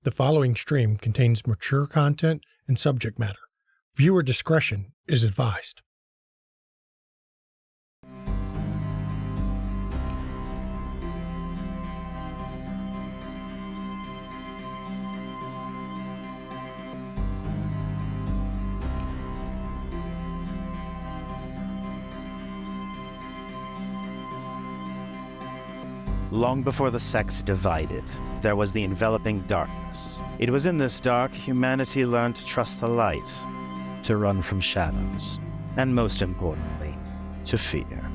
The following stream contains mature content and subject matter. Viewer discretion is advised. Long before the sects divided, there was the enveloping darkness. It was in this dark humanity learned to trust the light, to run from shadows, and most importantly, to fear.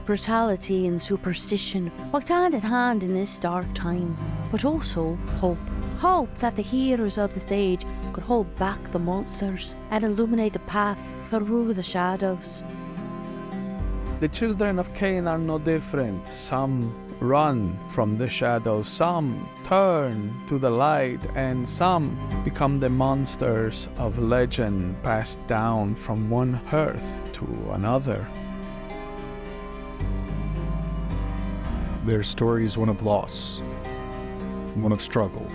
Brutality and superstition walked hand in hand in this dark time, but also hope. Hope that the heroes of the stage could hold back the monsters and illuminate the path through the shadows. The children of Cain are no different. Some run from the shadows, some turn to the light, and some become the monsters of legend passed down from one hearth to another. Their story is one of loss, one of struggle,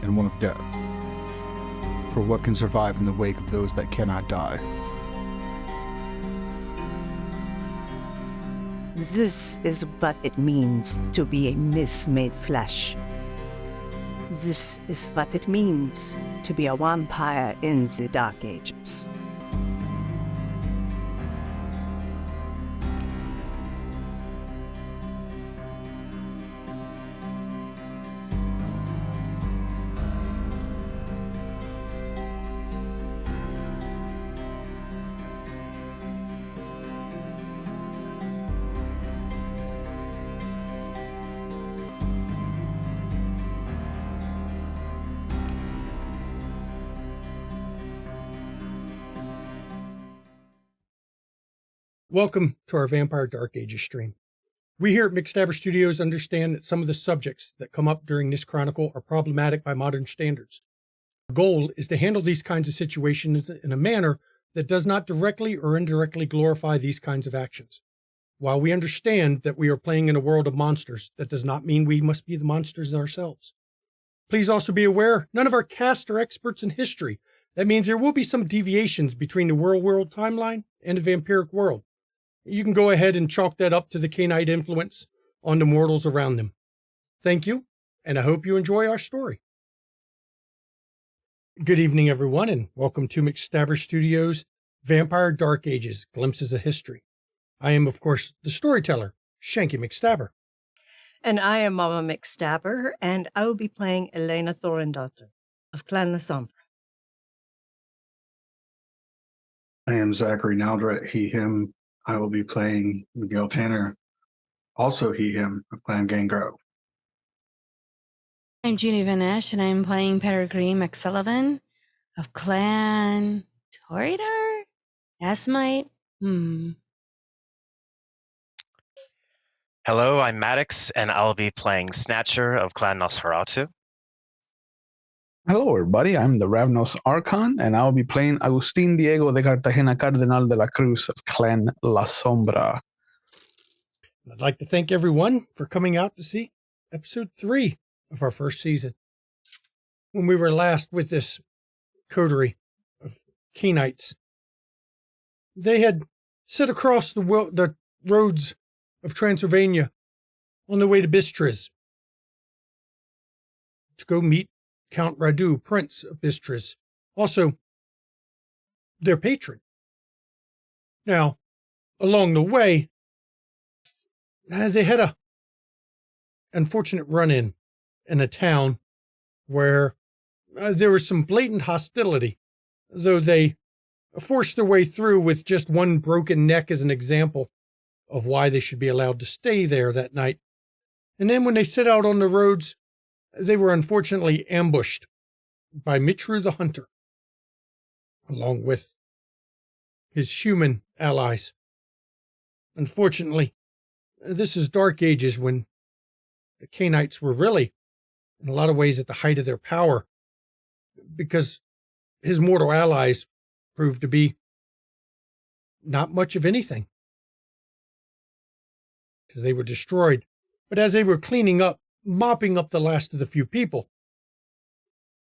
and one of death. For what can survive in the wake of those that cannot die? This is what it means to be a myth made flesh. This is what it means to be a vampire in the Dark Ages. Welcome to our Vampire Dark Ages stream. We here at McStabber Studios understand that some of the subjects that come up during this chronicle are problematic by modern standards. Our goal is to handle these kinds of situations in a manner that does not directly or indirectly glorify these kinds of actions. While we understand that we are playing in a world of monsters, that does not mean we must be the monsters ourselves. Please also be aware, none of our cast are experts in history. That means there will be some deviations between the world timeline and the vampiric world. You can go ahead and chalk that up to the Cainite influence on the mortals around them. Thank you, and I hope you enjoy our story. Good evening, everyone, and welcome to McStabber Studios' Vampire Dark Ages, Glimpses of History. I am, of course, the storyteller, Shanky McStabber. And I am Mama McStabber, and I will be playing Elena Thorndaughter of Clan La Sombra. I am Zachary Naldret, he, him. I will be playing Miguel Tanner, also he, him, of Clan Gangrel. I'm Junie Van Esch, and I'm playing Peregrine McSullivan of Clan Toridar? Asmite? Hello, I'm Maddox, and I'll be playing Snatcher of Clan Nosferatu. Hello everybody, I'm the Ravnos Archon, and I'll be playing Agustin Diego de Cartagena Cardenal de la Cruz of Clan La Sombra. I'd like to thank everyone for coming out to see episode 3 of our first season. When we were last with this coterie of Cainites, they had set across the roads of Transylvania on the way to Bistritz to go meet Count Radu, Prince of Bistritz, also their patron. Now, along the way, they had a unfortunate run-in a town where there was some blatant hostility, though they forced their way through with just one broken neck as an example of why they should be allowed to stay there that night. And then when they set out on the roads, they were unfortunately ambushed by Mitru the Hunter, along with his human allies. Unfortunately, this is Dark Ages when the Cainites were really, in a lot of ways, at the height of their power, because his mortal allies proved to be not much of anything, because they were destroyed. But as they were cleaning up mopping up the last of the few people.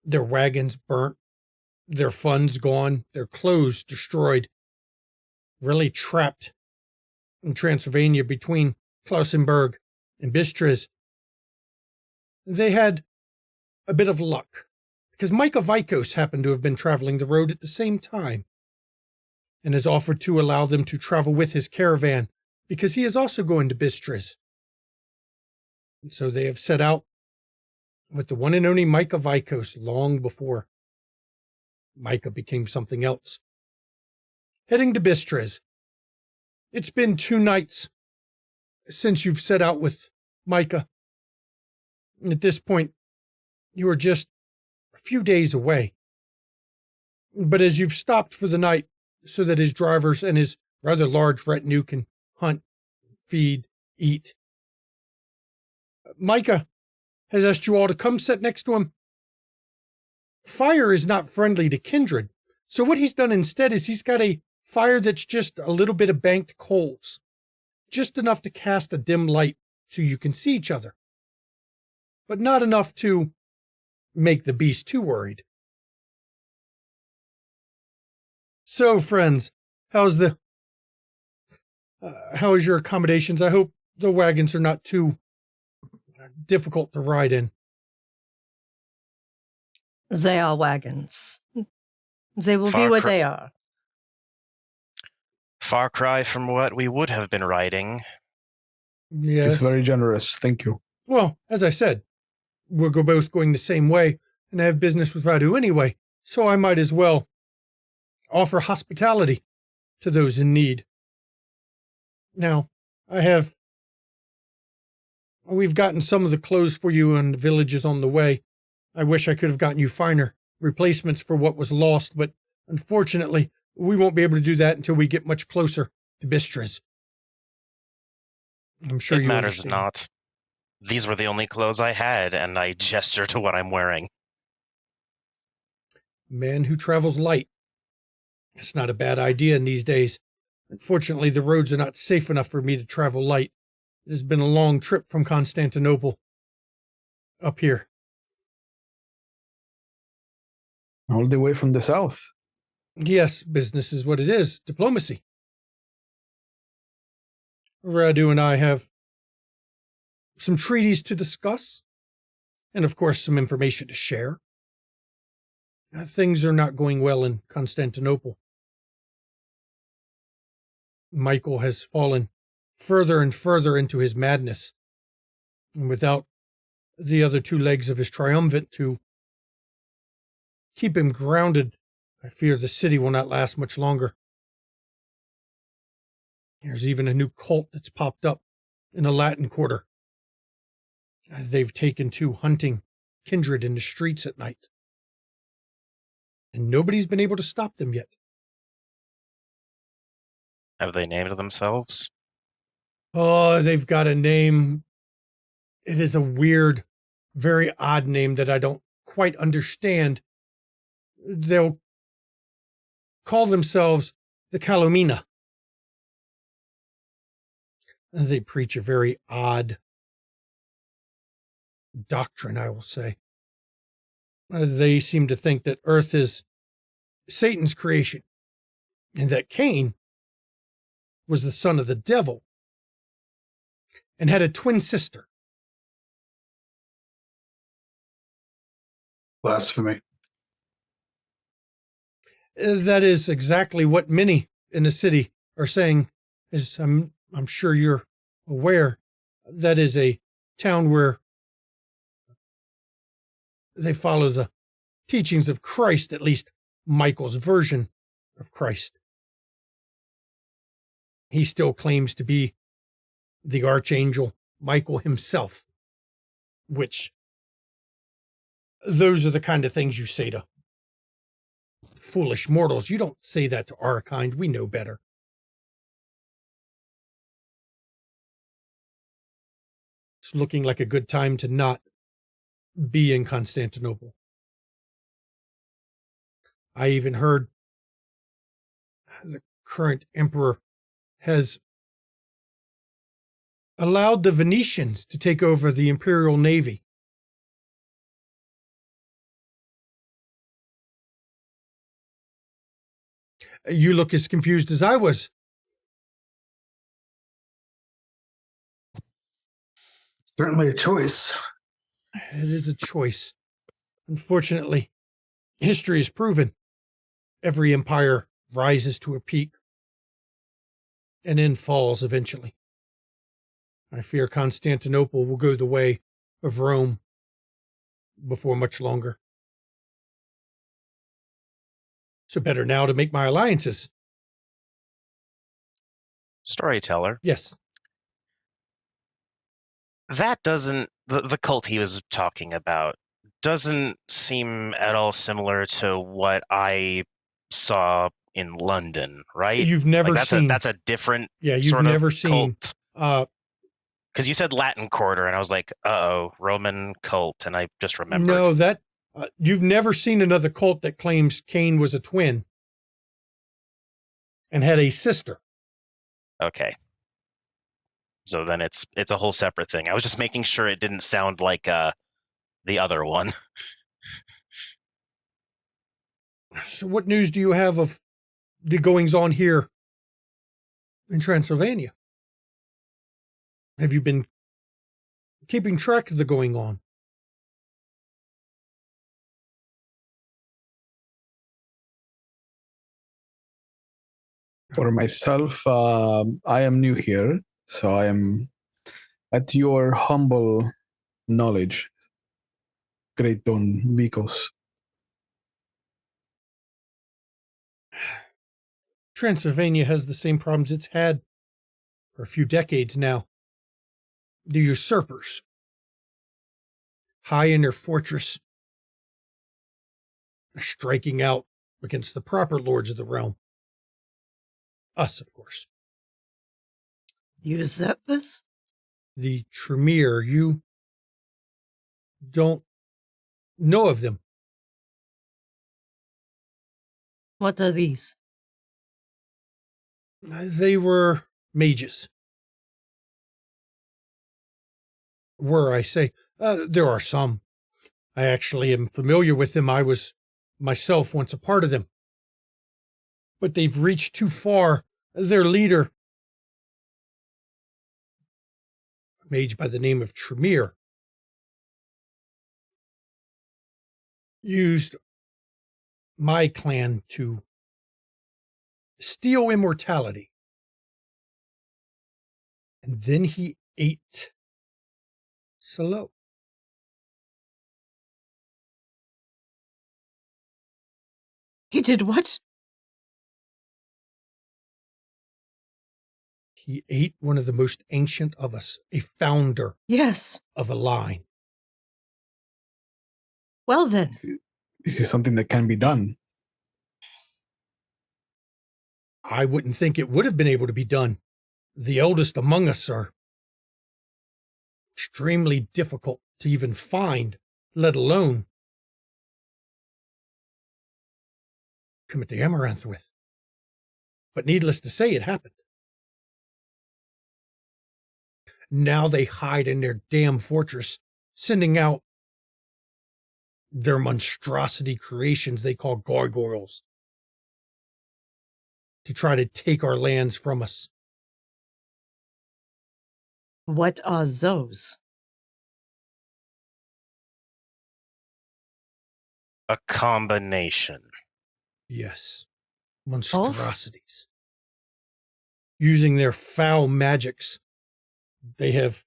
Their wagons burnt, their funds gone, their clothes destroyed, really trapped in Transylvania between Klausenberg and Bistriz. They had a bit of luck, because Micah Vikos happened to have been traveling the road at the same time, and has offered to allow them to travel with his caravan, because he is also going to Bistriz. And so they have set out with the one and only Micah Vikos long before Micah became something else. Heading to Bistriz. It's been 2 nights since you've set out with Micah. At this point, you are just a few days away. But as you've stopped for the night so that his drivers and his rather large retinue can hunt, feed, eat, Micah has asked you all to come sit next to him. Fire is not friendly to kindred, so what he's done instead is he's got a fire that's just a little bit of banked coals, just enough to cast a dim light so you can see each other, but not enough to make the beast too worried. So, friends, how's your accommodations? I hope the wagons are not too difficult to ride in. They are wagons. They will be what they are. Far cry from what we would have been riding. Yes. It's very generous. Thank you. Well, as I said, we're both going the same way, and I have business with Radu anyway, so I might as well offer hospitality to those in need. Now, we've gotten some of the clothes for you in the villages on the way. I wish I could have gotten you finer replacements for what was lost, but unfortunately, we won't be able to do that until we get much closer to Bistriz. I'm sure it you matters understand. not. These were the only clothes I had, and I gesture to what I'm wearing. Man who travels light. It's not a bad idea in these days. Unfortunately, the roads are not safe enough for me to travel light. It has been a long trip from Constantinople up here. All the way from the south. Yes, business is what it is. Diplomacy. Radu and I have some treaties to discuss, and of course some information to share. Things are not going well in Constantinople. Michael has fallen further and further into his madness, and without the other 2 legs of his triumvirate to keep him grounded, I fear the city will not last much longer. There's even a new cult that's popped up in the Latin Quarter. They've taken to hunting kindred in the streets at night, and nobody's been able to stop them yet. Have they named themselves? Oh, they've got a name. It is a weird, very odd name that I don't quite understand. They'll call themselves the Calomina. And they preach a very odd doctrine, I will say. They seem to think that Earth is Satan's creation, and that Cain was the son of the devil and had a twin sister. Blasphemy. That is exactly what many in the city are saying. As I'm sure you're aware, that is a town where they follow the teachings of Christ, at least Michael's version of Christ. He still claims to be the archangel Michael himself, which those are the kind of things you say to foolish mortals. You don't say that to our kind. We know better. It's looking like a good time to not be in Constantinople. I even heard the current emperor has allowed the Venetians to take over the Imperial Navy. You look as confused as I was. Certainly a choice. It is a choice. Unfortunately, history has proven every empire rises to a peak and then falls eventually. I fear Constantinople will go the way of Rome before much longer. So better now to make my alliances. Storyteller. Yes. That doesn't, the cult he was talking about doesn't seem at all similar to what I saw in London, right? You've never Like seen. that's a different You've sort never of seen. cult. Because you said Latin Quarter, and I was like, uh-oh, Roman cult, and I just remembered. No, you've never seen another cult that claims Cain was a twin and had a sister. Okay. So then it's a whole separate thing. I was just making sure it didn't sound like the other one. So what news do you have of the goings-on here in Transylvania? Have you been keeping track of the going-on? For myself, I am new here, so I am at your humble knowledge, Great Don Vikos. Transylvania has the same problems it's had for a few decades now. The usurpers, high in their fortress, are striking out against the proper lords of the realm. Us, of course. Usurpers? The Tremere, you don't know of them. What are these? They were mages. I say. There are some. I actually am familiar with them. I was myself once a part of them. But they've reached too far. Their leader, a mage by the name of Tremere, used my clan to steal immortality. And then he ate Salo. He did what? He ate one of the most ancient of us, a founder Yes. of a line. Well then. This is something that can be done. I wouldn't think it would have been able to be done. The eldest among us are extremely difficult to even find, let alone commit the amaranth with. But needless to say, it happened. Now they hide in their damn fortress, sending out their monstrosity creations they call gargoyles to try to take our lands from us. What are those? A combination. Yes, monstrosities. Using their foul magics, they have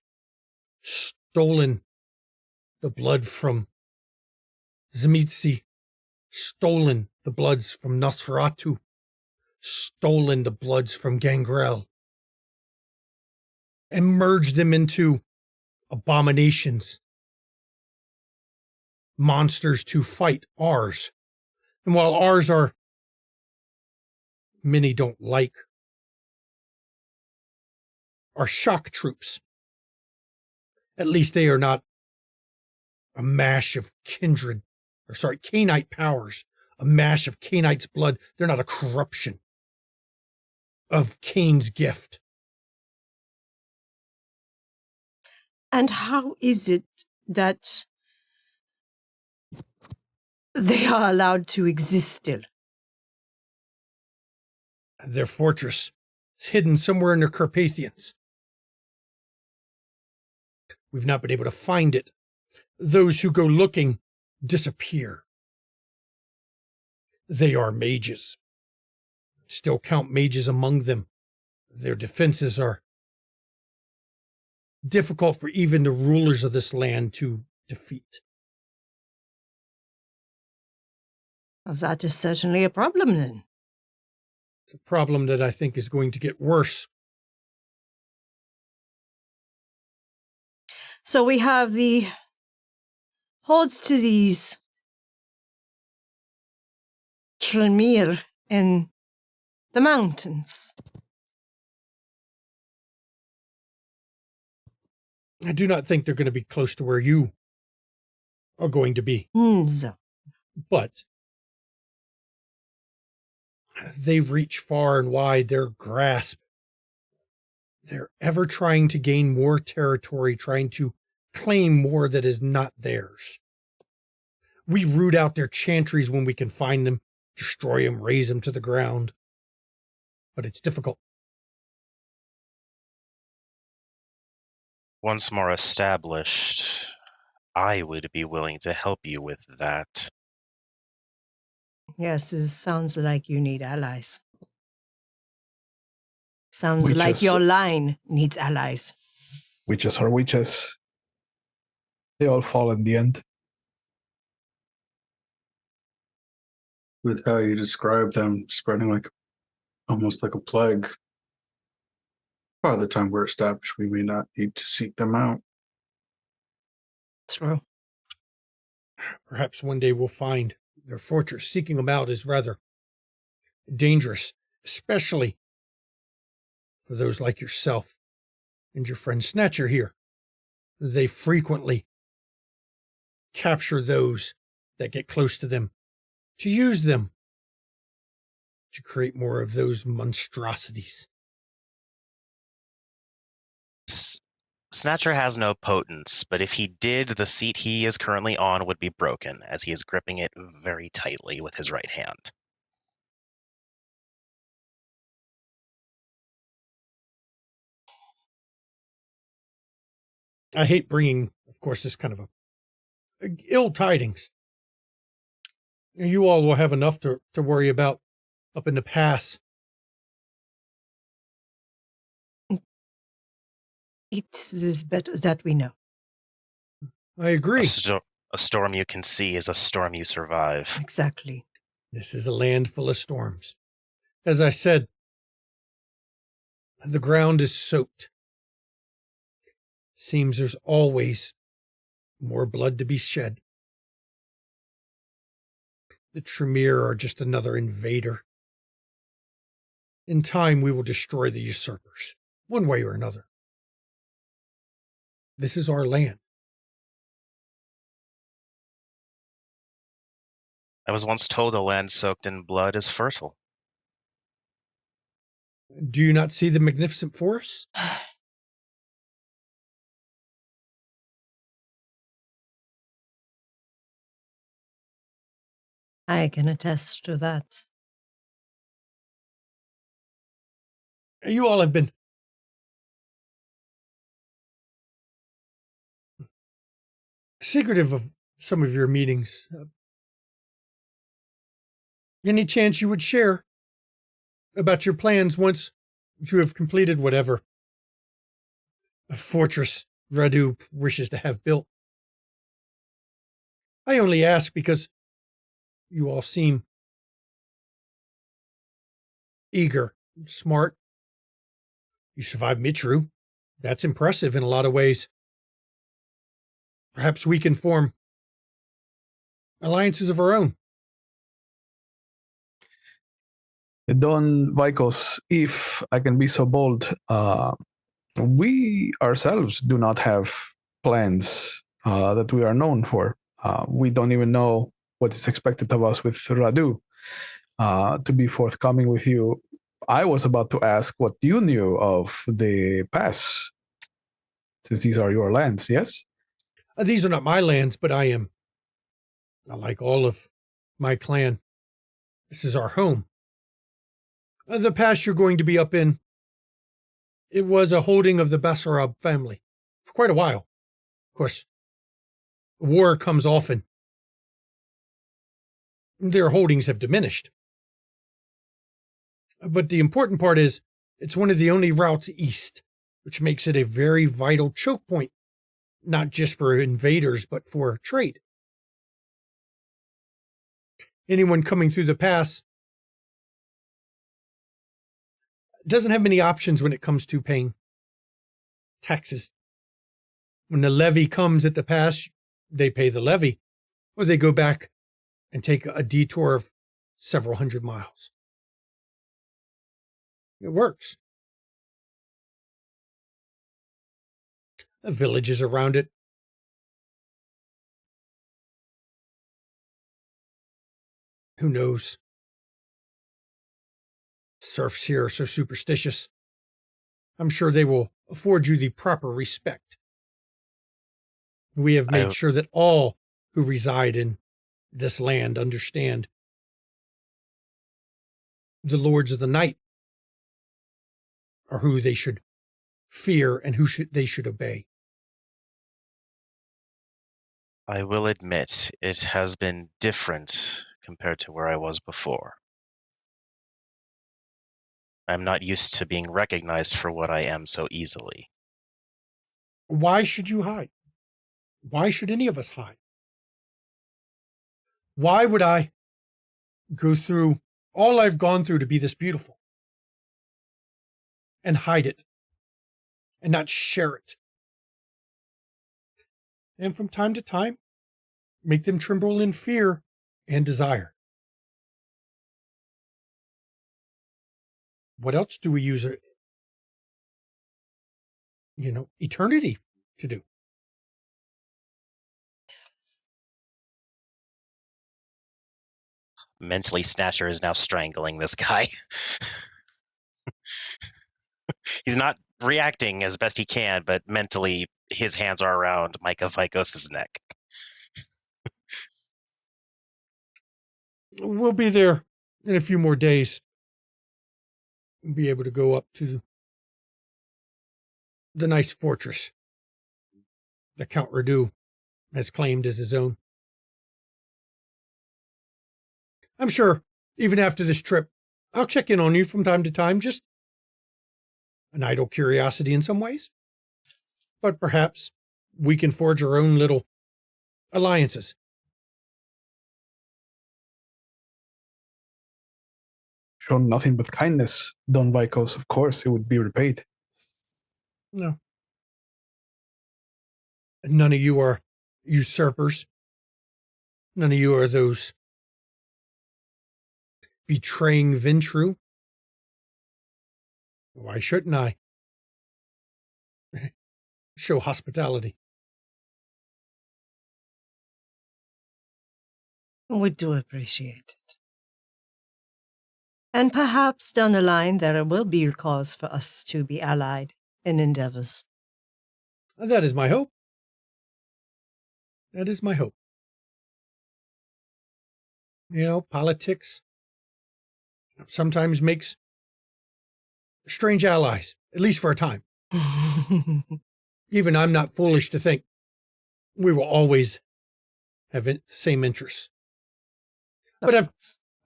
stolen the blood from Zimitsi, stolen the bloods from Nosferatu, stolen the bloods from Gangrel, and merged them into abominations, monsters to fight ours. And while ours are, many don't like, are shock troops, at least they are not a mash of Cainite powers, a mash of Cainite's blood. They're not a corruption of Cain's gift. And how is it that they are allowed to exist still? Their fortress is hidden somewhere in the Carpathians. We've not been able to find it. Those who go looking disappear. They are mages. Still count mages among them. Their defenses are difficult for even the rulers of this land to defeat. Well, that is certainly a problem then. It's a problem that I think is going to get worse. So we have the hordes to these Tremere in the mountains. I do not think they're going to be close to where you are going to be. So, But they've reached far and wide their grasp. They're ever trying to gain more territory, trying to claim more that is not theirs. We root out their chantries when we can find them, destroy them, raze them to the ground. But it's difficult. Once more established, I would be willing to help you with that. yes, it sounds like you need allies. Sounds We like just- your line needs allies. Witches are witches. They all fall in the end. With how you describe them spreading like almost like a plague. By the time we're established, we may not need to seek them out. True. Perhaps one day we'll find their fortress. Seeking them out is rather dangerous, especially for those like yourself and your friend Snatcher here. They frequently capture those that get close to them to use them to create more of those monstrosities. Snatcher has no potence, but if he did, the seat he is currently on would be broken, as he is gripping it very tightly with his right hand. I hate bringing, of course, this kind of ill tidings. You all will have enough to worry about up in the pass. It is better that we know. I agree. A storm you can see is a storm you survive. Exactly. This is a land full of storms. As I said, the ground is soaked. Seems there's always more blood to be shed. The Tremere are just another invader. In time, we will destroy the usurpers, one way or another. This is our land. I was once told a land soaked in blood is fertile. Do you not see the magnificent forests? I can attest to that. You all have been secretive of some of your meetings. Any chance you would share about your plans once you have completed whatever a fortress Radu wishes to have built? I only ask because you all seem eager, smart. You survived Mitru. That's impressive in a lot of ways. Perhaps we can form alliances of our own. Don Vikos, if I can be so bold, we ourselves do not have plans that we are known for. We don't even know what is expected of us with Radu. To be forthcoming with you, I was about to ask what you knew of the pass. since these are your lands, yes? These are not my lands, but I am, like all of my clan, this is our home. The pass you're going to be up in, it was a holding of the Basarab family for quite a while. Of course, war comes often. Their holdings have diminished. But the important part is, it's one of the only routes east, which makes it a very vital choke point, not just for invaders, but for trade. Anyone coming through the pass doesn't have many options when it comes to paying taxes. When the levy comes at the pass, they pay the levy, or they go back and take a detour of several hundred miles. It works. The villages around it, who knows? Serfs here are so superstitious. I'm sure they will afford you the proper respect. We have made sure that all who reside in this land understand the lords of the night are who they should fear and who they should obey. I will admit it has been different compared to where I was before. I'm not used to being recognized for what I am so easily. Why should you hide? Why should any of us hide? Why would I go through all I've gone through to be this beautiful and hide it and not share it? And from time to time, make them tremble in fear and desire. What else do we use eternity to do? Mentally, Snatcher is now strangling this guy. He's not reacting as best he can, but mentally, his hands are around Micah Vikos' neck. We'll be there in a few more days. We'll be able to go up to the nice fortress that Count Radu has claimed as his own. I'm sure, even after this trip, I'll check in on you from time to time, just an idle curiosity in some ways. But perhaps we can forge our own little alliances. Shown nothing but kindness, Don Vikos. Of course, it would be repaid. No. None of you are usurpers. None of you are those betraying Ventru. Why shouldn't I show hospitality? We do appreciate it. And perhaps down the line there will be cause for us to be allied in endeavors. That is my hope. That is my hope. Politics sometimes makes strange allies, at least for a time. Even I'm not foolish to think we will always have the same interests. But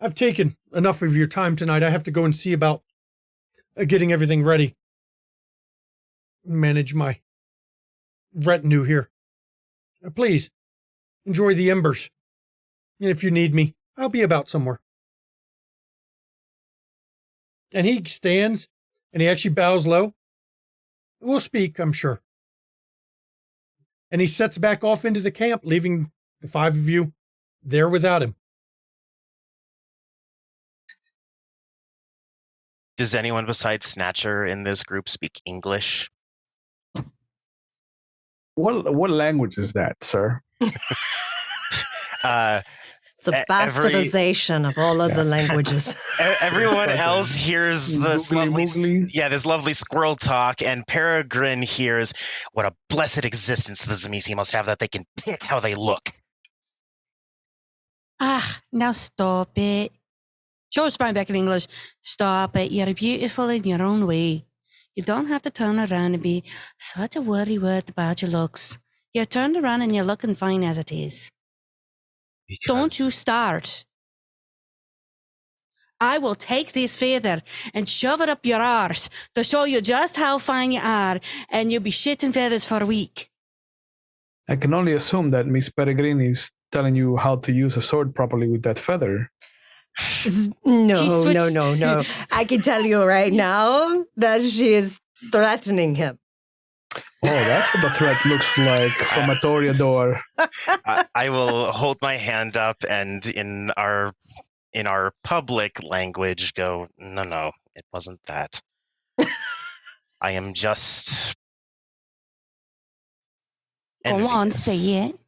I've taken enough of your time tonight. I have to go and see about getting everything ready. Manage my retinue here. Please, enjoy the embers. And if you need me, I'll be about somewhere. And he stands, and he actually bows low. We'll speak, I'm sure. And he sets back off into the camp, leaving the five of you there without him. Does anyone besides Snatcher in this group speak English? What language is that, sir? It's a every bastardization of all other languages. everyone else hears this Googly moogly. this lovely squirrel talk, and Peregrine hears what a blessed existence the Zamisi must have that they can pick how they look. Ah, now stop it. George sprang back in English. Stop it. You're beautiful in your own way. You don't have to turn around and be such a worrywart about your looks. You're turned around and you're looking fine as it is. Don't you start. I will take this feather and shove it up your arse to show you just how fine you are, and you'll be shitting feathers for a week. I can only assume that Miss Peregrine is telling you how to use a sword properly with that feather. No. I can tell you right now that she is threatening him. Oh, that's what the threat looks like from a Toreador. I will hold my hand up and in our public language go, no, it wasn't that. I am just Go on, envious. say it.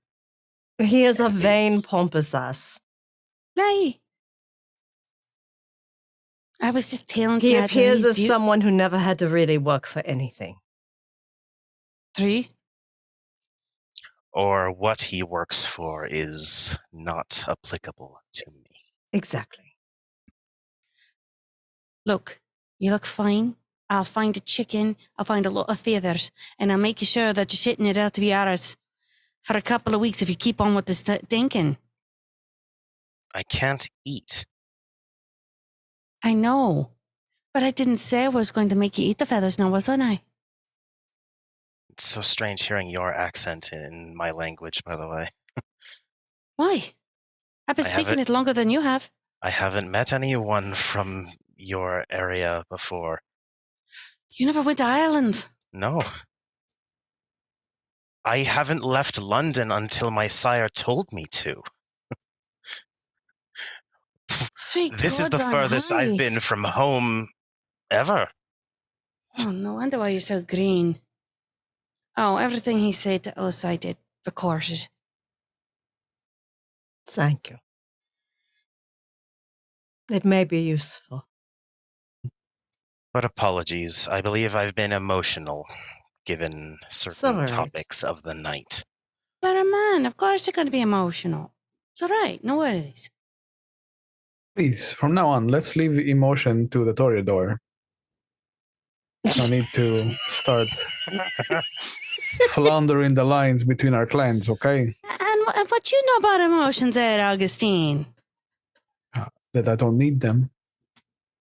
He is a vain, pompous ass. Nay. I was just telling He Snatch that appears he's as someone who never had to really work for anything. 3. Or what he works for is not applicable to me. Exactly. Look, you look fine. I'll find a chicken, I'll find a lot of feathers, and I'll make you sure that you're shitting it out to be ours for a couple of weeks if you keep on with this thinking. I can't eat. I know, but I didn't say I was going to make you eat the feathers now, wasn't I? It's so strange hearing your accent in my language, by the way. Why? I've been I speaking haven't- it longer than you have. I haven't met anyone from your area before. You never went to Ireland. No. I haven't left London until my sire told me to. Sweet This is the gods on furthest high. I've been from home ever. Oh, no wonder why you're so green. Oh, everything he said to us, I did recorded. Thank you. It may be useful. But apologies, I believe I've been emotional, given certain all right. topics of the night. But a man, of course you're going to be emotional. It's all right, no worries. Please, from now on, let's leave emotion to the Toreador. No need to start floundering the lines between our clans, okay? And what you know about emotions, Ed Augustine? That I don't need them.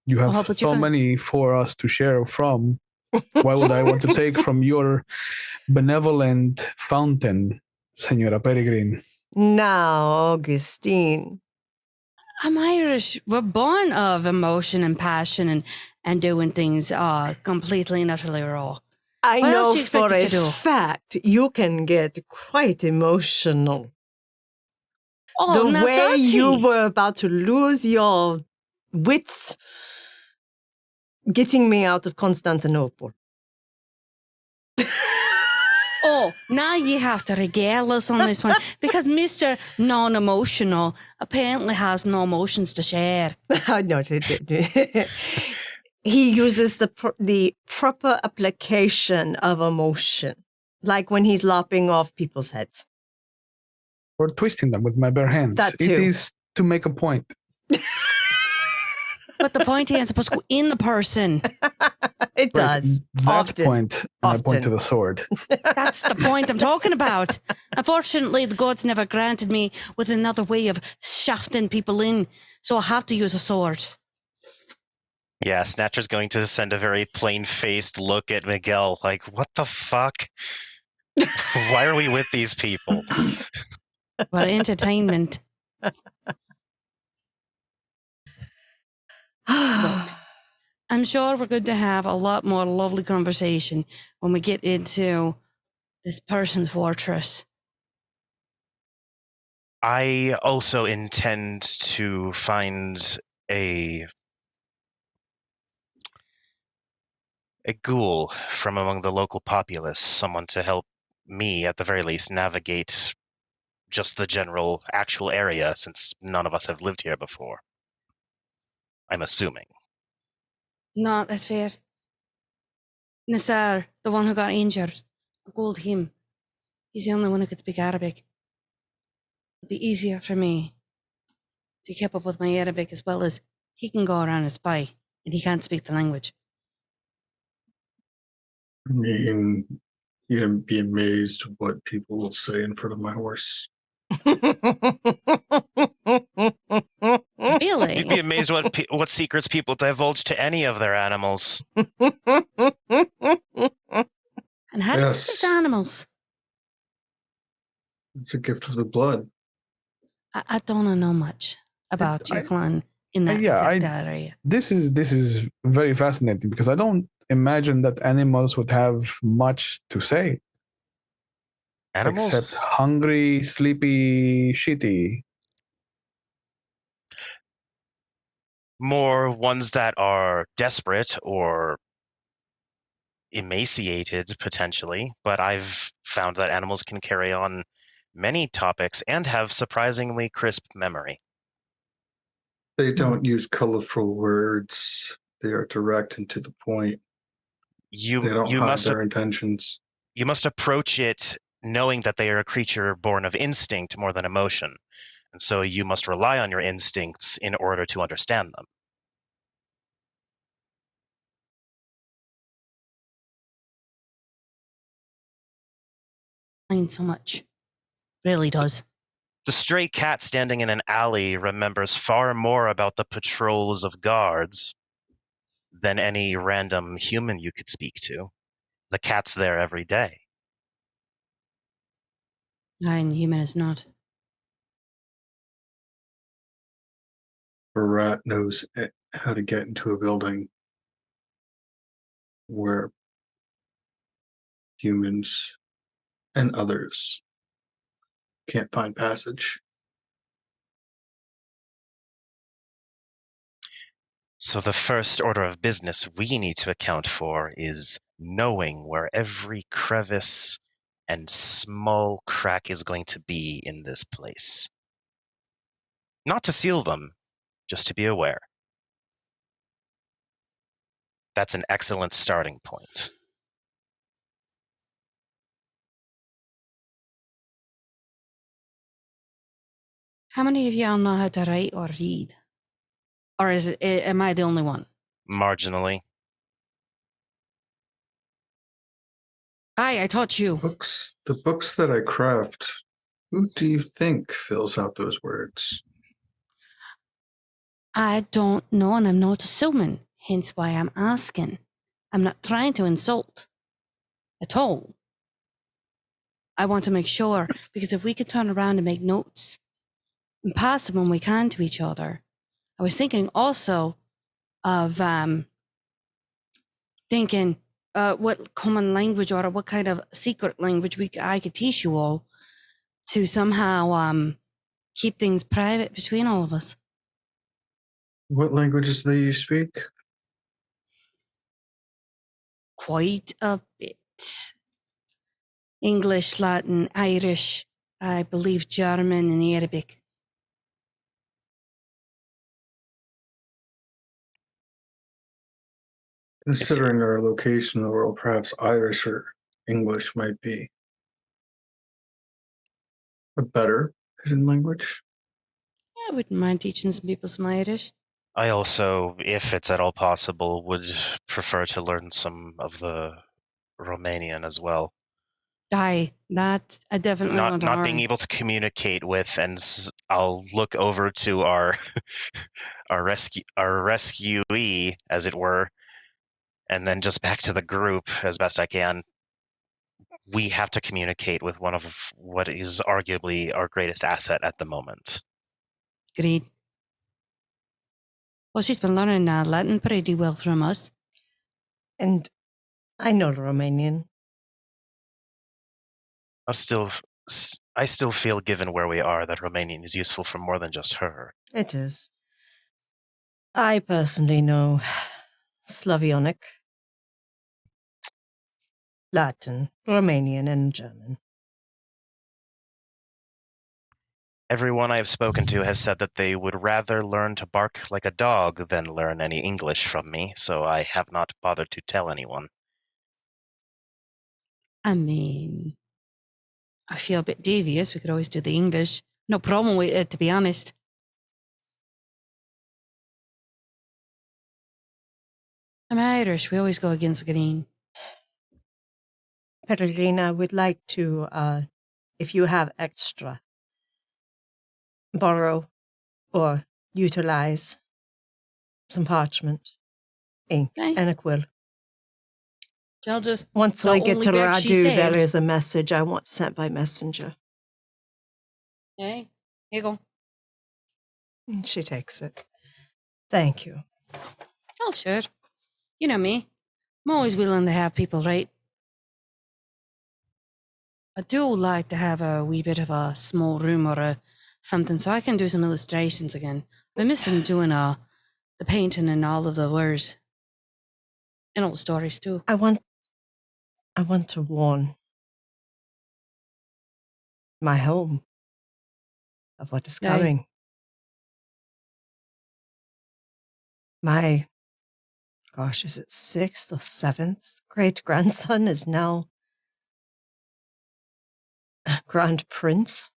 You have Oh, but you so can- many for us to share from. Why would I want to take from your benevolent fountain, Senora Peregrine? Now, Augustine. I'm Irish. We're born of emotion and passion and doing things completely and utterly raw. I What else know do you expect for us a to do? fact you can get quite emotional. Oh, The now way does he? you were about to lose your wits getting me out of Constantinople. Oh, now you have to regale us on this one because Mr. Non-Emotional apparently has no emotions to share. No, he uses the proper application of emotion, like when he's lopping off people's heads. Or twisting them with my bare hands. That It too. is to make a point. But the pointy end's supposed to go in the person. It does. That Often. point, and I point to Often. the sword. That's the point I'm talking about. Unfortunately, the gods never granted me with another way of shafting people in, so I have to use a sword. Yeah, Snatcher's going to send a very plain-faced look at Miguel, like, what the fuck? Why are we with these people? For entertainment. I'm sure we're going to have a lot more lovely conversation when we get into this person's fortress. I also intend to find a ghoul from among the local populace, someone to help me, at the very least, navigate just the general actual area, since none of us have lived here before. I'm assuming. No, that's fair. Nasser, the one who got injured, I called him. He's the only one who could speak Arabic. It'd be easier for me to keep up with my Arabic as well as he can go around and spy, and he can't speak the language. I mean, you'd be amazed what people will say in front of my horse. Really? You'd be amazed what secrets people divulge to any of their animals. And how do you Yes. speak to animals? It's a gift of the blood. I don't know much about your clan in that yeah, exact area. This is very fascinating because I don't imagine that animals would have much to say Animals? except hungry, sleepy, shitty. More ones that are desperate or emaciated, potentially, but I've found that animals can carry on many topics and have surprisingly crisp memory. They don't use colorful words. They are direct and to the point. They don't hide their intentions. You must approach it knowing that they are a creature born of instinct more than emotion, and so you must rely on your instincts in order to understand them. So much. Really does. The stray cat standing in an alley remembers far more about the patrols of guards than any random human you could speak to. The cat's there every day. And human is not. A rat knows how to get into a building where humans and others can't find passage. So the first order of business we need to account for is knowing where every crevice and small crack is going to be in this place. Not to seal them, just to be aware. That's an excellent starting point. How many of y'all know how to write or read? Or am I the only one? Marginally. I taught you. The books that I craft, who do you think fills out those words? I don't know, and I'm not assuming, hence why I'm asking. I'm not trying to insult at all. I want to make sure, because if we could turn around and make notes and pass them when we can to each other. I was thinking also of what common language or what kind of secret language I could teach you all to somehow keep things private between all of us. What languages do you speak? Quite a bit. English, Latin, Irish, I believe German and Arabic. Considering our location in the world, perhaps Irish or English might be a better hidden language. I wouldn't mind teaching some people some Irish. I also, if it's at all possible, would prefer to learn some of the Romanian as well. I definitely want to learn. Not being able to communicate with, and I'll look over to our our rescuee, as it were, and then just back to the group as best I can. We have to communicate with one of what is arguably our greatest asset at the moment. Agreed. Well, she's been learning Latin pretty well from us. And I know Romanian. I still feel, given where we are, that Romanian is useful for more than just her. It is. I personally know Slavonic, Latin, Romanian, and German. Everyone I have spoken to has said that they would rather learn to bark like a dog than learn any English from me, so I have not bothered to tell anyone. I mean, I feel a bit devious. We could always do the English. No problem with it, to be honest. I'm Irish. We always go against the grain. Peregrina would like to, if you have extra, borrow or utilize some parchment, ink, Okay. and a quill. I'll just. Once The I get only to bag she Radu, there saved. is a message I want sent by messenger. Okay. Here you go. And she takes it. Thank you. Oh, sure. You know me. I'm always willing to have people right. I do like to have a wee bit of a small room or something so I can do some illustrations again. I'm missing doing the painting and all of the words. And all the stories too. I want to warn my home of what is Aye. coming. My, gosh, is it 6th or 7th great grandson is now Grand Prince?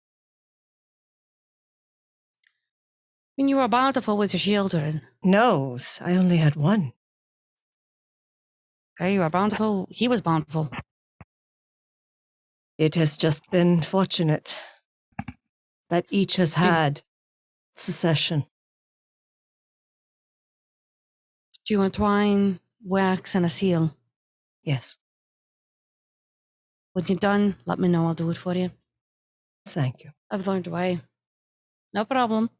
When you were bountiful with your children. No, I only had one. Okay, you were bountiful. He was bountiful. It has just been fortunate that each has had succession. Do you want twine, wax, and a seal? Yes, When you're done, let me know. I'll do it for you. thank you. I've learned away. No problem.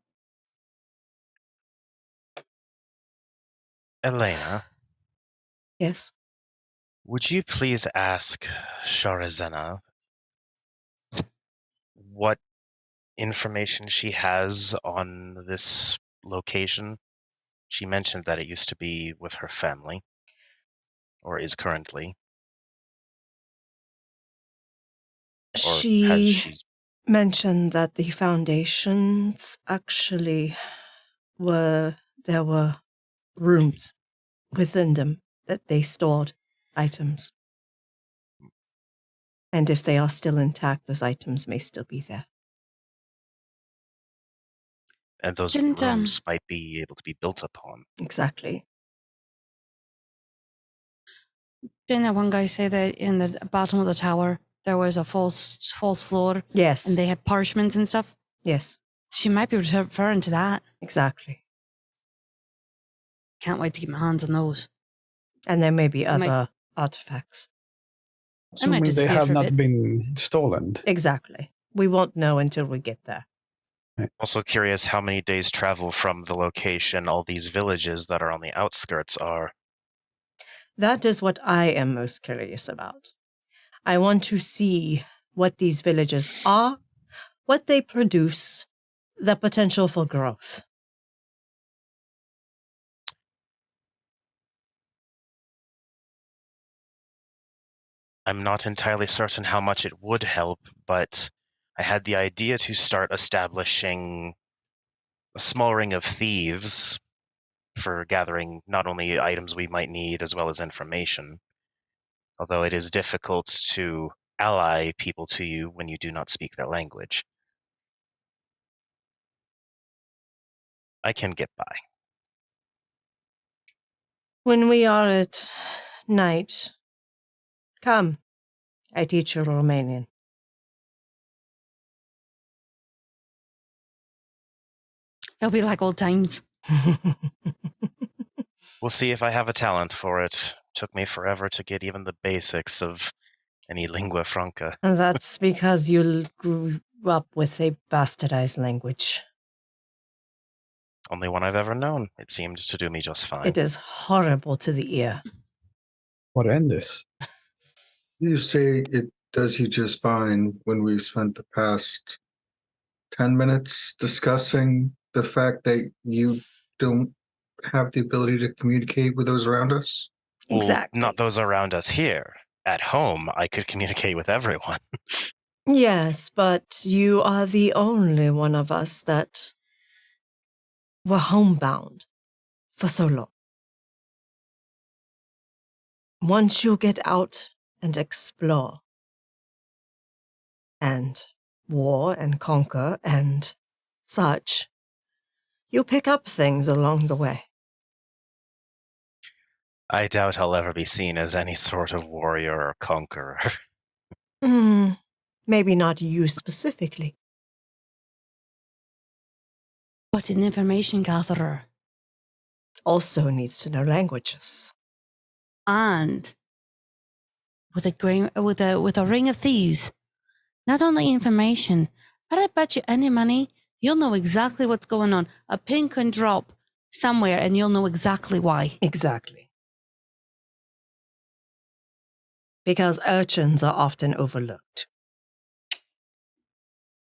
Elena, Yes. would you please ask Sharazena what information she has on this location? She mentioned that it used to be with her family, or is currently. Or has She mentioned that the foundations actually there were rooms within them that they stored items. And if they are still intact, those items may still be there. and those Didn't, rooms might be able to be built upon. Exactly. Didn't that one guy say that in the bottom of the tower there was a false floor Yes. and they had parchments and stuff? Yes, She might be referring to that. exactly. Can't wait to get my hands on those. And there may be I might- other artifacts. Assuming they disappear have for a not bit. been stolen. Exactly. We won't know until we get there. Also curious how many days travel from the location all these villages that are on the outskirts are. That is what I am most curious about. I want to see what these villages are, what they produce, the potential for growth. I'm not entirely certain how much it would help, but I had the idea to start establishing a small ring of thieves for gathering not only items we might need as well as information. Although it is difficult to ally people to you when you do not speak their language. I can get by. When we are at night, come. I teach you Romanian. It'll be like old times. We'll see if I have a talent for it. Took me forever to get even the basics of any lingua franca. And that's because you grew up with a bastardized language. Only one I've ever known. It seemed to do me just fine. It is horrible to the ear. Horrendous. You say it does you just fine when we spent the past 10 minutes discussing the fact that you don't have the ability to communicate with those around us? Well, Exactly. not those around us here. At home, I could communicate with everyone. Yes, but you are the only one of us that were homebound for so long. Once you get out and explore, and war and conquer and such, you pick up things along the way. I doubt I'll ever be seen as any sort of warrior or conqueror. Maybe not you specifically. But an information gatherer. Also needs to know languages. And with a ring of thieves, not only information, but I bet you any money you'll know exactly what's going on. A pin can drop somewhere and you'll know exactly why. Exactly. Because urchins are often overlooked.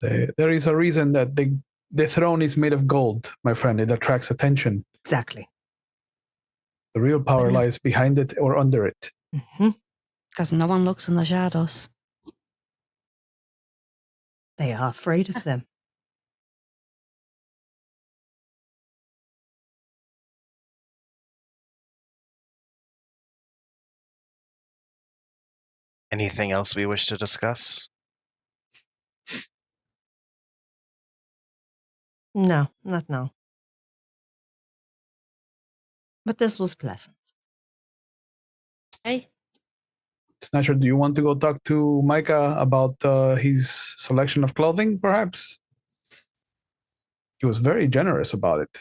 There is a reason that the throne is made of gold, my friend. It attracts attention. Exactly. The real power lies behind it or under it. Because no one looks in the shadows. They are afraid of them. Anything else we wish to discuss? No, not now. But this was pleasant. Hey, Snatcher, do you want to go talk to Micah about his selection of clothing, perhaps? He was very generous about it.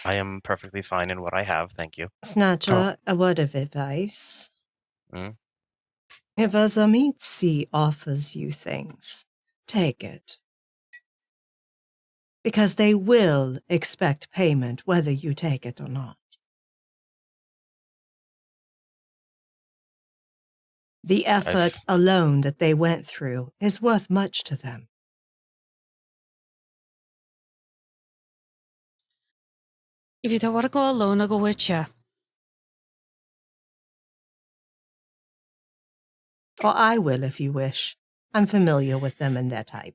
I am perfectly fine in what I have, thank you. Snatcher, a word of advice. Mm? If Azamitsi offers you things, take it. Because they will expect payment whether you take it or not. The effort alone that they went through is worth much to them. if you don't want to go alone, I'll go with you. Or I will if you wish. I'm familiar with them and their type.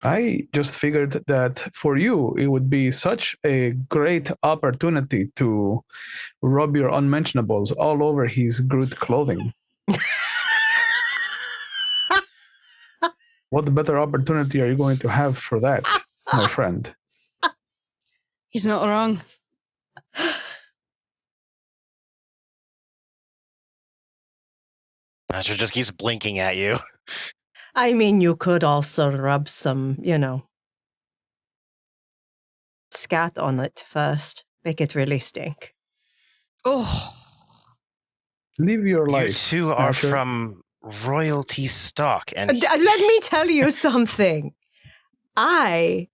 I just figured that for you, it would be such a great opportunity to rub your unmentionables all over his Groot clothing. What better opportunity are you going to have for that, my friend? He's not wrong. Asher just keeps blinking at you. I mean, you could also rub some, scat on it first. Make it really stink. Oh, Live your You life. two are Snatcher. from royalty stock, and Let me tell you something. I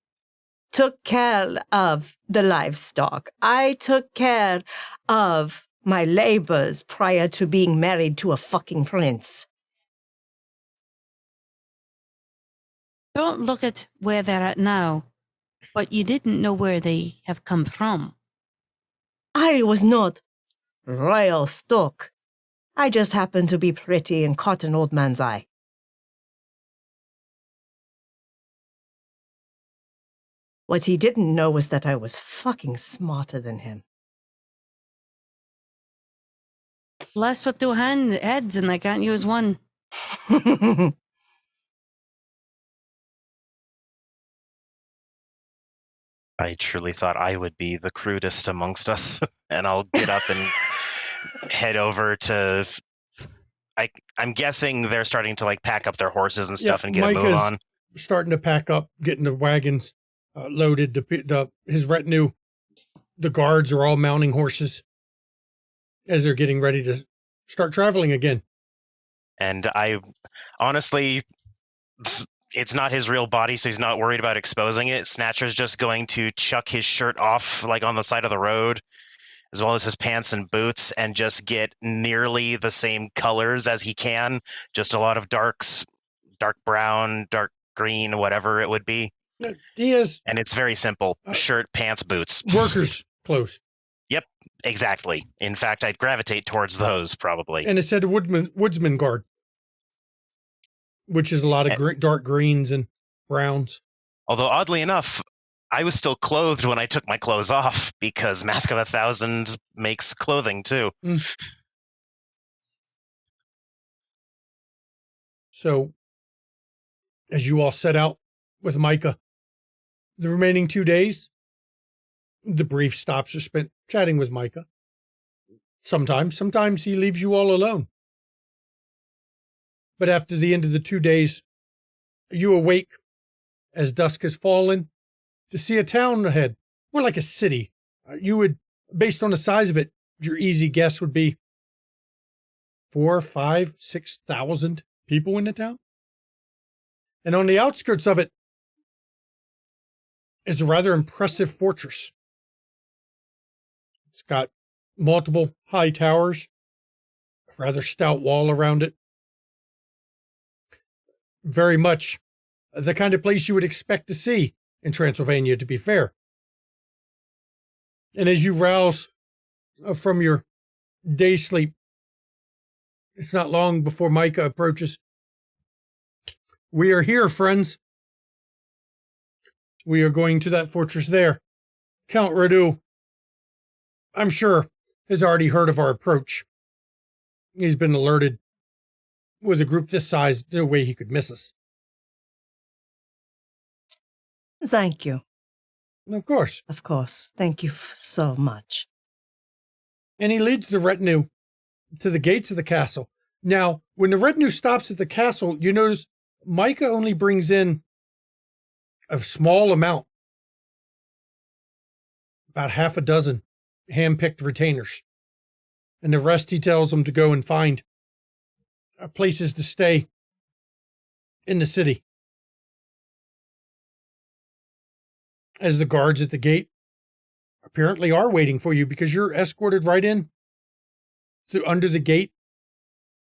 took care of the livestock. I took care of my labors prior to being married to a fucking prince. don't look at where they're at now, but you didn't know where they have come from. I was not royal stock. I just happened to be pretty and caught an old man's eye. What he didn't know was that I was fucking smarter than him. Blessed with two heads and I can't use one. I truly thought I would be the crudest amongst us, and I'll get up and head over to. I'm guessing they're starting to pack up their horses and stuff and get a move on. Starting to pack up, getting the wagons loaded. His retinue, the guards are all mounting horses as they're getting ready to start traveling again. And I honestly, it's not his real body, so he's not worried about exposing it. Snatcher's just going to chuck his shirt off on the side of the road, as well as his pants and boots, and just get nearly the same colors as he can. Just a lot of darks, dark brown, dark green, whatever it would be. He has... And it's very simple. Shirt, pants, boots. Workers' clothes. Yep, exactly. In fact, I'd gravitate towards those probably. And it said woodsman guard, which is a lot of dark greens and browns. Although, oddly enough, I was still clothed when I took my clothes off, because Mask of 1,000 makes clothing too. So, as you all set out with Micah, the remaining 2 days, the brief stops are spent chatting with Micah. Sometimes he leaves you all alone. But after the end of the 2 days, you awake as dusk has fallen to see a town ahead, more like a city. You would, based on the size of it, your easy guess would be 4, 5, 6,000 people in the town. And on the outskirts of it is a rather impressive fortress. It's got multiple high towers, a rather stout wall around it. Very much the kind of place you would expect to see in Transylvania, to be fair. And as you rouse from your day sleep, it's not long before Micah approaches. We are here, friends. We are going to that fortress there. Count Radu, I'm sure, has already heard of our approach. He's been alerted. With a group this size, no way he could miss us. Thank you. Of course. Of course. Thank you so much. And he leads the retinue to the gates of the castle. Now, when the retinue stops at the castle, you notice Micah only brings in a small amount, about half a dozen hand-picked retainers. And the rest he tells them to go and find places to stay in the city. As the guards at the gate apparently are waiting for you because you're escorted right in through under the gate.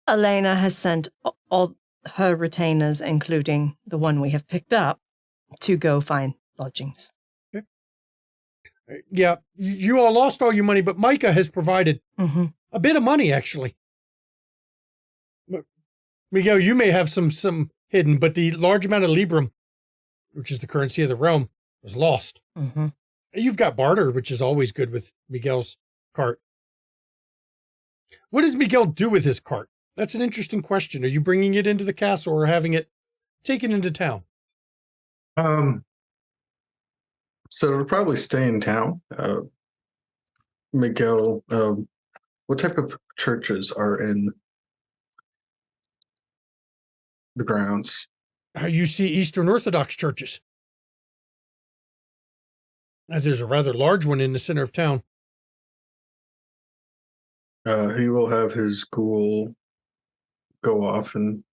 Elena has sent all her retainers, including the one we have picked up, to go find lodgings. Okay. Yeah, you all lost all your money, but Micah has provided a bit of money, actually. Miguel, you may have some hidden, but the large amount of Librum, which is the currency of the realm, was lost. You've got barter, which is always good with Miguel's cart. What does Miguel do with his cart? That's an interesting question. Are you bringing it into the castle or having it taken into town? So it'll probably stay in town. Miguel, what type of churches are in the grounds? You see Eastern Orthodox churches. There's a rather large one in the center of town. He will have his ghoul go off, and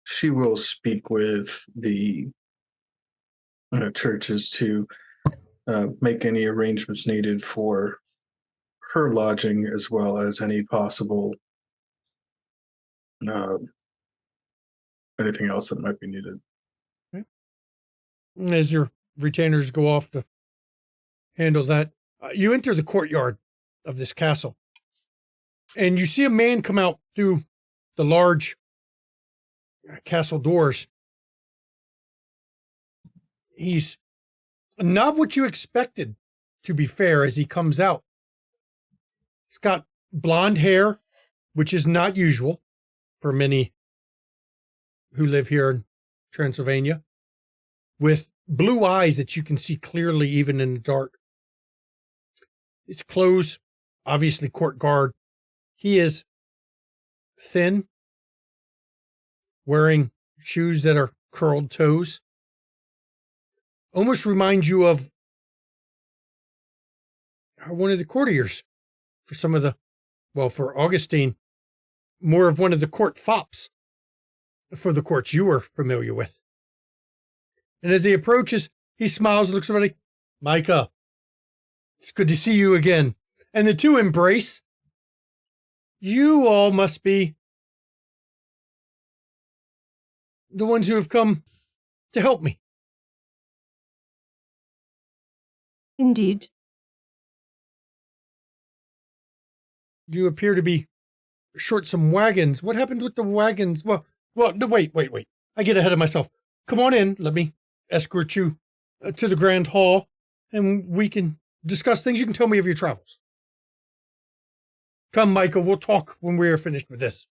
she will speak with the churches to make any arrangements needed for her lodging, as well as any possible anything else that might be needed. As your retainers go off to handle that, you enter the courtyard of this castle, and you see a man come out through the large castle doors. He's not what you expected, to be fair, as he comes out. He's got blonde hair, which is not usual for many who live here in Transylvania, with blue eyes that you can see clearly even in the dark. His clothes, obviously court guard. He is thin, wearing shoes that are curled toes. Almost reminds you of one of the courtiers for some of the, well, for Augustine, more of one of the court fops for the courts you were familiar with. And as he approaches, he smiles and looks at everybody. Micah, it's good to see you again. And the two embrace. You all must be the ones who have come to help me. Indeed. You appear to be short some wagons. What happened with the wagons? Well, no, wait. I get ahead of myself. Come on in. Let me escort you to the Grand Hall, and we can discuss things. You can tell me of your travels. Come, Michael, we'll talk when we are finished with this.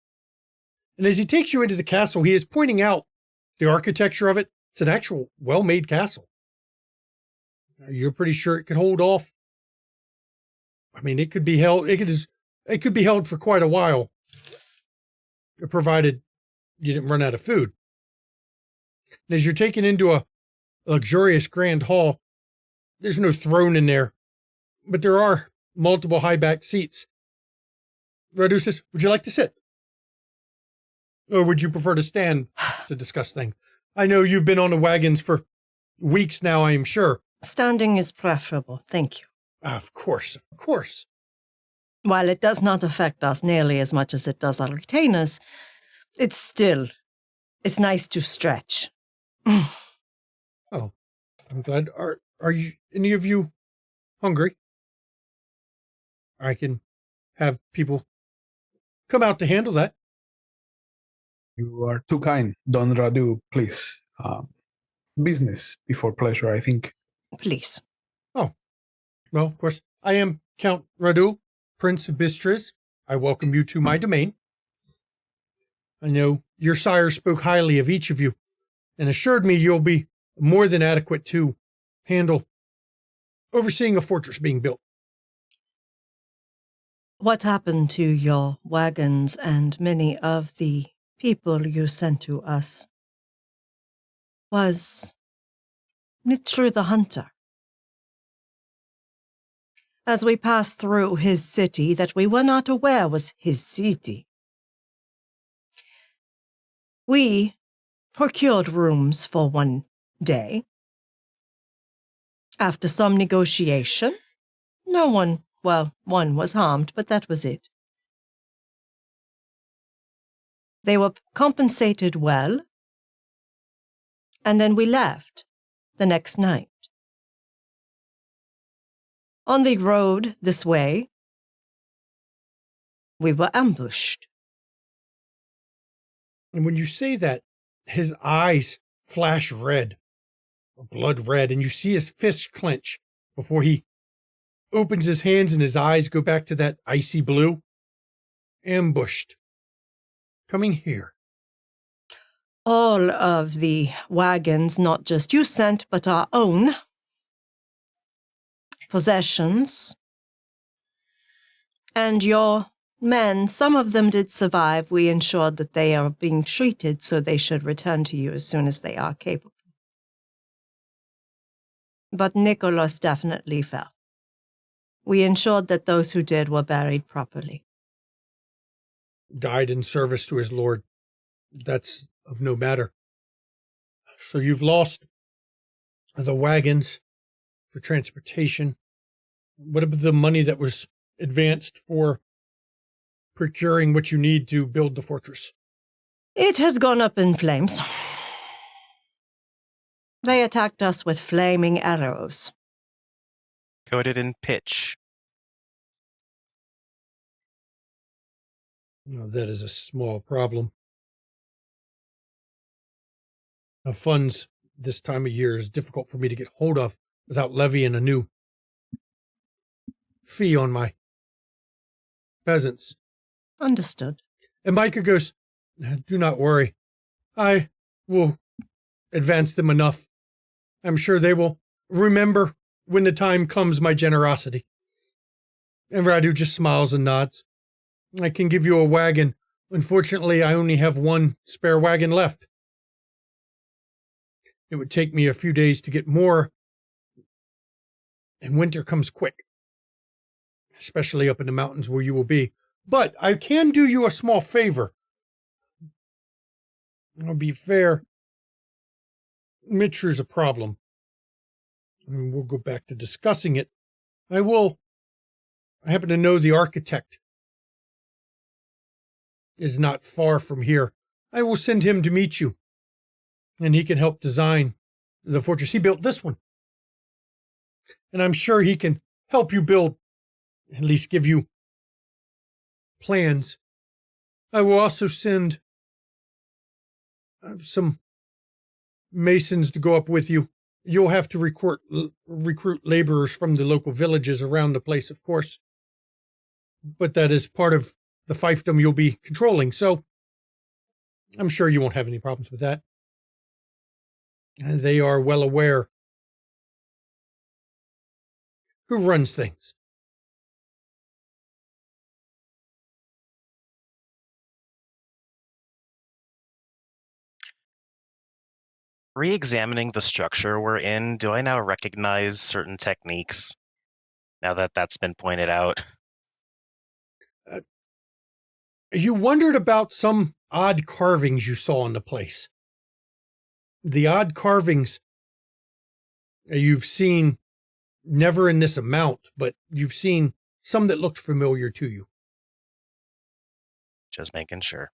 And as he takes you into the castle, he is pointing out the architecture of it. It's an actual well-made castle. You're pretty sure it could hold off. I mean, it could be held. It could be held for quite a while, provided you didn't run out of food. And as you're taken into a luxurious grand hall, there's no throne in there, but there are multiple high-backed seats. Radu says, would you like to sit? Or would you prefer to stand to discuss things? I know you've been on the wagons for weeks now, I am sure. Standing is preferable, thank you. Of course. While it does not affect us nearly as much as it does our retainers, it's nice to stretch. Oh, I'm glad. Are you, any of you hungry? I can have people come out to handle that. You are too kind, Don Radu, please. Business before pleasure, I think. Please. Oh, well, of course. I am Count Radu, Prince of Bistris. I welcome you to my domain. I know your sire spoke highly of each of you and assured me you'll be more than adequate to handle overseeing a fortress being built. What happened to your wagons and many of the people you sent to us? Was Mitru the Hunter? As we passed through his city that we were not aware was his city, we procured rooms for one day. After some negotiation, one was harmed, but that was it. They were compensated well, and then we left the next night. On the road this way, we were ambushed. And when you say that, his eyes flash red, or blood red, and you see his fist clench before he opens his hands and his eyes go back to that icy blue. Ambushed. Coming here. All of the wagons, not just you sent, but our own possessions, and your men, some of them did survive. We ensured that they are being treated, so they should return to you as soon as they are capable. But Nicholas definitely fell. We ensured that those who did were buried properly. Died in service to his lord. That's of no matter. So you've lost the wagons for transportation. What about the money that was advanced for procuring what you need to build the fortress? It has gone up in flames. They attacked us with flaming arrows. Coated in pitch. No, that is a small problem. The funds this time of year is difficult for me to get hold of without levying a new fee on my peasants. Understood. And Micah goes, do not worry. I will advance them enough. I'm sure they will remember when the time comes my generosity. And Radu just smiles and nods. I can give you a wagon. Unfortunately, I only have one spare wagon left. It would take me a few days to get more, and winter comes quick, especially up in the mountains where you will be. But I can do you a small favor. I'll be fair. Mitru's a problem. And we'll go back to discussing it. I happen to know the architect is not far from here. I will send him to meet you, and he can help design the fortress. He built this one. and I'm sure he can help you build, at least give you plans. I will also send some masons to go up with you. You'll have to recruit laborers from the local villages around the place, of course. But that is part of the fiefdom you'll be controlling, so I'm sure you won't have any problems with that. And they are well aware who runs things. Re-examining the structure we're in, do I now recognize certain techniques now that that's been pointed out? You wondered about some odd carvings you saw in the place. The odd carvings you've seen, never in this amount, but you've seen some that looked familiar to you. Just making sure.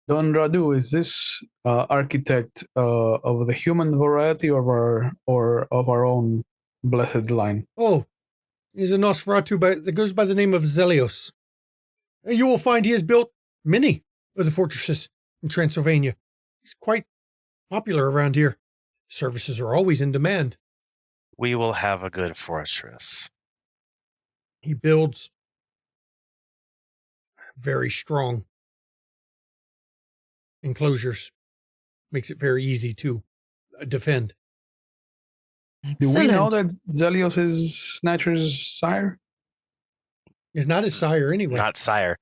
Don Radu, is this architect of the human variety or of our own blessed line? Oh, he's a Nosferatu that goes by the name of Zelios. You will find he has built many of the fortresses in Transylvania. He's quite popular around here. Services are always in demand. We will have a good fortress. He builds very strong enclosures. Makes it very easy to defend. Do we know Excellent. that Zelios is Snatcher's sire? He's not his sire anyway. Not sire.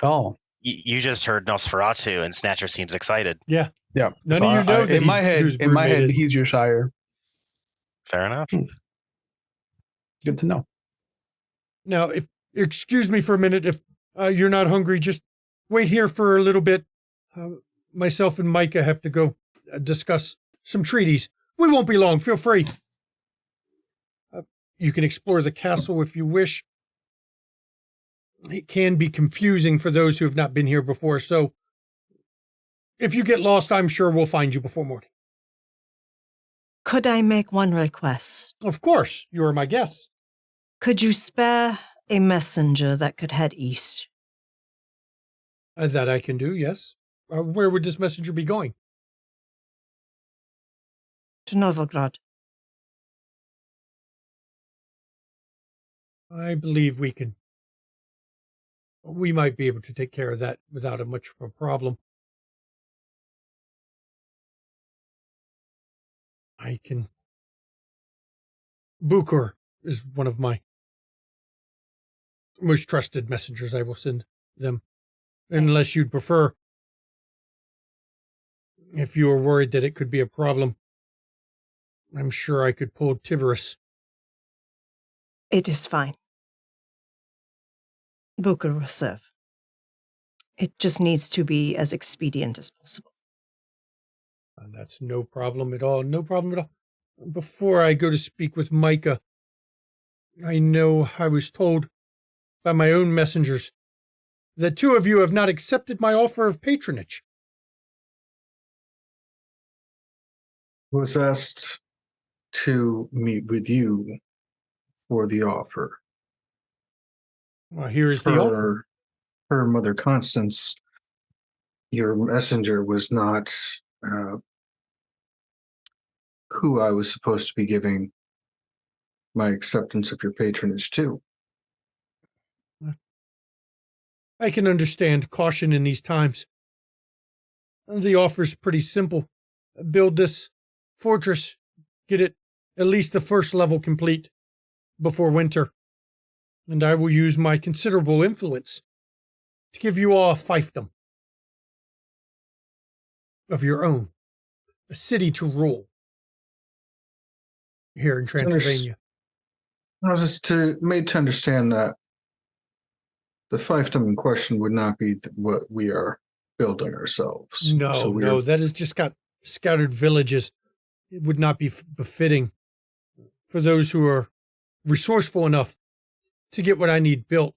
Oh, You just heard Nosferatu, and Snatcher seems excited. Yeah. yeah. None of you know that in my head, whose roommate is. he's your sire. Fair enough. Good to know. Now, if excuse me for a minute, if you're not hungry, just wait here for a little bit. Myself and Micah have to go discuss some treaties. We won't be long. Feel free. You can explore the castle if you wish. It can be confusing for those who have not been here before, so if you get lost, I'm sure we'll find you before morning. Could I make one request? Of course, you are my guest. Could you spare a messenger that could head east? That I can do, yes. Where would this messenger be going? To Novigrad. I believe we might be able to take care of that without much of a problem. Bukur is one of my most trusted messengers. I will send them, unless you'd prefer. If you are worried that it could be a problem, I'm sure I could pull Tiberius. It is fine. Booker will serve. It just needs to be as expedient as possible. That's no problem at all. No problem at all. Before I go to speak with Micah, I know I was told by my own messengers that two of you have not accepted my offer of patronage. I was asked to meet with you for the offer. Well, here is the offer. Her Mother Constance, your messenger was not who I was supposed to be giving my acceptance of your patronage to. I can understand caution in these times. The offer's pretty simple. Build this fortress, get it at least the first level complete before winter, and I will use my considerable influence to give you all a fiefdom of your own, a city to rule here in Transylvania. I was just made to understand that the fiefdom in question would not be what we are building ourselves. No, that has just got scattered villages. It would not be befitting for those who are resourceful enough to get what I need built.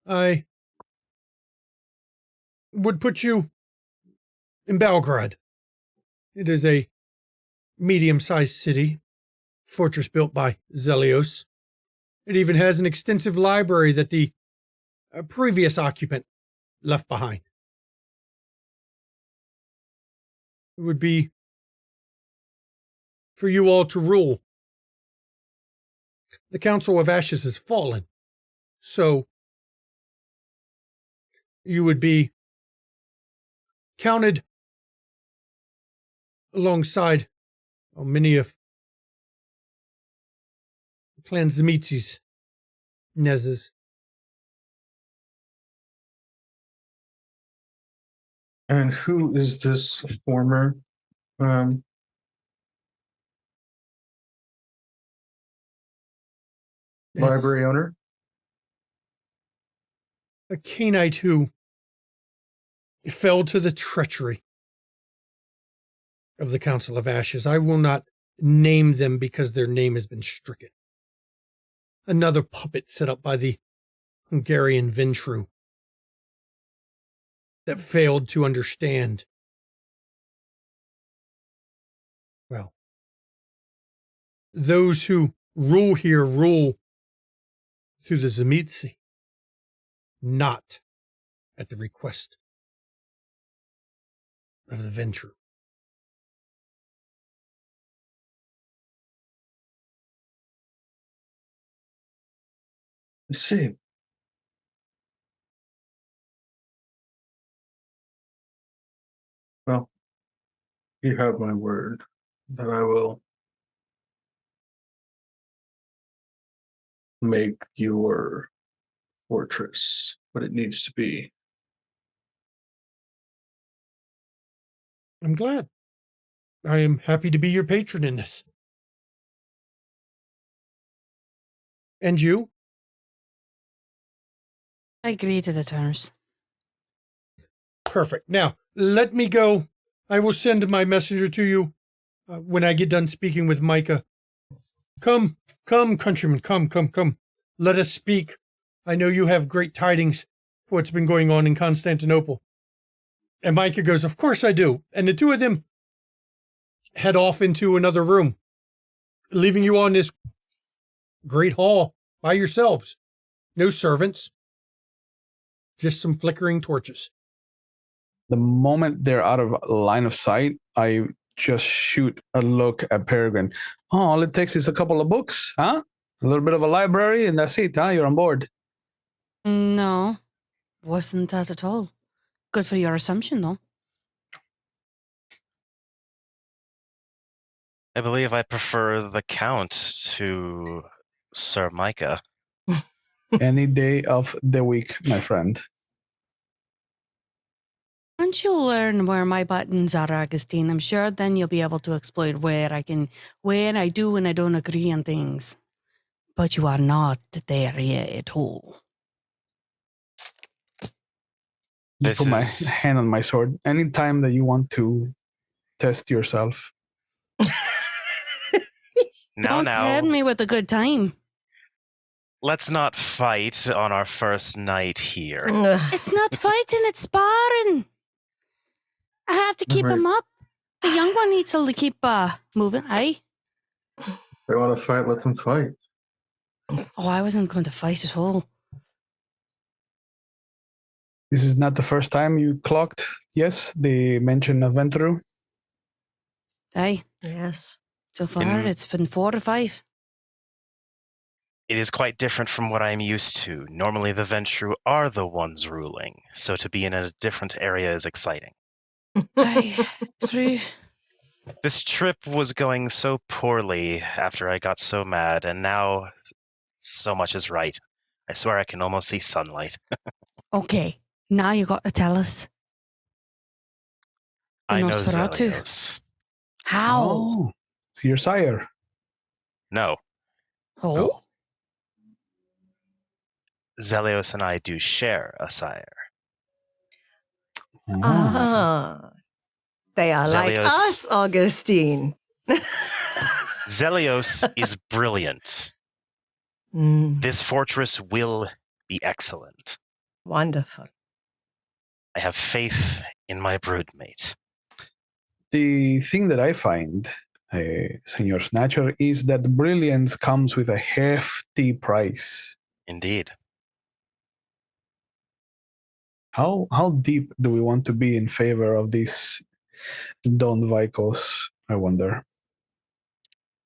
I would put you in Belgrade. It is a medium-sized city, fortress built by Zelios. It even has an extensive library that the previous occupant left behind. It would be for you all to rule. The Council of Ashes has fallen, so you would be counted alongside many of Clan Zemitsi's Nezes. And who is this former library owner? A Canaanite who fell to the treachery of the Council of Ashes. I will not name them because their name has been stricken. Another puppet set up by the Hungarian Ventru that failed to understand. Well, those who rule here rule through the Zemitsi, not at the request of the Ventru. I see. Well, you have my word that I will make your fortress what it needs to be. I'm glad. I am happy to be your patron in this. And you? I agree to the terms. Perfect. Now, let me go. I will send my messenger to you when I get done speaking with Micah. Come, countrymen, come. Let us speak. I know you have great tidings for what's been going on in Constantinople. And Micah goes, of course I do. And the two of them head off into another room, leaving you on this great hall by yourselves. No servants, just some flickering torches. The moment they're out of line of sight, I just shoot a look at Peregrine. Oh, all it takes is a couple of books, huh? A little bit of a library, and that's it, huh? You're on board. No, wasn't that at all. Good for your assumption, though. I believe I prefer the Count to Sir Micah. Any day of the week, my friend. Once you learn where my buttons are, Augustine, I'm sure then you'll be able to exploit where I do and I don't agree on things. But you are not there yet at all. Just put my hand on my sword. Anytime that you want to test yourself. Don't threaten me with a good time. Let's not fight on our first night here. It's not fighting, it's sparring. I have to keep him up. The young one needs to keep moving, aye? They want to fight, let them fight. Oh, I wasn't going to fight at all. This is not the first time you clocked, yes, the mention of Ventru? Aye. Yes. So far, it's been 4 or 5. It is quite different from what I'm used to. Normally, the Ventru are the ones ruling, so to be in a different area is exciting. Aye, true. This trip was going so poorly after I got so mad, and now so much is right. I swear I can almost see sunlight. Okay, now you got to tell us. I know Nosferatu. Zelios. How? Oh, it's your sire. No, Oh? Zelios and I do share a sire. Ah. They are like Zelios. us, Augustine. Zelios is brilliant. This fortress will be excellent. Wonderful. I have faith in my broodmate. The thing that I find Senor Snatcher, is that brilliance comes with a hefty price. Indeed. How deep do we want to be in favor of this Don Vicos, I wonder?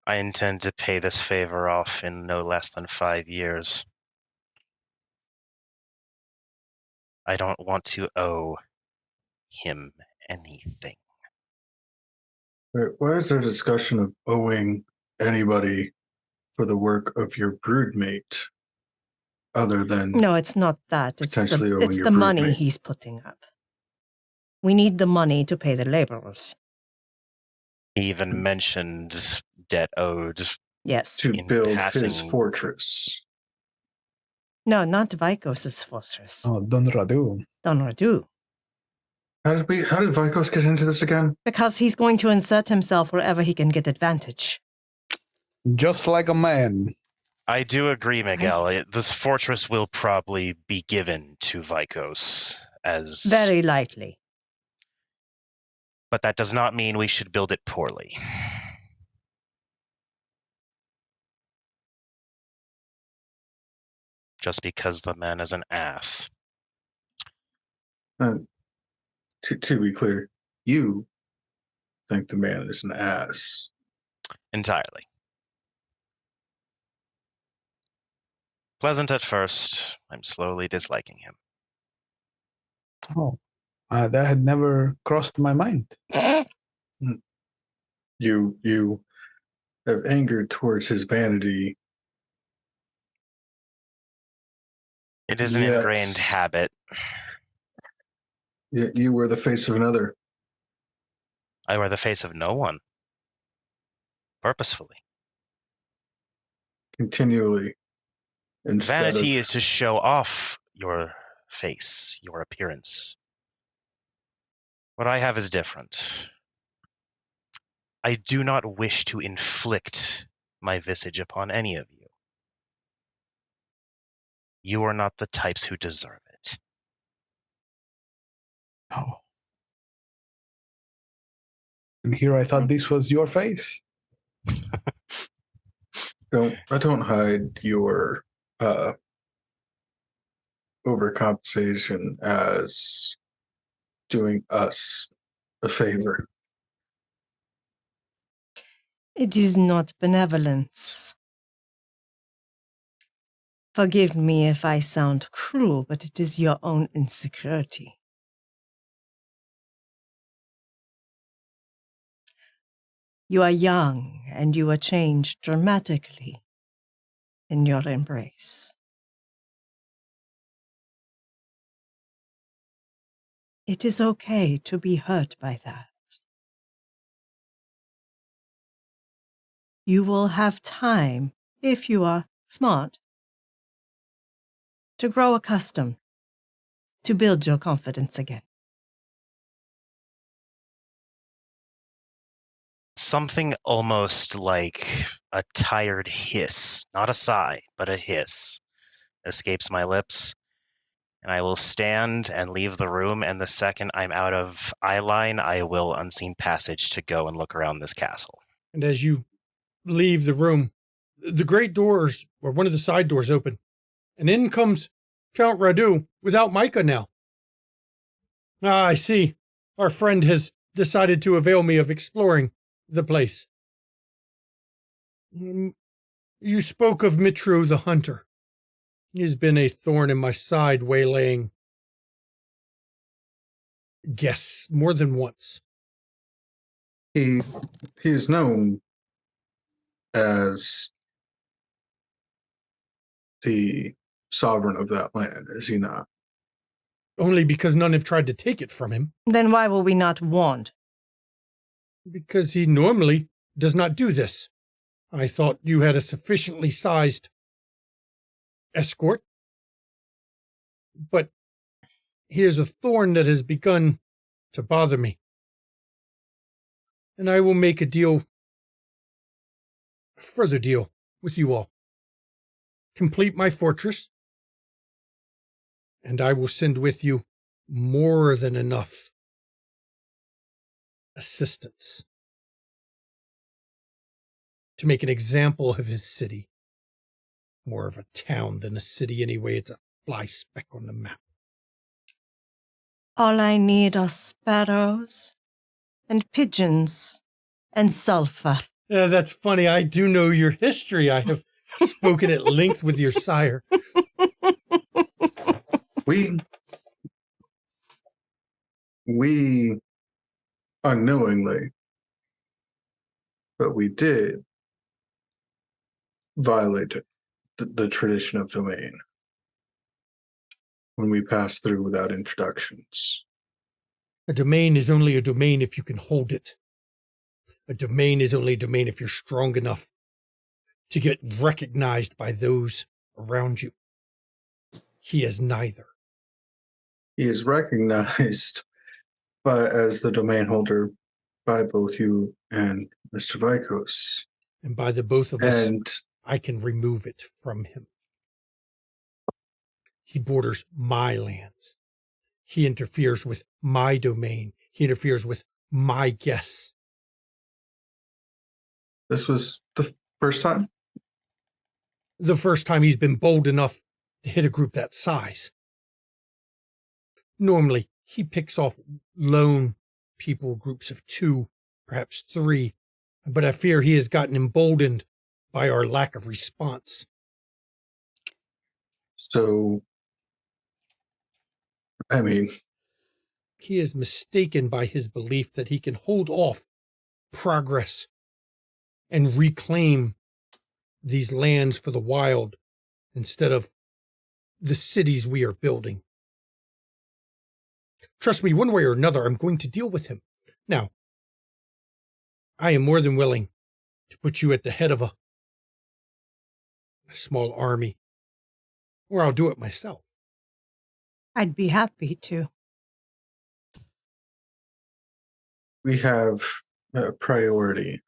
I intend to pay this favor off in no less than 5 years. I don't want to owe him anything. Why is there discussion of owing anybody for the work of your broodmate other than No, it's not that. potentially owing It's your the money broodmate? he's putting up. We need the money to pay the laborers. He even mentioned debt owed. Yes. To in build his passing- fortress? No, not Vicos' fortress. Oh, Don Radu. Don Radu. How did Vicos get into this again? Because he's going to insert himself wherever he can get advantage. Just like a man. I do agree, Miguel. This fortress will probably be given to Vicos as... Very likely. But that does not mean we should build it poorly. Just because the man is an ass. To be clear, you think the man is an ass. Entirely. Pleasant at first, I'm slowly disliking him. Oh, that had never crossed my mind. You have angered towards his vanity. It is an Yes. ingrained habit. Yet you were the face of another. I wear the face of no one. Purposefully. Continually. Vanity is to show off your face, your appearance. What I have is different. I do not wish to inflict my visage upon any of you. You are not the types who deserve it. Oh. And here I thought this was your face. Don't hide your overcompensation as doing us a favor. It is not benevolence. Forgive me if I sound cruel, but it is your own insecurity. You are young, and you are changed dramatically in your embrace. It is okay to be hurt by that. You will have time, if you are smart, to grow accustomed, to build your confidence again. Something almost like a tired hiss, not a sigh, but a hiss, escapes my lips, and I will stand and leave the room, and the second I'm out of eye line, I will unseen passage to go and look around this castle. And as you leave the room, the great doors, or one of the side doors, open, and in comes Count Radu without Micah now. Ah, I see. Our friend has decided to avail me of exploring the place. You spoke of Mitru the Hunter. He has been a thorn in my side, waylaying guests more than once. He is known as the sovereign of that land, is he not? Only because none have tried to take it from him. Then why were we not warned? Because he normally does not do this. I thought you had a sufficiently sized escort. But here's a thorn that has begun to bother me. And I will make a further deal with you all. Complete my fortress, and I will send with you more than enough assistance. to make an example of his city. More of a town than a city anyway. It's a fly speck on the map. All I need are sparrows and pigeons and sulfur. Yeah, that's funny. I do know your history. I have spoken at length with your sire. We unknowingly, but we did violate the tradition of domain when we passed through without introductions. A domain is only a domain if you can hold it. A domain is only a domain if you're strong enough to get recognized by those around you. He is neither. He is recognized as the domain holder by both you and Mr. Vikos. And by the both of us, And I can remove it from him. He borders my lands. He interferes with my domain. He interferes with my guests. this was the first time? The first time he's been bold enough to hit a group that size. Normally, he picks off lone people, groups of 2, perhaps 3, but I fear he has gotten emboldened by our lack of response. So, I mean, He is mistaken by his belief that he can hold off progress and reclaim these lands for the wild instead of the cities we are building. Trust me, one way or another, I'm going to deal with him. Now, I am more than willing to put you at the head of a small army, or I'll do it myself. I'd be happy to. we have a priority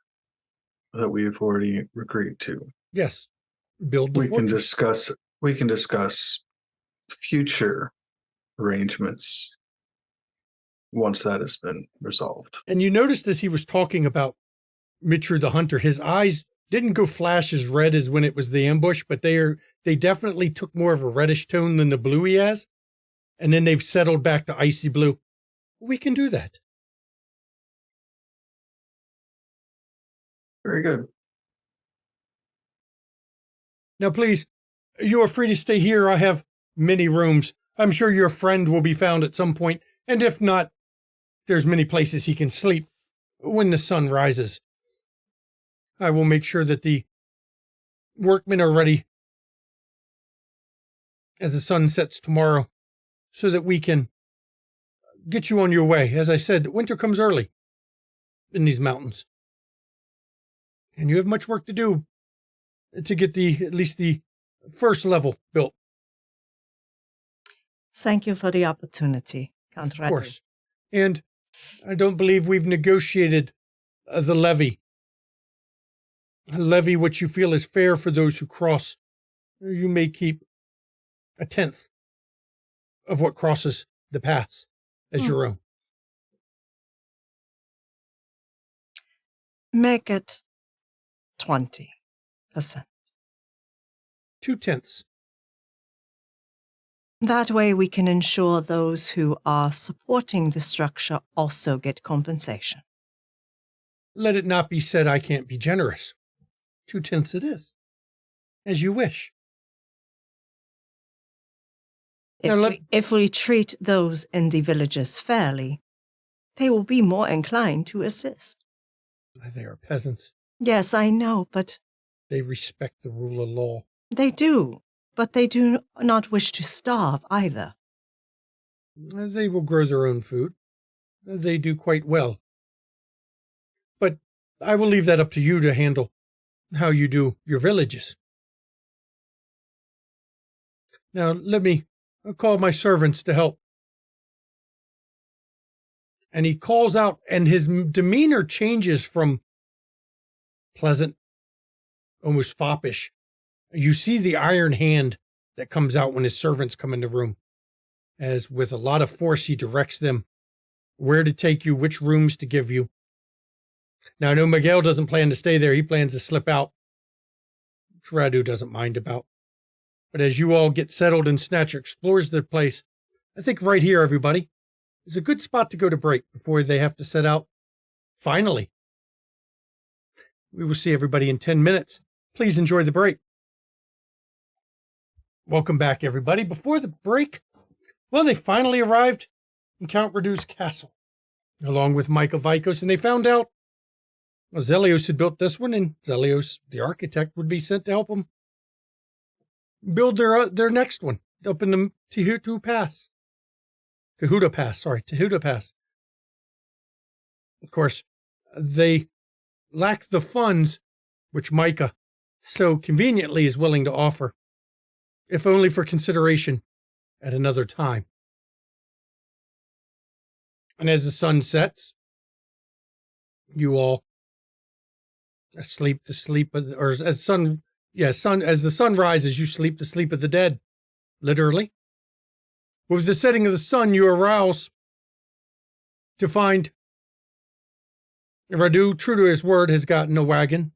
that we have already agreed to. Yes, build the We can fortress. discuss future arrangements once that has been resolved. And you noticed as he was talking about Mitru the Hunter, his eyes didn't go flash as red as when it was the ambush, but they definitely took more of a reddish tone than the blue he has. And then they've settled back to icy blue. We can do that. Very good. Now, please, you are free to stay here. I have many rooms. I'm sure your friend will be found at some point, and if not, there's many places he can sleep when the sun rises. I will make sure that the workmen are ready as the sun sets tomorrow so that we can get you on your way. As I said, winter comes early in these mountains, and you have much work to do to get at least the first level built. Thank you for the opportunity, Count Of Radu. course. And I don't believe we've negotiated the levy. A levy which you feel is fair for those who cross. You may keep 1/10 of what crosses the pass as your own. Make it 20%. 2/10. That way we can ensure those who are supporting the structure also get compensation. Let it not be said I can't be generous. 2/10 it is. As you wish. If we treat those in the villages fairly, they will be more inclined to assist. They are peasants. Yes, I know, but They respect the rule of law. they do. But they do not wish to starve either. They will grow their own food. They do quite well. But I will leave that up to you to handle how you do your villages. Now, let me call my servants to help. And he calls out, and his demeanor changes from pleasant, almost foppish. You see the iron hand that comes out when his servants come in the room, as with a lot of force he directs them where to take you, which rooms to give you. Now, I know Miguel doesn't plan to stay there. He plans to slip out, which Radu doesn't mind about. But as you all get settled and Snatcher explores the place, I think right here, everybody, is a good spot to go to break before they have to set out. Finally. We will see everybody in 10 minutes. Please enjoy the break. Welcome back, everybody. Before the break, well, they finally arrived in Count Radu's castle, along with Micah Vikos, and they found out Zelios had built this one, and Zelios, the architect, would be sent to help them build their next one up in the Tehuta Pass. Of course, they lack the funds which Micah so conveniently is willing to offer, if only for consideration at another time. And as the sun sets, you all sleep the sleep of, as the sun rises, you sleep the sleep of the dead, literally. With the setting of the sun, you arouse to find Radu, true to his word, has gotten a wagon,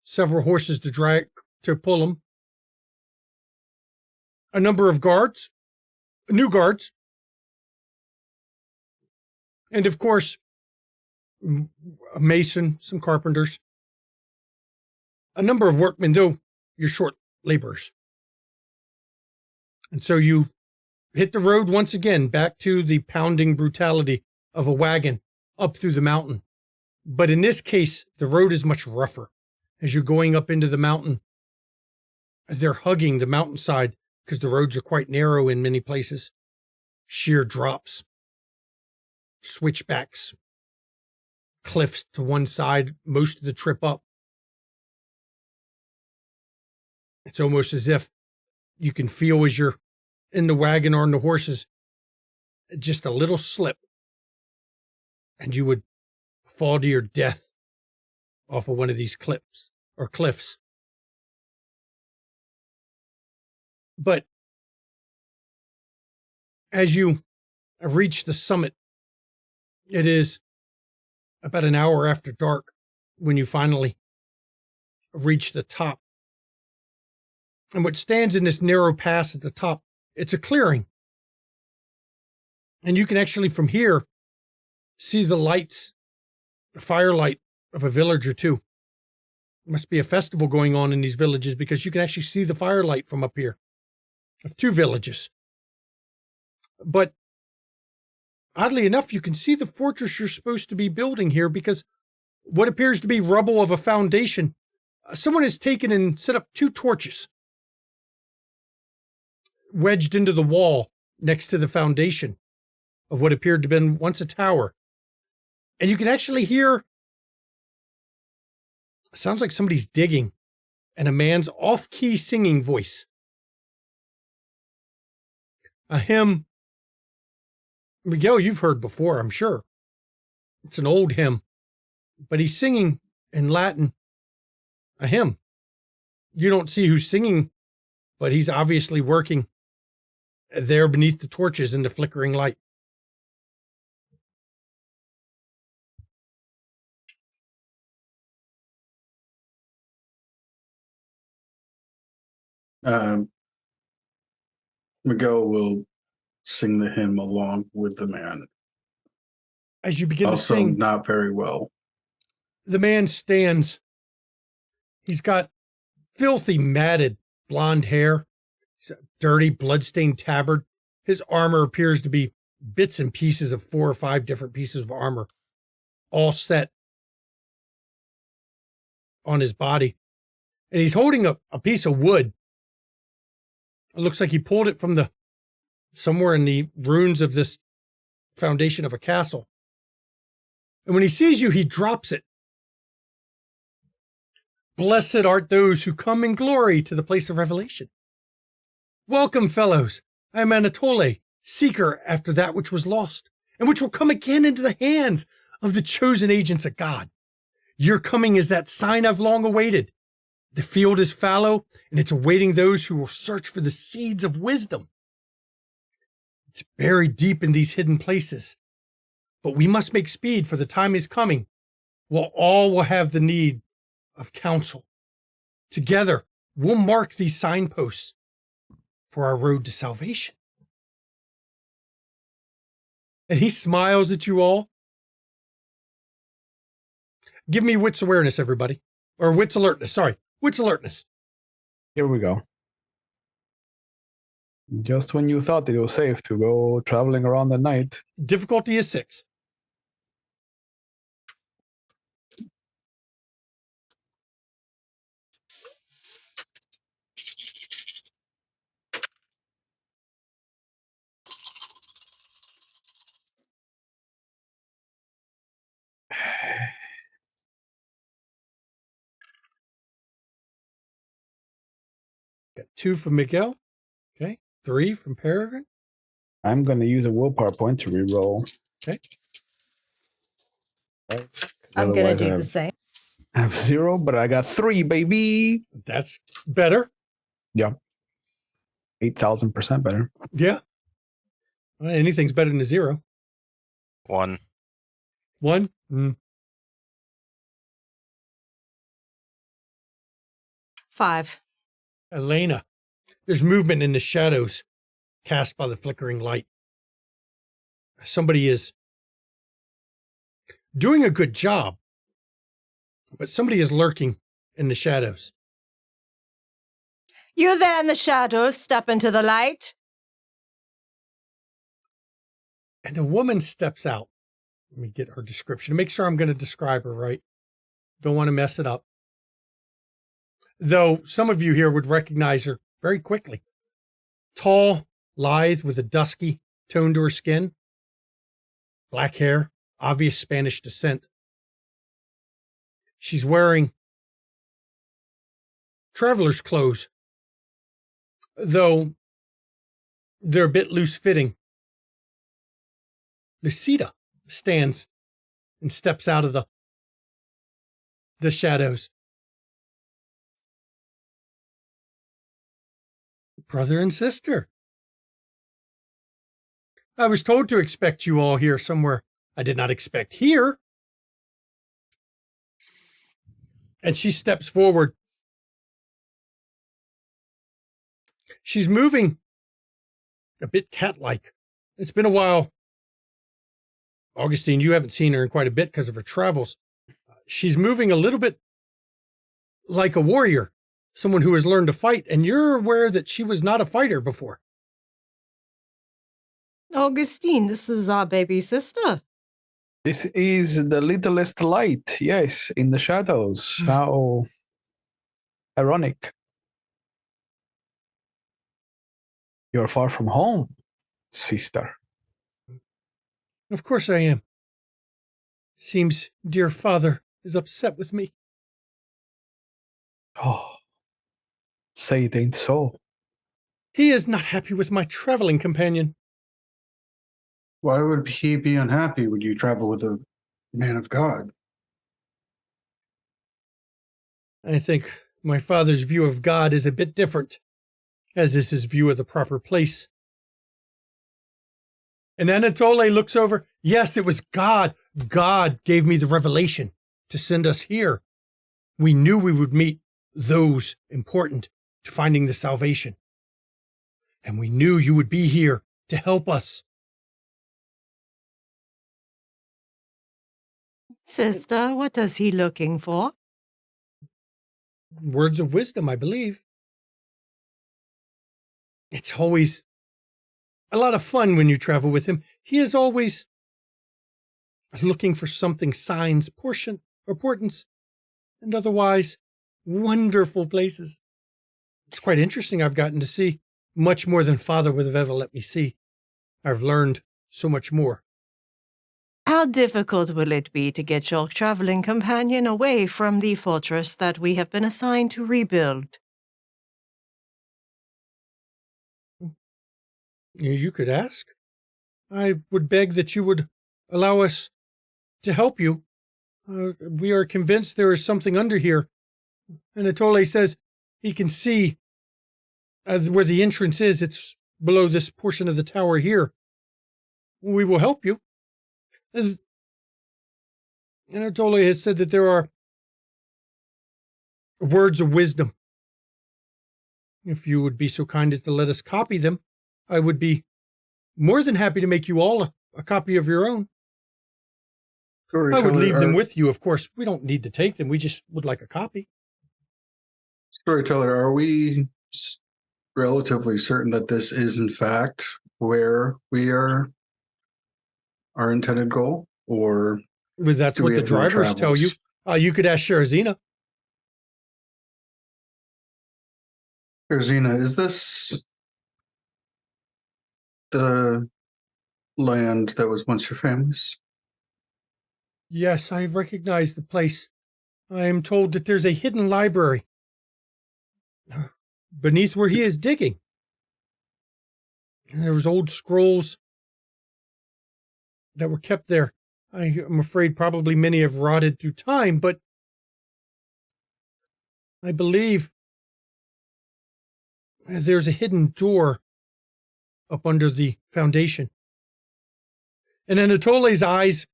several horses to pull him, a number of guards, new guards, and of course, a mason, some carpenters, a number of workmen, though you're short laborers. And so you hit the road once again, back to the pounding brutality of a wagon up through the mountain. But in this case, the road is much rougher. As you're going up into the mountain, they're hugging the mountainside because the roads are quite narrow in many places. Sheer drops, switchbacks, cliffs to one side most of the trip up. It's almost as if you can feel as you're in the wagon or on the horses, just a little slip, and you would fall to your death off of one of these cliffs. But as you reach the summit, it is about an hour after dark when you finally reach the top. And what stands in this narrow pass at the top, it's a clearing. And you can actually from here see the lights, the firelight of a village or two. There must be a festival going on in these villages because you can actually see the firelight from up here of two villages. But oddly enough, you can see the fortress you're supposed to be building here because what appears to be rubble of a foundation, someone has taken and set up two torches wedged into the wall next to the foundation of what appeared to have been once a tower. And you can actually hear, it sounds like somebody's digging, and a man's off-key singing voice. A hymn, Miguel, you've heard before, I'm sure. It's an old hymn, but he's singing in Latin a hymn. You don't see who's singing, but he's obviously working there beneath the torches in the flickering light. Miguel will sing the hymn along with the man. As you begin also to sing, not very well. The man stands. He's got filthy, matted blonde hair. He's a dirty, bloodstained tabard. His armor appears to be bits and pieces of 4 or 5 different pieces of armor, all set on his body. And he's holding a piece of wood. It looks like he pulled it from somewhere in the ruins of this foundation of a castle. And when he sees you, he drops it. Blessed art those who come in glory to the place of revelation. Welcome, fellows. I am Anatole, seeker after that which was lost, and which will come again into the hands of the chosen agents of God. Your coming is that sign I've long awaited. The field is fallow, and it's awaiting those who will search for the seeds of wisdom. It's buried deep in these hidden places. But we must make speed, for the time is coming all will have the need of counsel. Together, we'll mark these signposts for our road to salvation. And he smiles at you all. Give me wits awareness, everybody. Or wits alertness, sorry. Wits alertness. Here we go. Just when you thought it was safe to go traveling around at night. Difficulty is 6. Got 2 from Miguel. Okay. 3 from Peregrine. I'm going to use a willpower point to reroll. Okay. I'm going to Otherwise, do the same. I have 0, but I got 3, baby. That's better. Yeah. 8,000% better. Yeah. Well, anything's better than a 0. 1. 1? 5. Elena, there's movement in the shadows cast by the flickering light. Somebody is doing a good job, but somebody is lurking in the shadows. You there in the shadows, step into the light. And a woman steps out. Let me get her description to make sure I'm going to describe her right. Don't want to mess it up. Though some of you here would recognize her very quickly. Tall, lithe, with a dusky tone to her skin. Black hair, obvious Spanish descent. She's wearing traveler's clothes, though they're a bit loose-fitting. Lucida stands and steps out of the shadows. Brother and sister. I was told to expect you all here somewhere. I did not expect here. And she steps forward. She's moving a bit cat-like. It's been a while. Augustine, you haven't seen her in quite a bit because of her travels. She's moving a little bit like a warrior, someone who has learned to fight, and you're aware that she was not a fighter before. Augustine, this is our baby sister. This is the littlest light, yes, in the shadows. How ironic. You're far from home, sister. Of course I am. Seems dear father is upset with me. Oh, say it ain't so. He is not happy with my traveling companion. Why would he be unhappy when you travel with a man of God? I think my father's view of God is a bit different, as is his view of the proper place. And Anatole looks over. Yes, it was God. God gave me the revelation to send us here. We knew we would meet those important to finding the salvation. And we knew you would be here to help us. Sister, what is he looking for? Words of wisdom, I believe. It's always a lot of fun when you travel with him. He is always looking for something, signs, importance, and otherwise wonderful places. It's quite interesting. I've gotten to see much more than Father would have ever let me see. I've learned so much more. How difficult will it be to get your traveling companion away from the fortress that we have been assigned to rebuild? You could ask. I would beg that you would allow us to help you. We are convinced there is something under here. Anatole says he can see where the entrance is. It's below this portion of the tower here. We will help you. Anatoly has said that there are words of wisdom. If you would be so kind as to let us copy them, I would be more than happy to make you all a copy of your own. I would leave them with you, of course. We don't need to take them. We just would like a copy. Storyteller, are we relatively certain that this is, in fact, where we are our intended goal? Or That's what the drivers tell you. You could ask Sherazina. Sherazina, is this the land that was once your family's? Yes, I recognize the place. I am told that there's a hidden library beneath where he is digging. There was old scrolls that were kept there. I am afraid probably many have rotted through time, but I believe there's a hidden door up under the foundation. And Anatoly's eyes,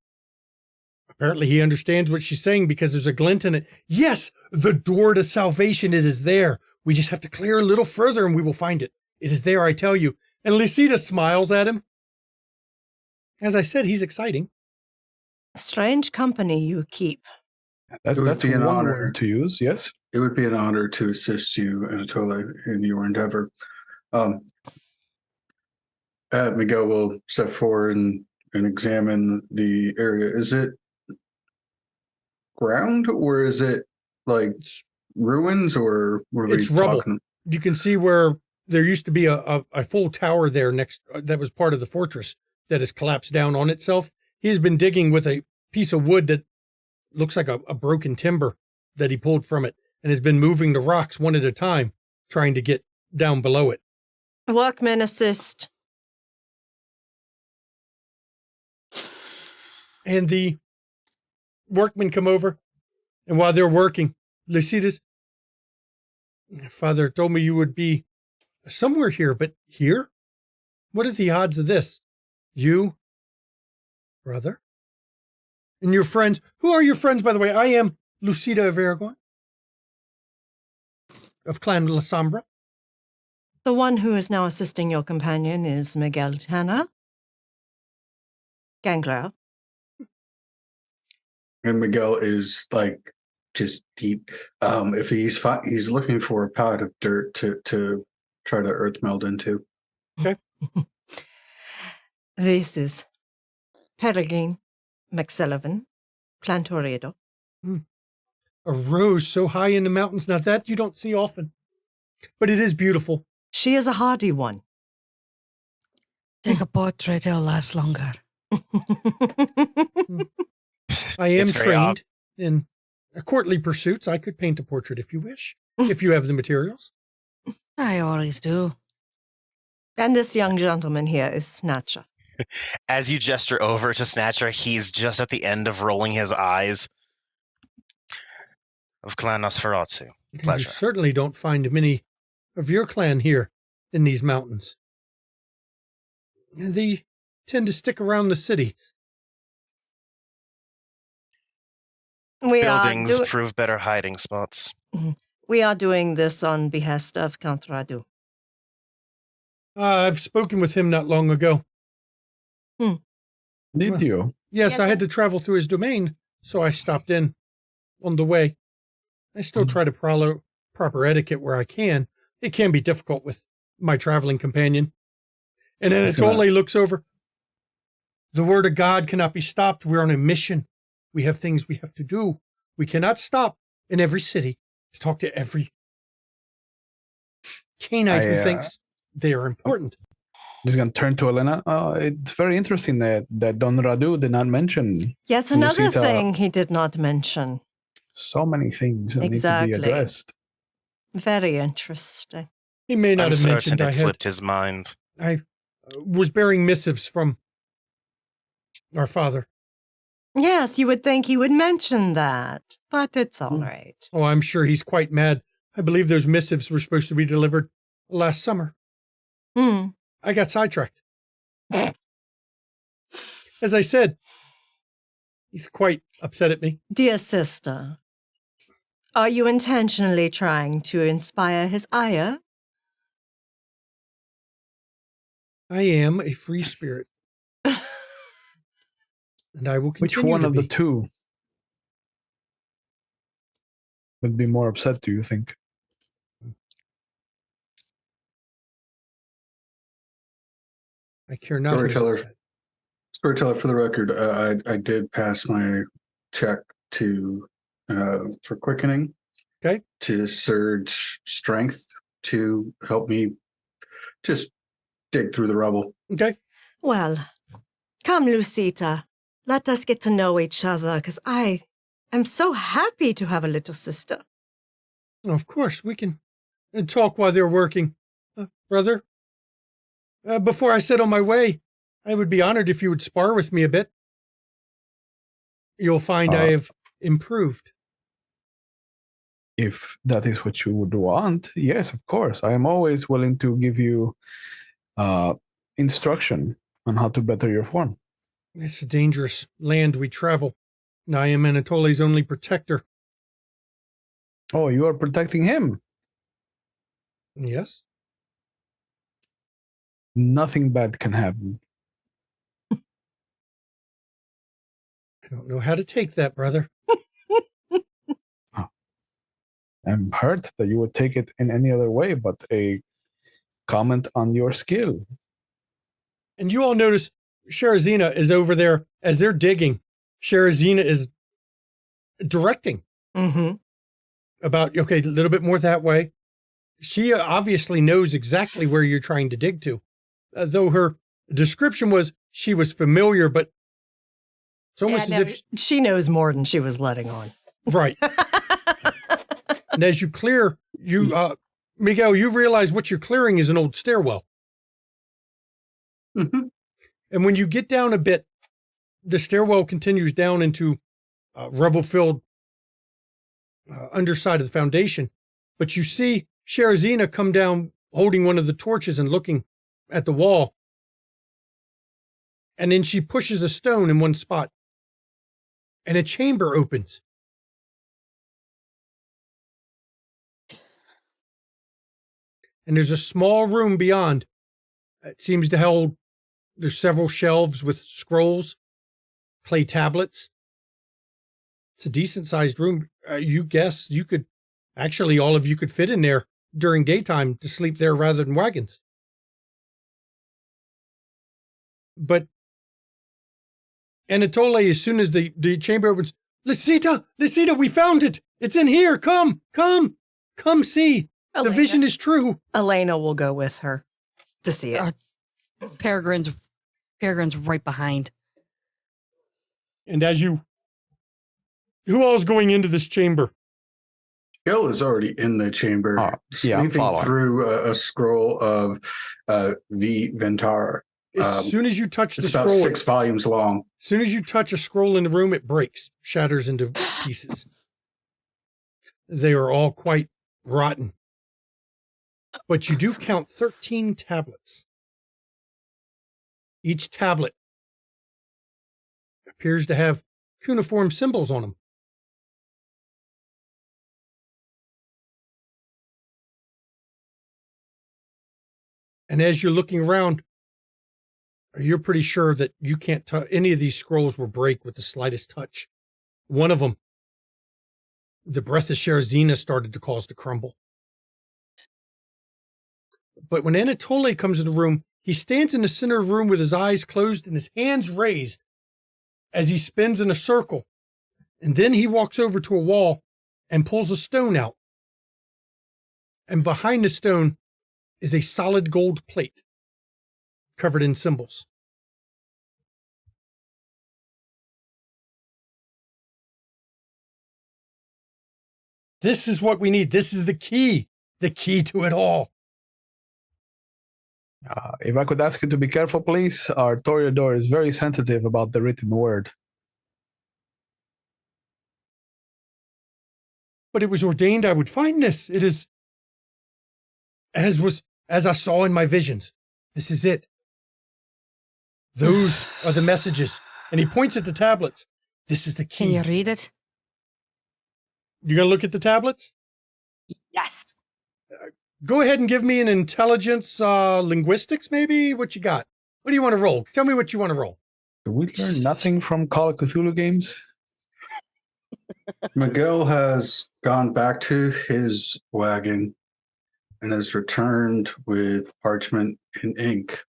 apparently he understands what she's saying because there's a glint in it. Yes, the door to salvation, it is there. We just have to clear a little further and we will find it. It is there, I tell you. And Lysita smiles at him. As I said, he's exciting. Strange company you keep. That's an one word to use, yes? It would be an honor to assist you, Anatoly, in your endeavor. Miguel will step forward and examine the area. Is it ground or is it like ruins or what are it's we rubble. talking? You can see where there used to be a full tower there next that was part of the fortress that has collapsed down on itself. He's been digging with a piece of wood that looks like a broken timber that he pulled from it and has been moving the rocks one at a time, trying to get down below it. Workmen assist. And the workmen come over, and while they're working, Lysita's father told me you would be somewhere here, but here? What are the odds of this? You, brother? And your friends? Who are your friends, by the way? I am Lucida of Aragon, of Clan La Sombra. The one who is now assisting your companion is Miguel Hanna. Gangler. And Miguel is like just deep. If he's looking for a pile of dirt to try to earth meld into. Okay. This is Peregrine McSullivan, Plantoredo. A rose so high in the mountains, now that you don't see often. But it is beautiful. She is a hardy one. Take a portrait, it'll last longer. I am It's very trained in courtly pursuits. I could paint a portrait if you wish, if you have the materials. I always do. And this young gentleman here is Snatcher. As you gesture over to Snatcher, he's just at the end of rolling his eyes. Of Clan Nosferatu. Pleasure. You certainly don't find many of your clan here in these mountains. They tend to stick around the cities. Buildings prove better hiding spots. We are doing this on behest of Count Radu. I've spoken with him not long ago. Did you? Yes, I had to travel through his domain, so I stopped in on the way. I still try to follow proper etiquette where I can. It can be difficult with my traveling companion. And Anatoly looks over. The word of God cannot be stopped. We're on a mission. We have things we have to do. We cannot stop in every city to talk to every Canaanite who thinks they are important. Just going to turn to Elena. It's very interesting that Don Radu did not mention. Yes, another Lucita. thing he did not mention. So many things that Exactly. need to be addressed. Very interesting. He may not I'm have certain mentioned it slipped his mind. I was bearing missives from our father. Yes, you would think he would mention that, but it's all right. Oh, I'm sure he's quite mad. I believe those missives were supposed to be delivered last summer. I got sidetracked. As I said, He's quite upset at me. Dear sister, are you intentionally trying to inspire his ire? I am a free spirit. And I will continue Which one to of be. the two would be more upset, do you think? I care not who's Storyteller. upset. Storyteller, for the record, I did pass my check to for quickening. Okay. To surge strength to help me just dig through the rubble. Okay. Well, come, Lucita. Let us get to know each other, because I am so happy to have a little sister. Of course, we can talk while they're working. Brother, before I set on my way, I would be honored if you would spar with me a bit. You'll find I have improved. If that is what you would want, yes, of course. I am always willing to give you instruction on how to better your form. It's a dangerous land we travel, and I am Anatole's only protector. Oh, you are protecting him. Yes? Nothing bad can happen. I don't know how to take that, brother. I'm hurt that you would take it in any other way but a comment on your skill. And you all notice Sherazina is over there as they're digging. Sherazina is directing about, okay, a little bit more that way. She obviously knows exactly where you're trying to dig to. Though her description was she was familiar, but it's almost as if... She knows more than she was letting on. Right. And as you clear, Miguel, you realize what you're clearing is an old stairwell. Mm-hmm. And when you get down a bit, the stairwell continues down into rubble-filled underside of the foundation. But you see Sherazina come down holding one of the torches and looking at the wall. And then she pushes a stone in one spot. And a chamber opens. And there's a small room beyond. It seems to hold, there's several shelves with scrolls, clay tablets. It's a decent-sized room. You guess you could, actually all of you could fit in there during daytime to sleep there rather than wagons. But Anatole, as soon as the chamber opens, Lucita, we found it. It's in here. Come see. Elena. The vision is true. Elena will go with her to see it. Peregrine's right behind. And as who all is going into this chamber? Gil is already in the chamber, I'm sleeping following. through a scroll of V. Ventar. As soon as you touch the It's about scroll, 6 volumes long. as soon as you touch a scroll in the room, it breaks, shatters into pieces. They are all quite rotten. But you do count 13 tablets. Each tablet appears to have cuneiform symbols on them. And as you're looking around, you're pretty sure that you can't any of these scrolls will break with the slightest touch. One of them, the breath of Sherazina started to cause to crumble. But when Anatole comes in the room, he stands in the center of the room with his eyes closed and his hands raised as he spins in a circle. And then he walks over to a wall and pulls a stone out. And behind the stone is a solid gold plate covered in symbols. This is what we need. This is the key to it all. If I could ask you to be careful, please. Our Toreador is very sensitive about the written word. But it was ordained I would find this. It is as I saw in my visions. This is it. Those are the messages. And he points at the tablets. This is the Can key. you read it? You gonna look at the tablets? Yes. Go ahead and give me an intelligence linguistics, maybe? What you got? What do you want to roll? Tell me what you want to roll. Did we learn nothing from Call of Cthulhu games? Miguel has gone back to his wagon and has returned with parchment and ink.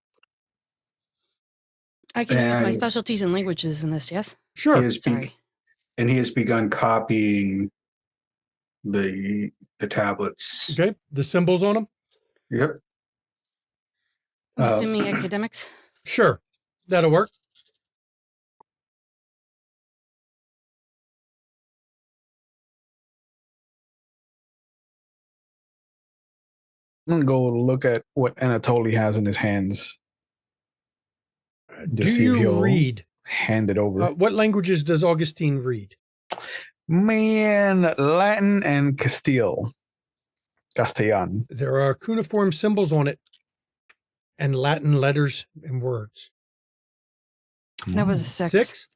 I can use my And- specialties in languages in this, yes? Sure. He has Sorry. and he has begun copying the tablets. Okay. The symbols on them? Yep. I'm assuming academics. Sure. That'll work. I'm gonna go look at what Anatoly has in his hands. Do see if you he'll read? Hand it over. What languages does Augustine read? Man, Latin and Castellan. There are cuneiform symbols on it and Latin letters and words. That was a 6. 6.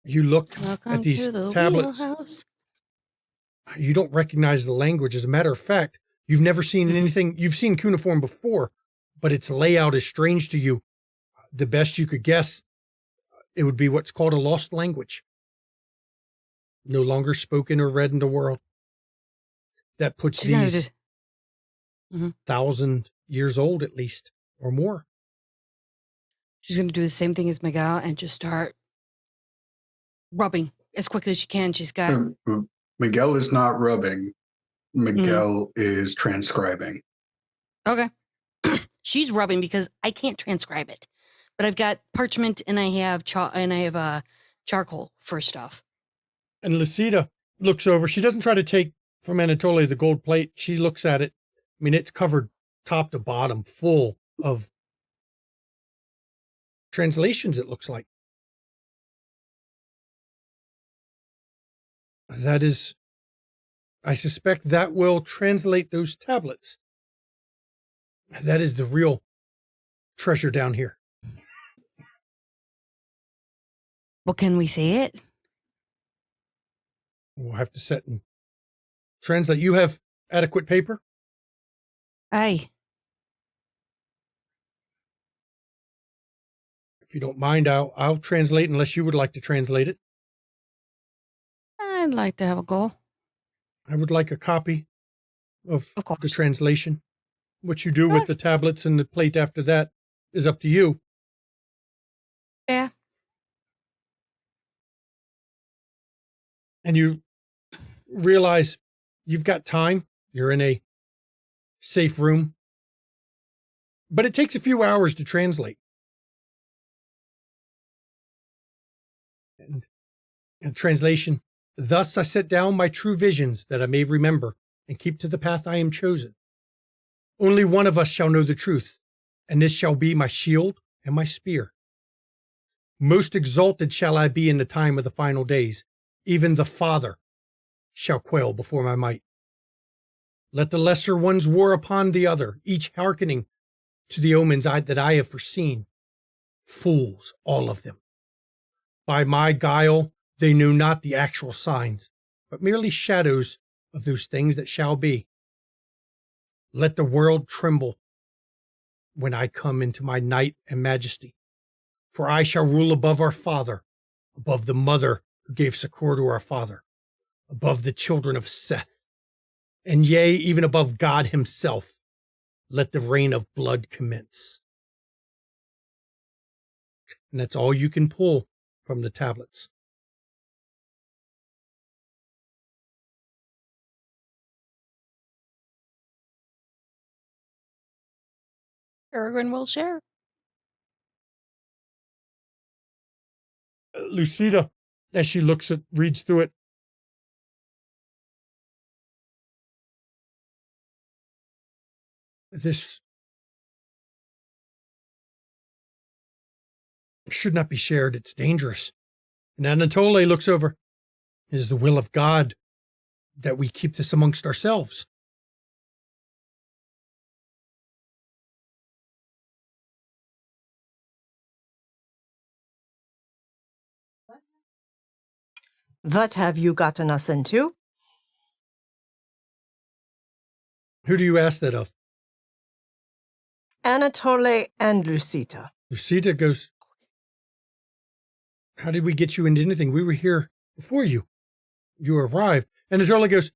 You look Welcome at these to the tablets. wheelhouse. You don't recognize the language. As a matter of fact, you've never seen anything. You've seen cuneiform before, but its layout is strange to you. The best you could guess, it would be what's called a lost language. No longer spoken or read in the world. That puts She's gonna these 1,000 years old at least, or more. She's going to do the same thing as Miguel and just start rubbing as quickly as she can. She's got. Miguel is not rubbing. Miguel is transcribing. Okay. She's rubbing because I can't transcribe it. But I've got parchment and I have charcoal for stuff. And Lucida looks over. She doesn't try to take from Anatoly the gold plate. She looks at it. I mean, it's covered top to bottom, full of translations, it looks like. That is, I suspect that will translate those tablets. That is the real treasure down here. Well, can we see it? We'll have to set and translate. You have adequate paper? Aye. If you don't mind, I'll translate unless you would like to translate it. I'd like to have a go. I would like a copy of course. the translation. What you do with the tablets and the plate after that is up to you. Yeah. And you realize you've got time. You're in a safe room. But it takes a few hours to translate. And translation, thus I set down my true visions that I may remember and keep to the path I am chosen. Only one of us shall know the truth, and this shall be my shield and my spear. Most exalted shall I be in the time of the final days. Even the Father shall quail before my might. Let the lesser ones war upon the other, each hearkening to the omens that I have foreseen. Fools, all of them. By my guile, they know not the actual signs, but merely shadows of those things that shall be. Let the world tremble when I come into my night and majesty, for I shall rule above our father, above the mother who gave succor to our father, above the children of Seth, and yea, even above God himself. Let the reign of blood commence. And that's all you can pull from the tablets. Peregrine will share. Lucida, as she reads through it, this should not be shared. It's dangerous. And Anatoly looks over. It is the will of God that we keep this amongst ourselves. What have you gotten us into? Who do you ask that of? Anatole and Lucita. Lucita goes, how did we get you into anything? We were here before you. You arrived. And Anatoly goes,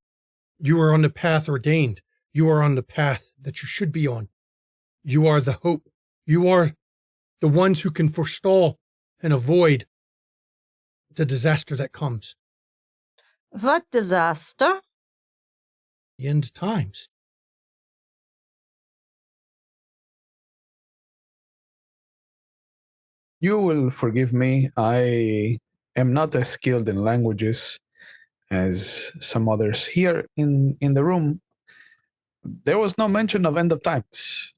you are on the path ordained. You are on the path that you should be on. You are the hope. You are the ones who can forestall and avoid the disaster that comes. What disaster? The end times. You will forgive me. I am not as skilled in languages as some others here in the room. There was no mention of end of times.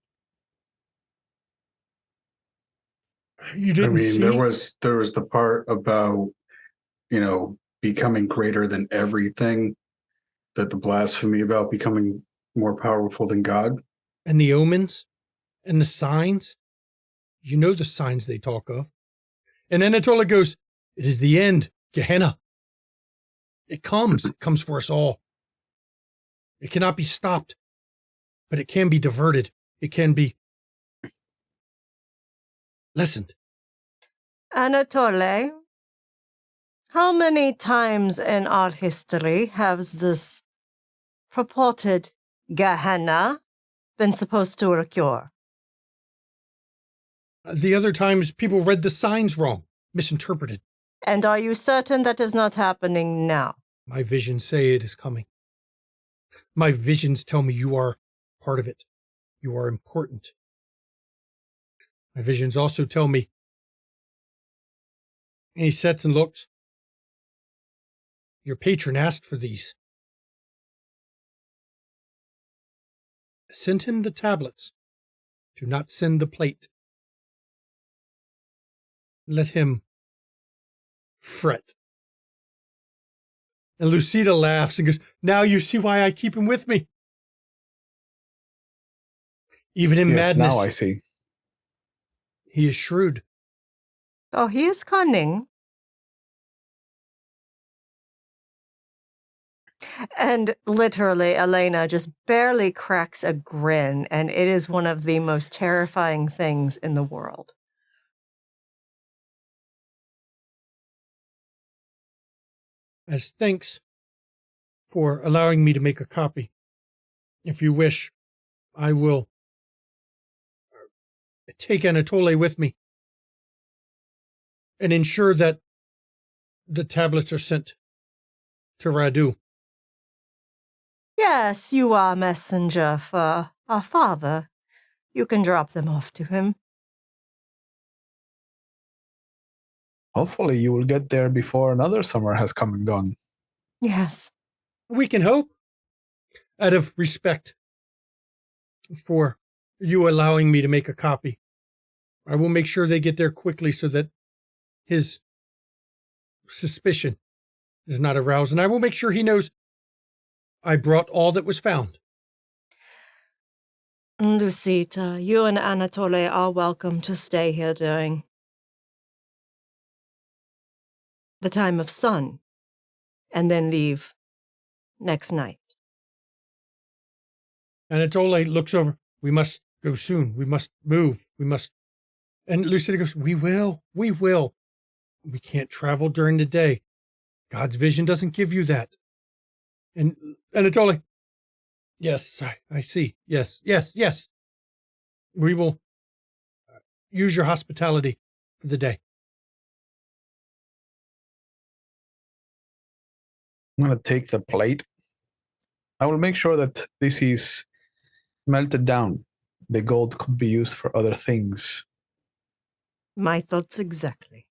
You didn't see? there was the part about, becoming greater than everything, that the blasphemy about becoming more powerful than God. And the omens and the signs. You know the signs they talk of. And Anatoly goes, it is the end, Gehenna. It comes for us all. It cannot be stopped, but it can be diverted. It can be lessened. Anatole, how many times in our history has this purported Gehenna been supposed to occur? The other times people read the signs wrong, misinterpreted. And are you certain that is not happening now? My visions say it is coming. My visions tell me you are part of it. You are important. My visions also tell me, and he sits and looks, your patron asked for these. Send him the tablets. Do not send the plate. Let him fret. And Lucida laughs and goes, now you see why I keep him with me. Even in madness. Now I see. He is shrewd. Oh, he is cunning. And literally, Elena just barely cracks a grin, and it is one of the most terrifying things in the world. As thanks for allowing me to make a copy, if you wish, I will take Anatole with me and ensure that the tablets are sent to Radu. Yes, you are messenger for our father. You can drop them off to him. Hopefully you will get there before another summer has come and gone. Yes. We can hope, out of respect for you allowing me to make a copy. I will make sure they get there quickly so that his suspicion is not aroused. And I will make sure he knows I brought all that was found. Lucita, you and Anatole are welcome to stay here during the time of sun, and then leave next night. Anatole looks over. We must go soon. We must move. We must. And Lucida goes, we will. We will. We can't travel during the day. God's vision doesn't give you that. And Anatole, yes, I see. Yes, yes, yes. We will use your hospitality for the day. I'm going to take the plate. I will make sure that this is melted down. The gold could be used for other things. My thoughts exactly.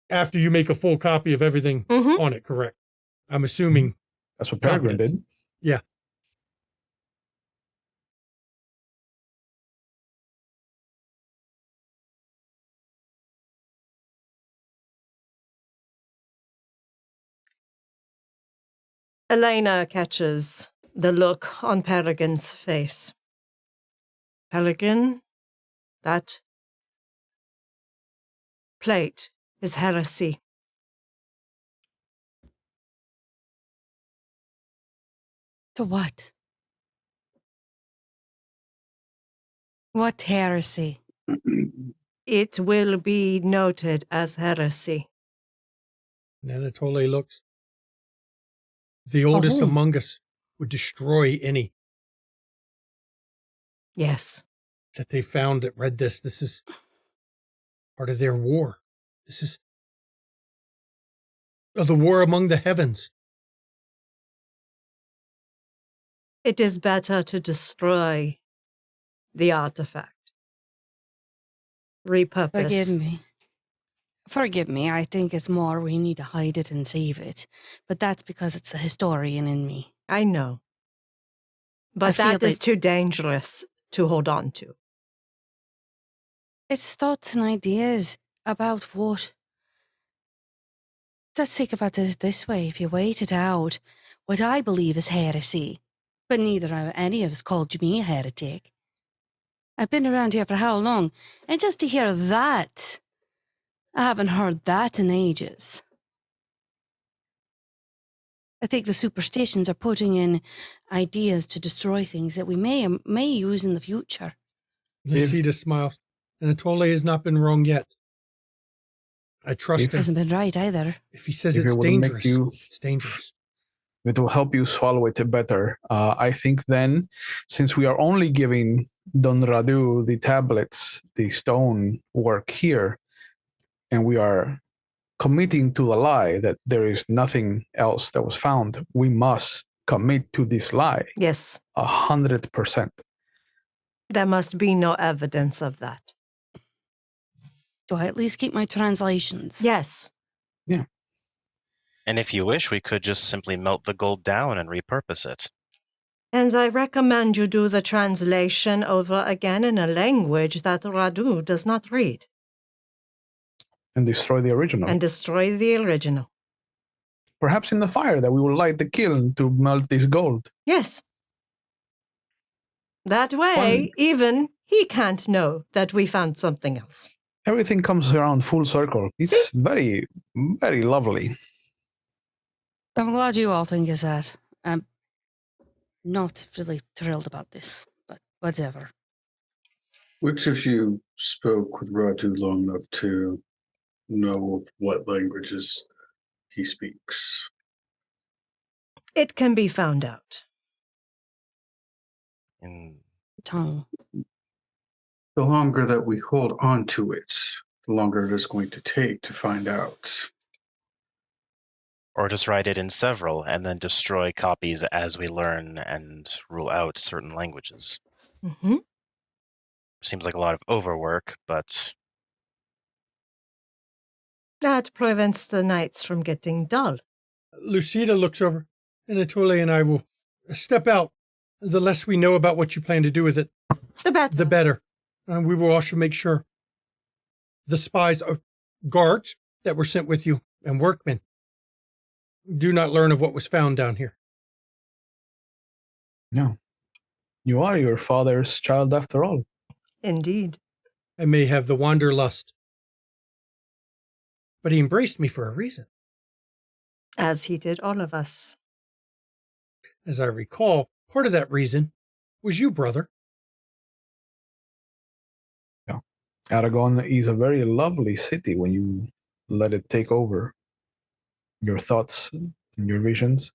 After you make a full copy of everything on it, correct? I'm assuming. That's what Peregrine did. Yeah. Elena catches the look on Peregrine's face. Peregrine, that plate is heresy. To what? What heresy? It will be noted as heresy. And Anatoly looks. The oldest Oh. among us would destroy any Yes. that they found that read this. This is part of their war. This is the war among the heavens. It is better to destroy the artifact. Repurpose. Forgive me. Forgive me, I think it's more we need to hide it and save it. But that's because it's the historian in me. I know. I But feel that is that- too dangerous to hold on to. It's thoughts and ideas about what. Let's think about this way. If you wait it out, what I believe is heresy, but neither have any of us called me a heretic. I've been around here for how long? And just to hear that, I haven't heard that in ages. I think the superstitions are putting in ideas to destroy things that we may use in the future. Lucida smiles. Anatoly has not been wrong yet. I trust him. Hasn't been right either. If he says If it's it will make dangerous, you- it's dangerous. It will help you swallow it better. I think then, since we are only giving Don Radu the tablets, the stone work here, and we are committing to the lie that there is nothing else that was found, we must commit to this lie Yes. 100%. There must be no evidence of that. Do I at least keep my translations? Yes. And if you wish, we could just simply melt the gold down and repurpose it. And I recommend you do the translation over again in a language that Radu does not read And destroy the original. and destroy the original. Perhaps in the fire that we will light the kiln to melt this gold. Yes. That way, even he can't know that we found something else. Everything comes around full circle. It's very, very lovely. I'm glad you all think it's that. I'm not really thrilled about this, but whatever. Which of you spoke with Radu long enough to know what languages he speaks? It can be found out. In Tongue. The longer that we hold on to it, the longer it is going to take to find out. Or just write it in several and then destroy copies as we learn and rule out certain languages. Mm-hmm. Seems like a lot of overwork, but That prevents the nights from getting dull. Lucida looks over. Anatoly and I will step out. The less we know about what you plan to do with it, The better. the better. And we will also make sure the spies, guards that were sent with you, and workmen do not learn of what was found down here. No. You are your father's child after all. Indeed. I may have the wanderlust, but he embraced me for a reason. As he did all of us. As I recall, part of that reason was you, brother. Aragon is a very lovely city when you let it take over your thoughts and your visions.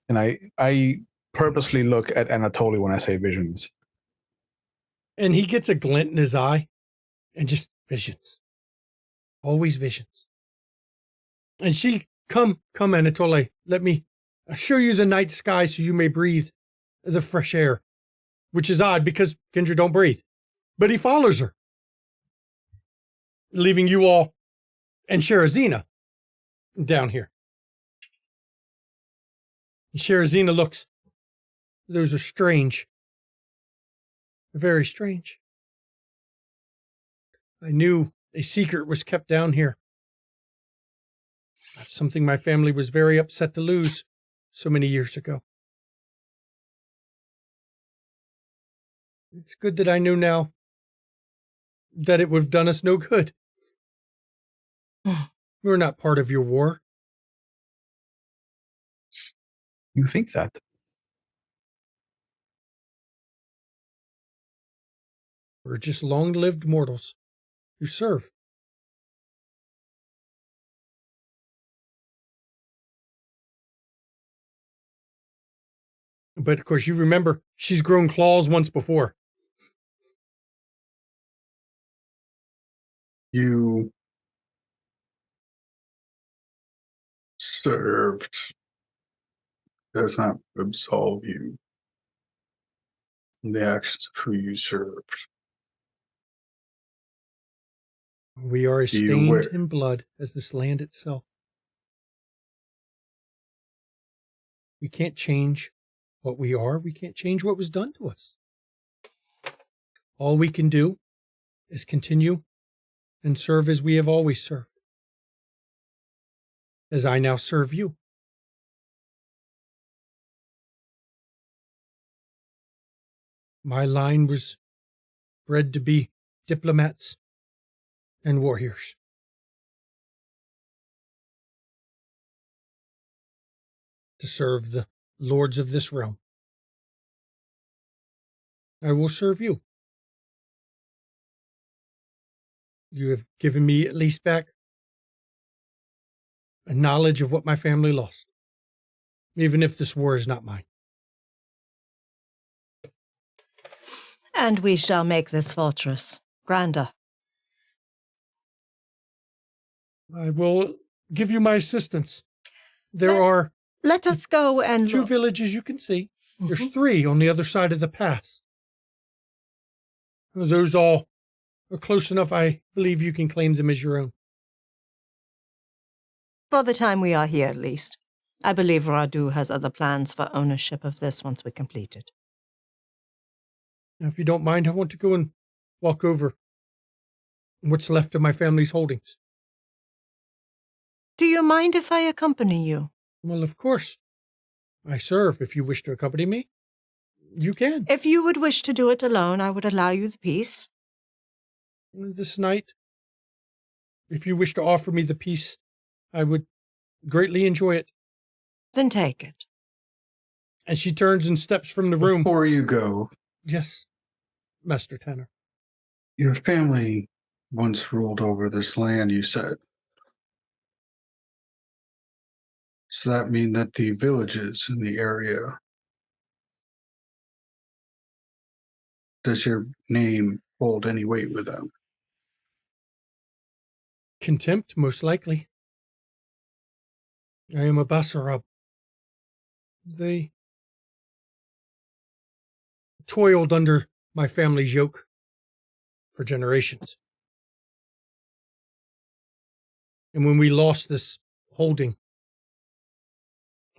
And I purposely look at Anatoly when I say visions. And he gets a glint in his eye and just visions. Always visions. And she, come, Anatoly, let me show you the night sky so you may breathe the fresh air. Which is odd because Kendra don't breathe. But he follows her, leaving you all and Sherazina down here. And Sherazina looks. Those are strange. Very strange. I knew a secret was kept down here. That's something my family was very upset to lose so many years ago. It's good that I knew now that it would have done us no good. We're not part of your war. You think that? We're just long-lived mortals who serve. But of course, you remember she's grown claws once before. You served does not absolve you from the actions of who you served. We are as Be stained aware. in blood as this land itself. We can't change what we are. We can't change what was done to us. All we can do is continue and serve as we have always served. As I now serve you. My line was bred to be diplomats and warriors. To serve the lords of this realm. I will serve you. You have given me at least back a knowledge of what my family lost, even if this war is not mine. And we shall make this fortress grander. I will give you my assistance. There are Let us go and two look. villages you can see. There's 3 on the other side of the pass. Those all are close enough, I believe you can claim them as your own. For the time we are here, at least. I believe Radu has other plans for ownership of this once we complete it. Now, if you don't mind, I want to go and walk over what's left of my family's holdings. Do you mind if I accompany you? Well, of course. I serve. If you wish to accompany me, you can. If you would wish to do it alone, I would allow you the peace. This night, if you wish to offer me the peace, I would greatly enjoy it. Then take it. And she turns and steps from the room. Before you go, Yes, Master Tanner. your family once ruled over this land, you said. Does that mean that the villages in the area, does your name hold any weight with them? Contempt, most likely. I am a Basarab. They toiled under my family's yoke for generations. And when we lost this holding,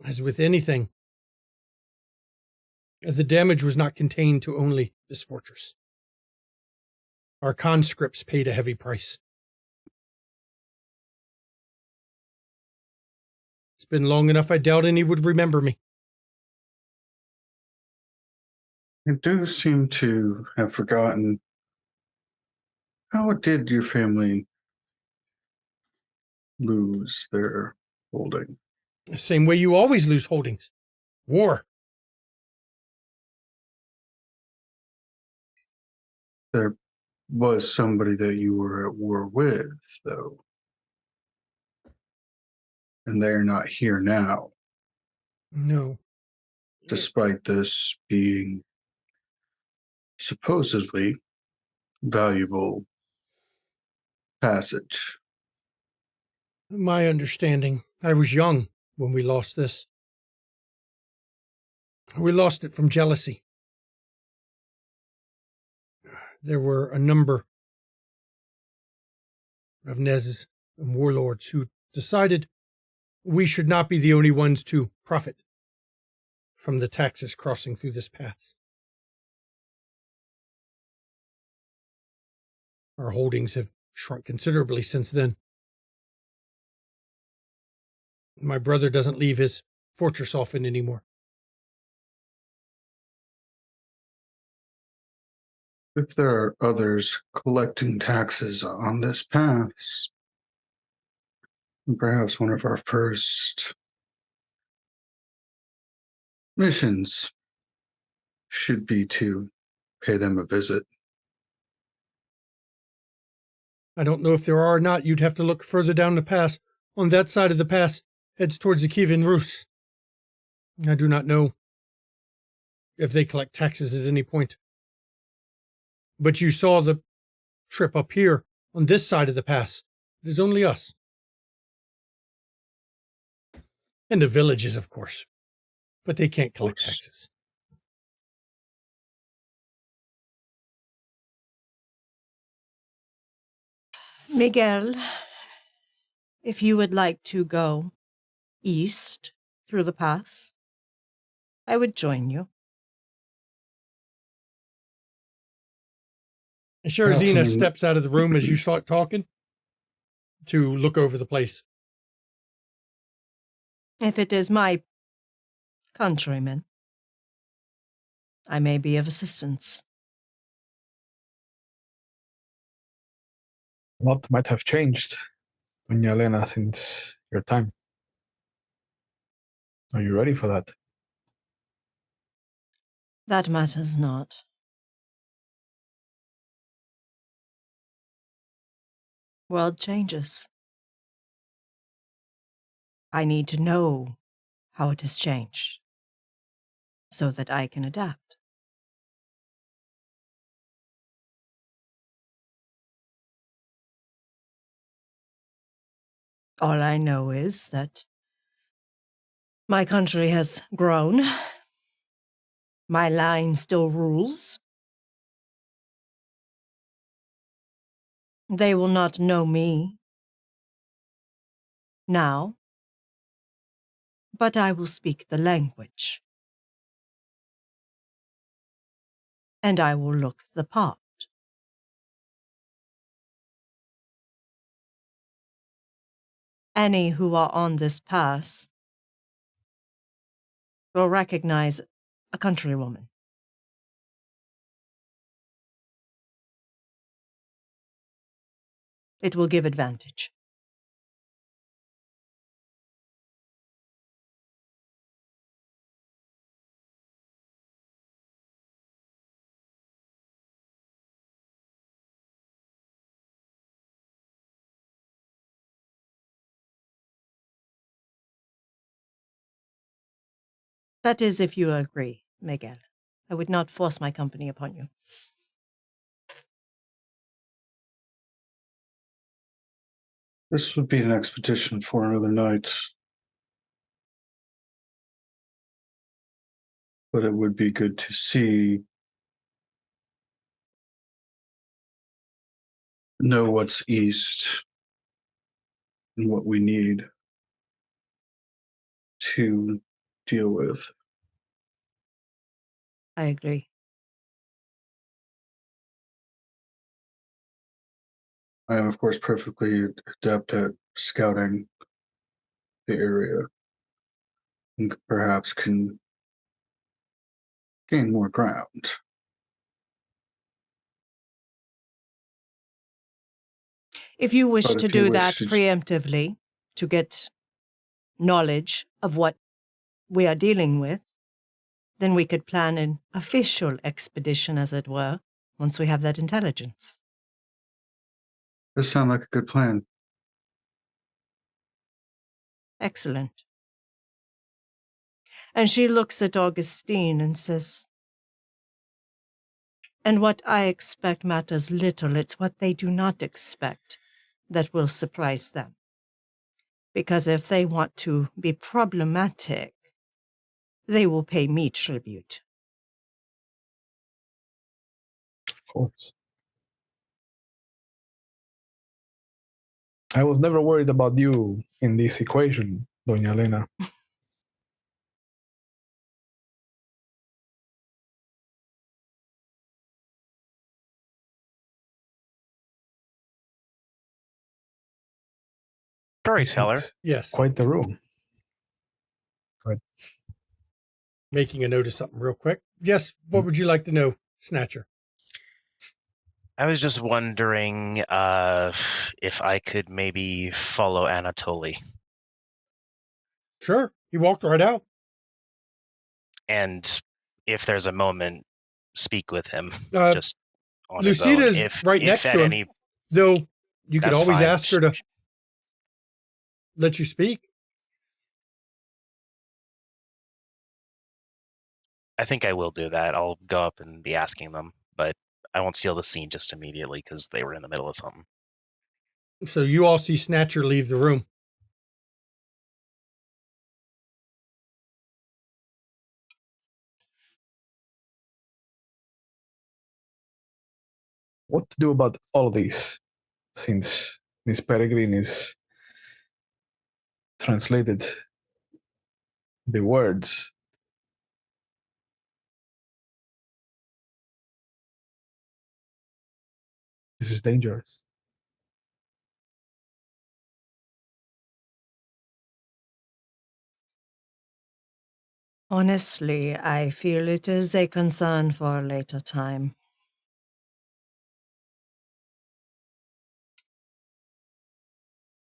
as with anything, the damage was not contained to only this fortress. Our conscripts paid a heavy price. It's been long enough, I doubt any would remember me. I do seem to have forgotten. How did your family lose their holding? The same way you always lose holdings. War. There was somebody that you were at war with, though. And they're not here now, No. despite this being supposedly valuable passage. My understanding, I was young when we lost this. We lost it from jealousy. There were a number of Nez's and warlords who decided we should not be the only ones to profit from the taxes crossing through this pass. Our holdings have shrunk considerably since then. My brother doesn't leave his fortress often anymore. If there are others collecting taxes on this pass, perhaps one of our first missions should be to pay them a visit. I don't know if there are or not. You'd have to look further down the pass. On that side of the pass heads towards the Kievan Rus. I do not know if they collect taxes at any point. But you saw the trip up here on this side of the pass. It is only us. And the villages, of course. But they can't collect taxes. Miguel, if you would like to go east through the pass, I would join you. And Sherazina Absolutely. steps out of the room as you start talking to look over the place. If it is my countrymen, I may be of assistance. A lot might have changed, Doña Elena, since your time. Are you ready for that? That matters not. World changes. I need to know how it has changed so that I can adapt. All I know is that my country has grown. My line still rules. They will not know me now, but I will speak the language. And I will look the part. Any who are on this pass will recognize a countrywoman. It will give advantage. That is, if you agree, Miguel. I would not force my company upon you. This would be an expedition for another night. But it would be good to know what's east and what we need to deal with. I agree. I am, of course, perfectly adept at scouting the area and perhaps can gain more ground. If you wish But to if you do wish that to- preemptively, to get knowledge of what we are dealing with, then we could plan an official expedition, as it were, once we have that intelligence. This sounds like a good plan. Excellent. And she looks at Augustine and says, and what I expect matters little. It's what they do not expect that will surprise them. Because if they want to be problematic, they will pay me tribute. Of course. I was never worried about you in this equation, Doña Elena. Storyteller. This is Yes. quite the room. Making a note of something real quick. Yes, what would you like to know, Snatcher? I was just wondering if I could maybe follow Anatoly. Sure. He walked right out. And if there's a moment, speak with him Uh, just on his own. Lucida's If right next at to him. any Though You could That's always fine. ask her to let you speak. I think I will do that. I'll go up and be asking them, but I won't seal the scene just immediately because they were in the middle of something. So you all see Snatcher leave the room. What to do about all of these, since Miss Peregrine is translated the words. This is dangerous. Honestly, I feel it is a concern for a later time.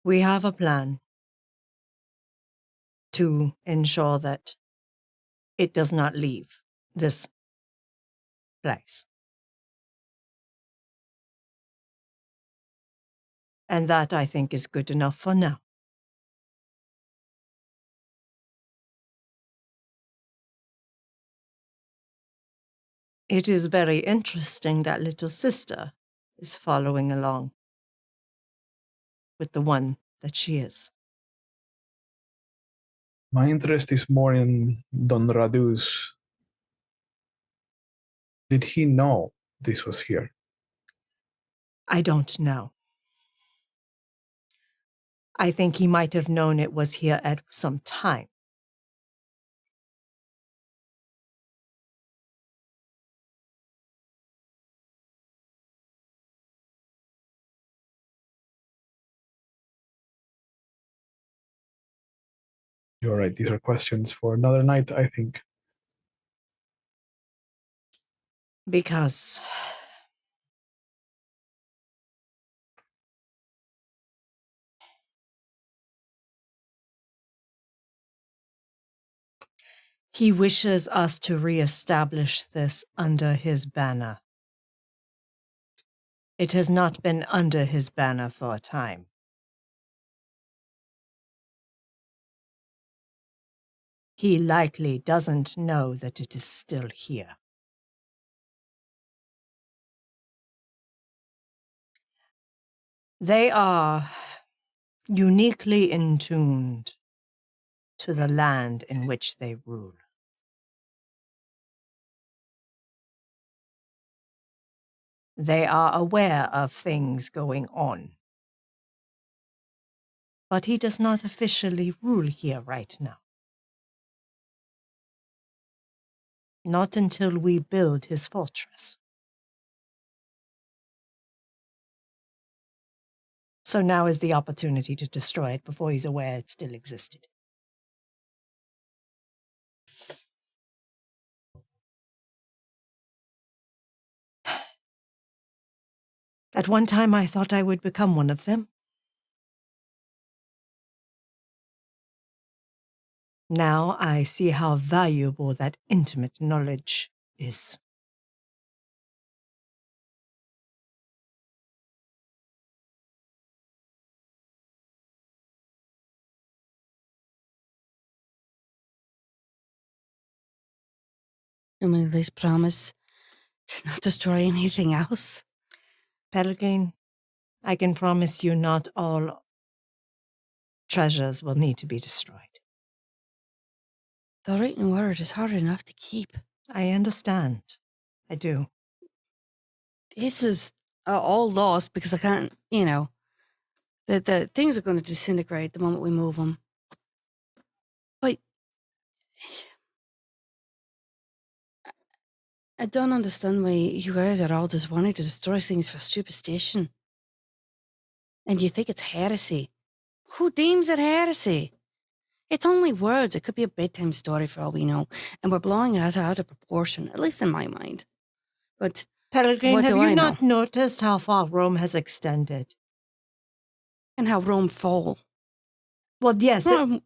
We have a plan to ensure that it does not leave this place. And that, I think, is good enough for now. It is very interesting that little sister is following along with the one that she is. My interest is more in Don Radu's. Did he know this was here? I don't know. I think he might have known it was here at some time. You're right. These are questions for another night, I think. Because he wishes us to reestablish this under his banner. It has not been under his banner for a time. He likely doesn't know that it is still here. They are uniquely intuned to the land in which they rule. They are aware of things going on. But he does not officially rule here right now. Not until we build his fortress. So now is the opportunity to destroy it before he's aware it still existed. At one time, I thought I would become one of them. Now I see how valuable that intimate knowledge is. And will this promise to not destroy anything else? Peregrine, I can promise you not all treasures will need to be destroyed. The written word is hard enough to keep. I understand. I do. This is all lost because I can't, the things are going to disintegrate the moment we move them. But I don't understand why you guys are all just wanting to destroy things for superstition. And you think it's heresy. Who deems it heresy? It's only words. It could be a bedtime story for all we know. And we're blowing it out of proportion, at least in my mind. But Peregrine, what have do you I not know? noticed how far Rome has extended? And how Rome fall. Well, yes, Rome-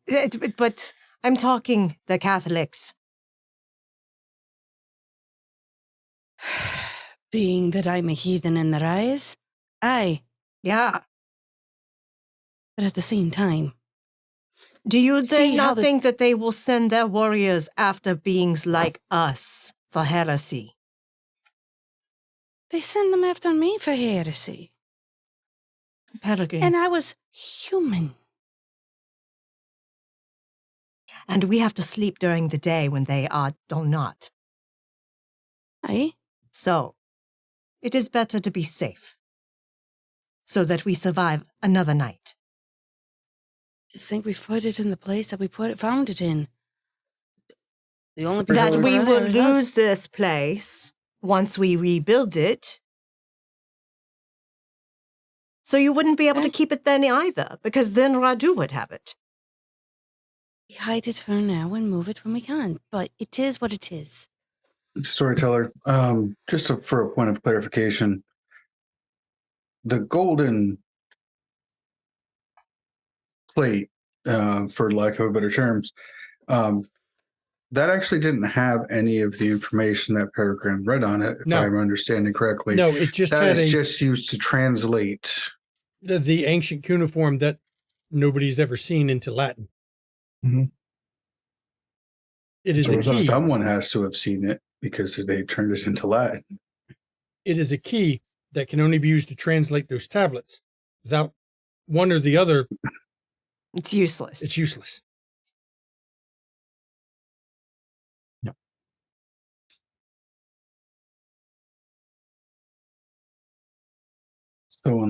but I'm talking the Catholics. Being that I'm a heathen in their eyes, aye. Yeah, But at the same time, Do you See then how not the- think that they will send their warriors after beings like us for heresy? they send them after me for heresy. Peregrine. And I was human. And we have to sleep during the day when they do not. Aye? So, it is better to be safe, so that we survive another night. Just think we put it in the place that we found it in. The only That people we around will there is lose us. this place once we rebuild it. So you wouldn't be able to And- keep it then either, because then Radu would have it. We hide it for now and move it when we can. But it is what it is. Storyteller, for a point of clarification, the golden plate, for lack of better terms, that actually didn't have any of the information that Peregrine read on it, if No. I'm understanding correctly. No, it just That had is just used to translate. the ancient cuneiform that nobody's ever seen into Latin. Mhm. It is So a was that key. Someone has to have seen it because they turned it into Latin. It is a key that can only be used to translate those tablets. Without one or the other, It's useless. it's useless. So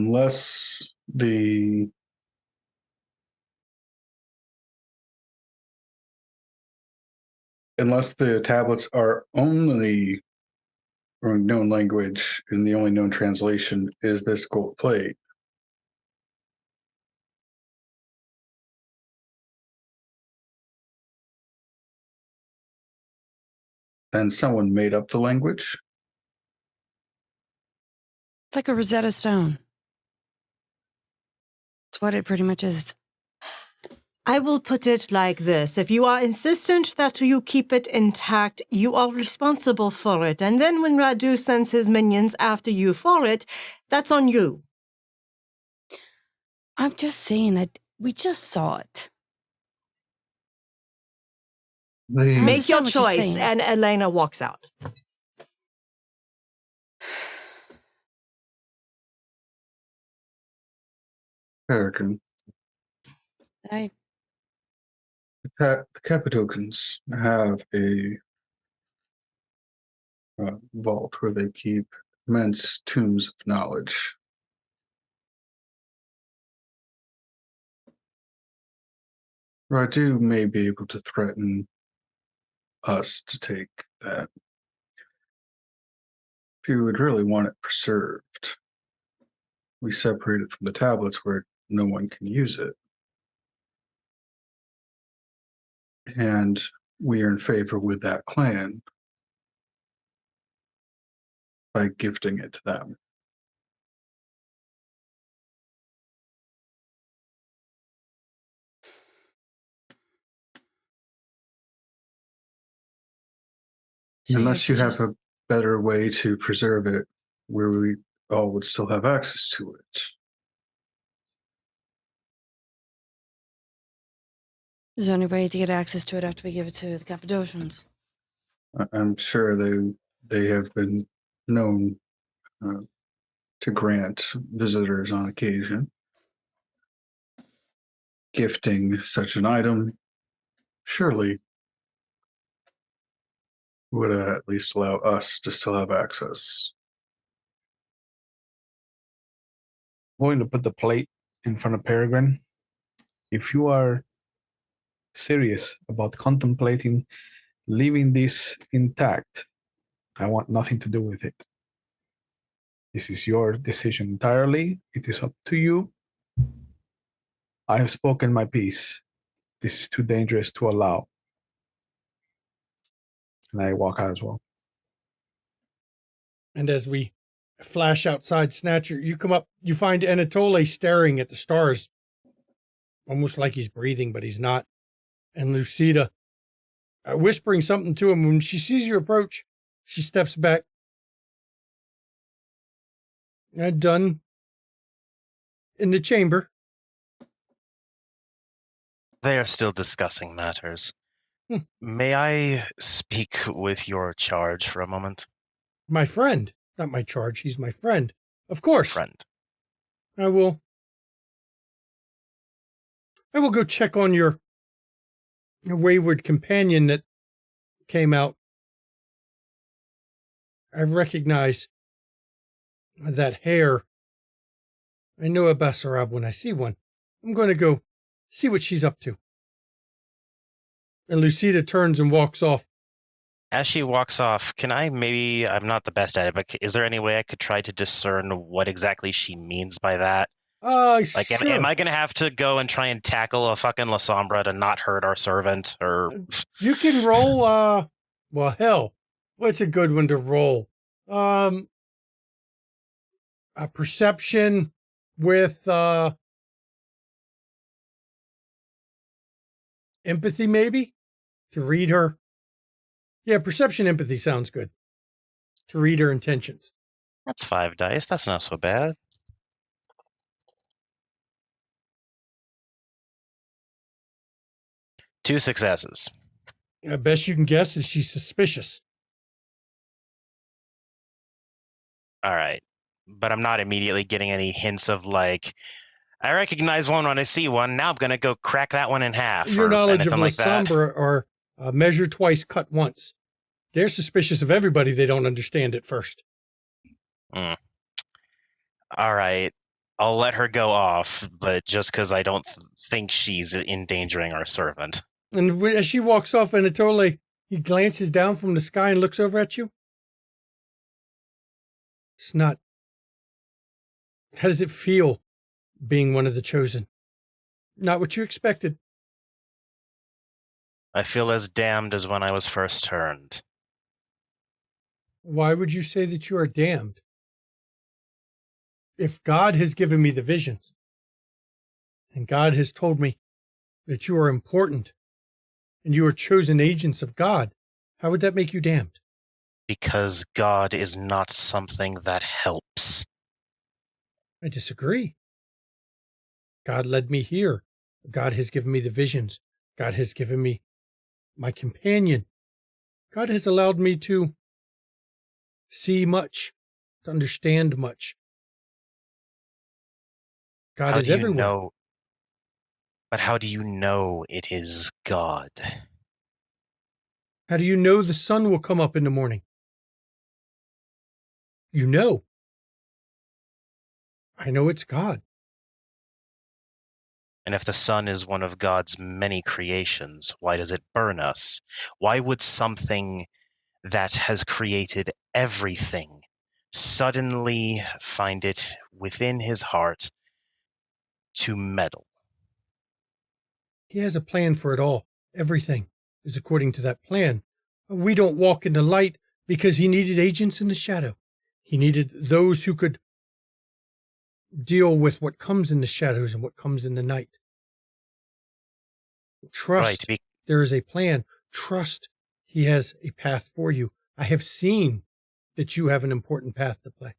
unless the tablets are only or known language and the only known translation is this gold plate, then someone made up the language. It's like a Rosetta Stone. It's what it pretty much is. I will put it like this. If you are insistent that you keep it intact, you are responsible for it. And then when Radu sends his minions after you for it, that's on you. I'm just saying that we just saw it. The Make your understand what you're choice. saying. And Elena walks out. Peregrine, I the Cappadocans have a vault where they keep immense tombs of knowledge. Radu may be able to threaten us to take that. If you would really want it preserved, we separate it from the tablets where no one can use it. And we are in favor with that clan by gifting it to them. Unless you have a better way to preserve it where we all would still have access to it. There's only way to get access to it after we give it to the Cappadocians. I'm sure they have been known to grant visitors on occasion. Gifting such an item surely would at least allow us to still have access. I'm going to put the plate in front of Peregrine. If you are serious about contemplating leaving this intact, I want nothing to do with it. This is your decision entirely. It is up to you. I have spoken my piece. This is too dangerous to allow. And I walk out as well. And as we flash outside Snatcher, you come up, you find Anatole staring at the stars, almost like he's breathing, but he's not. And Lucida whispering something to him. When she sees you approach, she steps back. Done in the chamber. They are still discussing matters. Hmm. May I speak with your charge for a moment? My friend, not my charge, he's my friend. Of course. Friend. I will go check on your wayward companion that came out. I recognize that hair. I know a Basarab when I see one. I'm going to go see what she's up to. And Lucida turns and walks off. As she walks off, I'm not the best at it, but is there any way I could try to discern what exactly she means by that? Like, Sure. am I going to have to go and try and tackle a fucking La Sombra to not hurt our servant? Or You can roll, well, hell, what's a good one to roll? A perception with, empathy, maybe? To read her. Yeah, perception empathy sounds good. To read her intentions. That's 5 dice. That's not so bad. Two successes. Best you can guess is she's suspicious. All right. But I'm not immediately getting any hints of, like, I recognize one when I see one. Now I'm going to go crack that one in half. Your or knowledge of anything La like that. Sombra are measure twice, cut once. They're suspicious of everybody they don't understand at first. All right. I'll let her go off, but just because I don't think she's endangering our servant. And as she walks off, Anatoly, he glances down from the sky and looks over at you. It's not. How does it feel being one of the chosen? Not what you expected. I feel as damned as when I was first turned. Why would you say that you are damned? If God has given me the visions, and God has told me that you are important, and you are chosen agents of God, how would that make you damned? Because God is not something that helps. I disagree. God led me here. God has given me the visions. God has given me my companion. God has allowed me to see much, to understand much. God is everywhere. But how do you know it is God? How do you know the sun will come up in the morning? You know. I know it's God. And if the sun is one of God's many creations, why does it burn us? Why would something that has created everything suddenly find it within his heart to meddle? He has a plan for it all. Everything is according to that plan. We don't walk in the light because he needed agents in the shadow. He needed those who could deal with what comes in the shadows and what comes in the night. Trust, Right. there is a plan. Trust, he has a path for you. I have seen that you have an important path to play.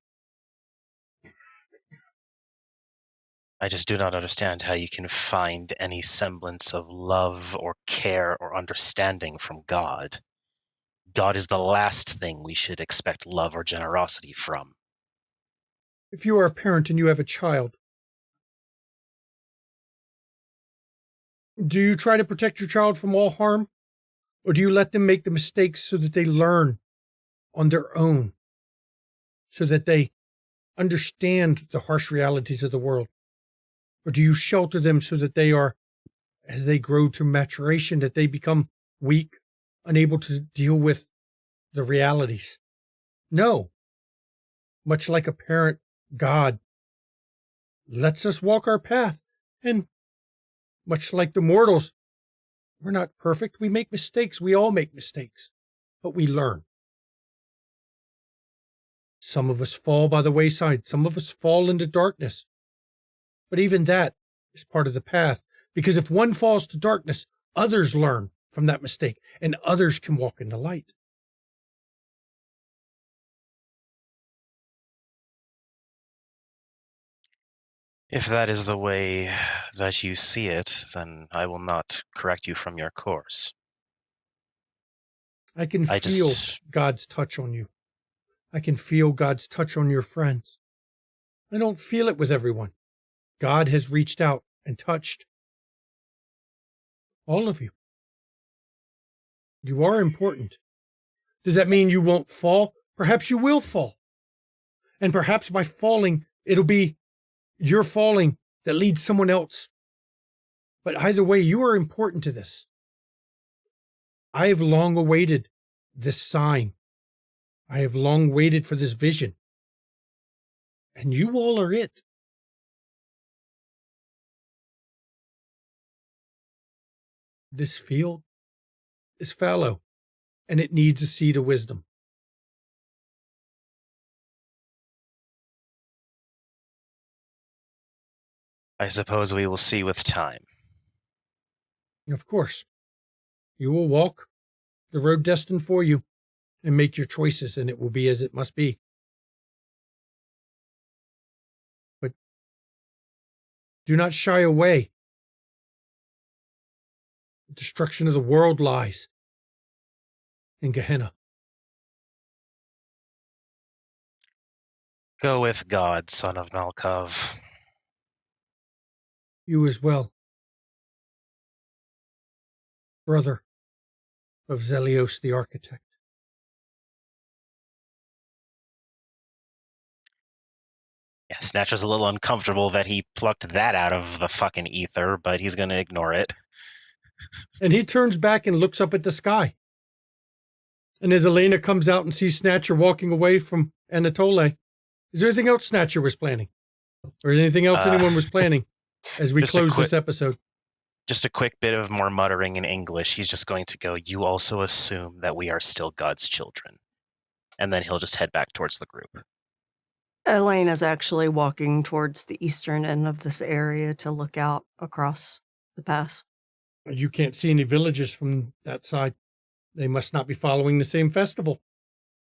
I just do not understand how you can find any semblance of love or care or understanding from God. God is the last thing we should expect love or generosity from. If you are a parent and you have a child, do you try to protect your child from all harm? Or do you let them make the mistakes so that they learn on their own? So that they understand the harsh realities of the world? Or do you shelter them so that they are, as they grow to maturation, that they become weak, unable to deal with the realities? No. Much like a parent, God lets us walk our path. And much like the mortals, we're not perfect. We make mistakes. We all make mistakes. But we learn. Some of us fall by the wayside. Some of us fall into darkness. But even that is part of the path. Because if one falls to darkness, others learn from that mistake. And others can walk in the light. If that is the way that you see it, then I will not correct you from your course. I can I feel just- God's touch on you. I can feel God's touch on your friends. I don't feel it with everyone. God has reached out and touched all of you. You are important. Does that mean you won't fall? Perhaps you will fall. And perhaps by falling, it'll be your falling that leads someone else. But either way, you are important to this. I have long awaited this sign. I have long waited for this vision. And you all are it. This field is fallow, and it needs a seed of wisdom. I suppose we will see with time. Of course, you will walk the road destined for you and make your choices, and it will be as it must be. But do not shy away. The destruction of the world lies in Gehenna. Go with God, son of Malkov. You as well, brother of Zelios the architect. Yeah, Snatcher's a little uncomfortable that he plucked that out of the fucking ether, but he's going to ignore it. And he turns back and looks up at the sky. And as Elena comes out and sees Snatcher walking away from Anatole, is there anything else Snatcher was planning? Or is there anything else anyone was planning as we close this episode? Just a quick bit of more muttering in English. He's just going to go, you also assume that we are still God's children. And then he'll just head back towards the group. Elena's actually walking towards the eastern end of this area to look out across the pass. You can't see any villages from that side. They must not be following the same festival.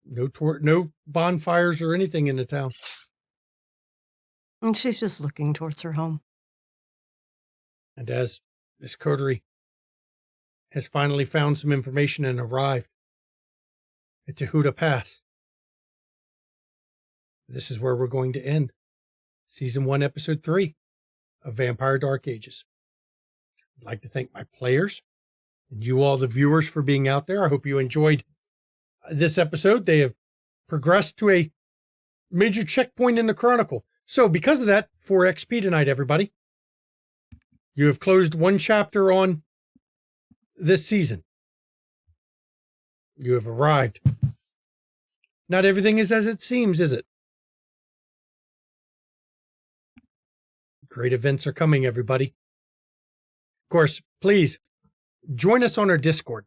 No bonfires or anything in the town. And she's just looking towards her home. And as Miss Coterie has finally found some information and arrived at Tehuta Pass, this is where we're going to end Season 1, Episode 3 of Vampire Dark Ages. I'd like to thank my players and you all, the viewers, for being out there. I hope you enjoyed this episode. They have progressed to a major checkpoint in the Chronicle. So because of that, 4 XP tonight, everybody. You have closed one chapter on this season. You have arrived. Not everything is as it seems, is it? Great events are coming, everybody. Of course, please join us on our Discord.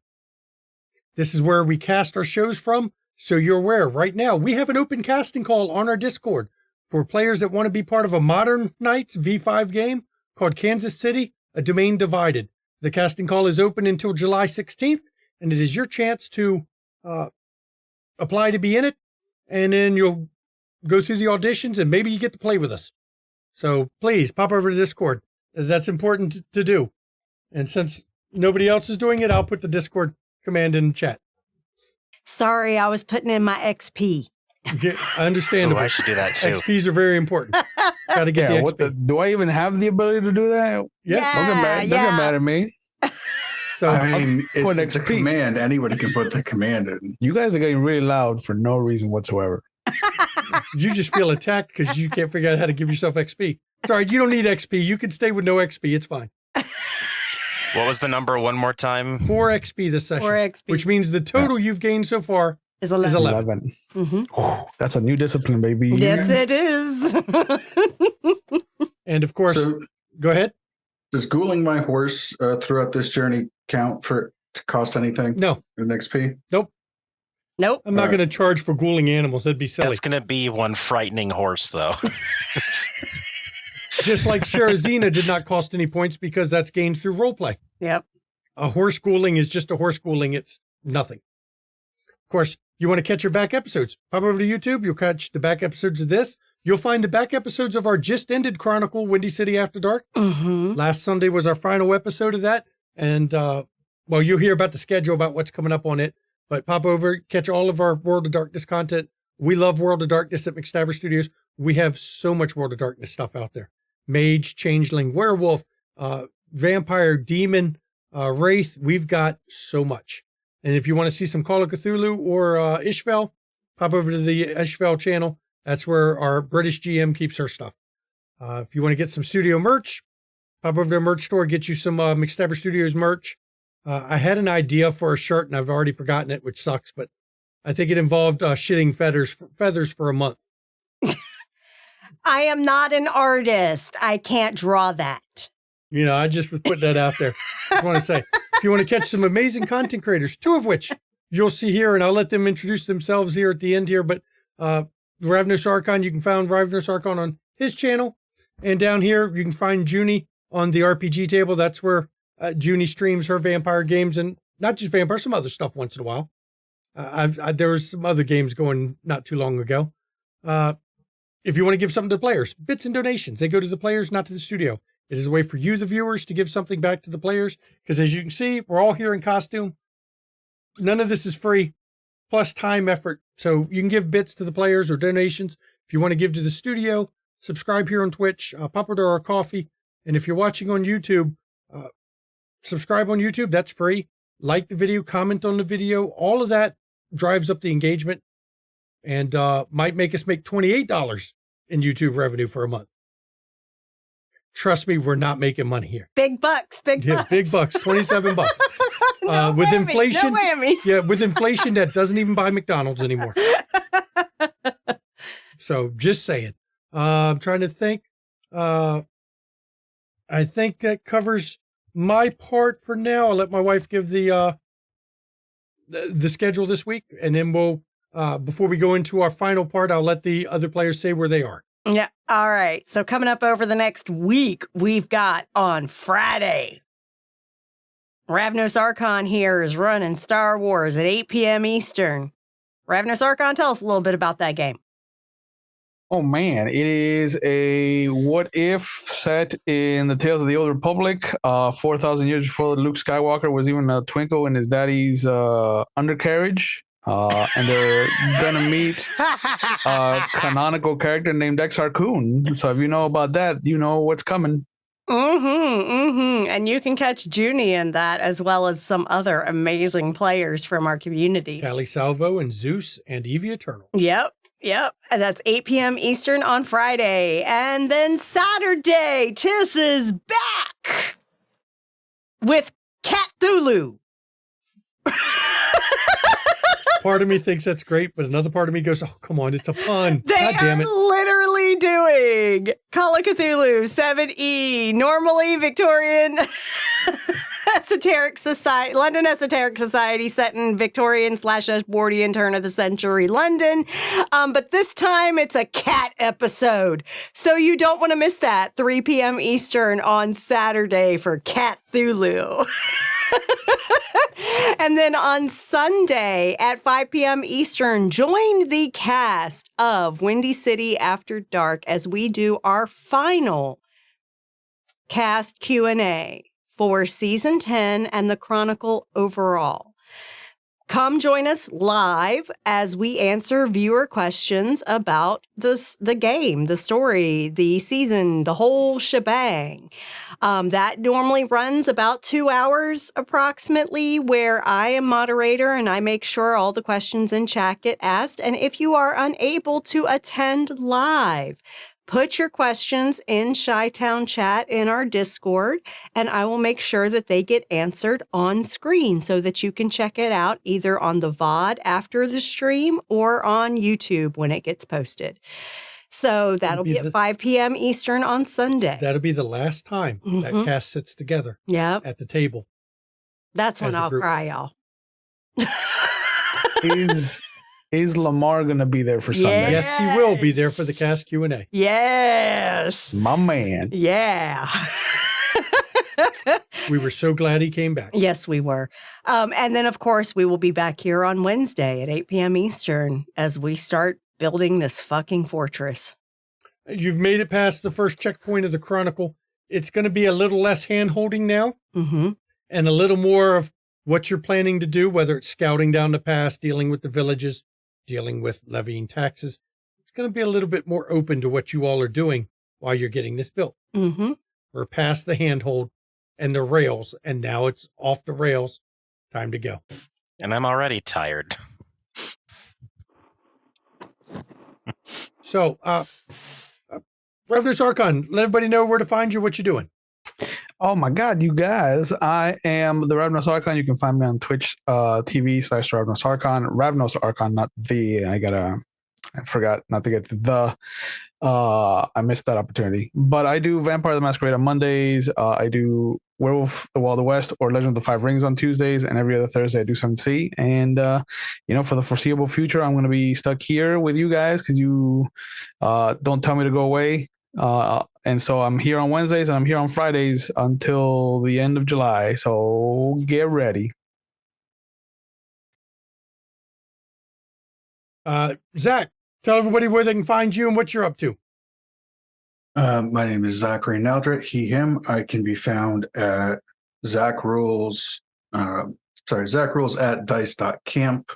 This is where we cast our shows from, so you're aware. Right now, we have an open casting call on our Discord for players that want to be part of a Modern Knights V5 game called Kansas City, A Domain Divided. The casting call is open until July 16th, and it is your chance to apply to be in it, and then you'll go through the auditions, and maybe you get to play with us. So please, pop over to Discord. That's important to do. And since nobody else is doing it, I'll put the Discord command in the chat. Sorry, I was putting in my XP. Understandable. Oh, I should do that too. XPs are very important. Got to get the XP. Do I even have the ability to do that? Yes. Don't get mad at me. So I mean, put it's a XP. command. Anybody can put the command in. You guys are getting really loud for no reason whatsoever. you just feel attacked because you can't figure out how to give yourself XP. Sorry, you don't need XP. You can stay with no XP. It's fine. What was the number one more time? 4 XP this session. 4 XP. Which means the total you've gained so far Is 11. is 11. Mm-hmm. That's a new discipline, baby. Yes, it is. And of course, So, go ahead. does ghouling my horse throughout this journey count for to cost anything? No, In XP? Nope. I'm not going to charge for ghouling animals. That'd be silly. That's going to be one frightening horse, though. Just like Sherazina did not cost any points because that's gained through roleplay. Yep. A horse schooling is just a horse schooling. It's nothing. Of course, you want to catch your back episodes. Pop over to YouTube. You'll catch the back episodes of this. You'll find the back episodes of our just ended Chronicle, Windy City After Dark. Mm-hmm. Last Sunday was our final episode of that. And, well, you'll hear about the schedule, about what's coming up on it. But pop over, catch all of our World of Darkness content. We love World of Darkness at McStabber Studios. We have so much World of Darkness stuff out there. Mage, Changeling, Werewolf, Vampire, Demon, Wraith. We've got so much. And if you want to see some Call of Cthulhu or Ishvel, pop over to the Ishvel channel. That's where our British GM keeps her stuff. If you want to get some studio merch, pop over to the merch store, get you some McStabber Studios merch. I had an idea for a shirt and I've already forgotten it, which sucks, but I think it involved shitting feathers for a month. I am not an artist. I can't draw that. You know, I just was putting that out there. I want to say, if you want to catch some amazing content creators, two of which you'll see here, and I'll let them introduce themselves here at the end here, but Ravnos Archon, you can find Ravnos Archon on his channel. And down here, you can find Junie on the RPG table. That's where Junie streams her vampire games, and not just vampire, some other stuff once in a while. There was some other games going not too long ago. If you want to give something to the players, bits and donations, they go to the players, not to the studio. It is a way for you, the viewers, to give something back to the players. Because as you can see, we're all here in costume. None of this is free, plus time, effort. So you can give bits to the players or donations. If you want to give to the studio, subscribe here on Twitch, pop over to our Ko-fi. And if you're watching on YouTube, subscribe on YouTube. That's free. Like the video, comment on the video. All of that drives up the engagement and might make us make $28 in YouTube revenue for a month. Trust me, we're not making money here. Big bucks, big bucks. Big bucks, 27 bucks. No with whammies, inflation, no whammies. Yeah, with inflation, that doesn't even buy McDonald's anymore. So just saying. I'm trying to think. I think that covers my part for now. I'll let my wife give the schedule this week, and then we'll before we go into our final part, I'll let the other players say where they are. Yeah. All right. So coming up over the next week, we've got on Friday, Ravnos Archon here is running Star Wars at 8 p.m. Eastern. Ravnos Archon, tell us a little bit about that game. Oh man, it is a what if set in the Tales of the Old Republic, 4,000 years before Luke Skywalker was even a twinkle in his daddy's undercarriage. And they're gonna meet a canonical character named Exar Kun. So if you know about that, you know what's coming. And you can catch Junie in that, as well as some other amazing players from our community. Callie Salvo and Zeus and Evie Eternal. Yep. And that's 8 p.m. Eastern on Friday. And then Saturday, Tis is back with Cthulhu. Part of me thinks that's great, but another part of me goes, oh, come on, it's a pun. They God damn are it. literally doing Call of Cthulhu 7E, normally Victorian Esoteric Society, London Esoteric Society, set in Victorian/Edwardian turn of the century London. But this time it's a cat episode. So you don't want to miss that. 3 p.m. Eastern on Saturday for Cthulhu. And then on Sunday at 5 p.m. Eastern, join the cast of Windy City After Dark as we do our final cast Q&A for Season 10 and the Chronicle overall. Come join us live as we answer viewer questions about the game, the story, the season, the whole shebang. That normally runs about 2 hours approximately, where I am moderator and I make sure all the questions in chat get asked. And if you are unable to attend live, put your questions in Chi-Town chat in our Discord, and I will make sure that they get answered on screen so that you can check it out either on the VOD after the stream or on YouTube when it gets posted. So that'll be at 5 p.m. Eastern on Sunday. That'll be the last time that cast sits together at the table. That's when I'll cry, y'all. Is Lamar going to be there for Sunday? Yes, he will be there for the cast Q&A. Yes. My man. Yeah. We were so glad he came back. Yes, we were. And then, of course, we will be back here on Wednesday at 8 p.m. Eastern as we start building this fucking fortress. You've made it past the first checkpoint of the Chronicle. It's going to be a little less hand-holding now Mm-hmm. and a little more of what you're planning to do, whether it's scouting down the pass, dealing with the villages, dealing with levying taxes. It's going to be a little bit more open to what you all are doing while you're getting this built. Mm-hmm. We're past the handhold and the rails, and now it's off the rails. Time to go. And I'm already tired. So, Revenus Archon, let everybody know where to find you, what you're doing. Oh my God, you guys. I am the Ravenous Archon. You can find me on Twitch TV/Ravenous Archon. Ravenous Archon, not the. I forgot not to get to the. I missed that opportunity. But I do Vampire the Masquerade on Mondays. I do Werewolf the Wild West or Legend of the Five Rings on Tuesdays. And every other Thursday I do 7C. And, for the foreseeable future, I'm going to be stuck here with you guys because you don't tell me to go away. And so I'm here on Wednesdays and I'm here on Fridays until the end of July. So get ready. Zach, tell everybody where they can find you and what you're up to. My name is Zachary Neldrit, he, him. I can be found at Zach Rules at dice.camp,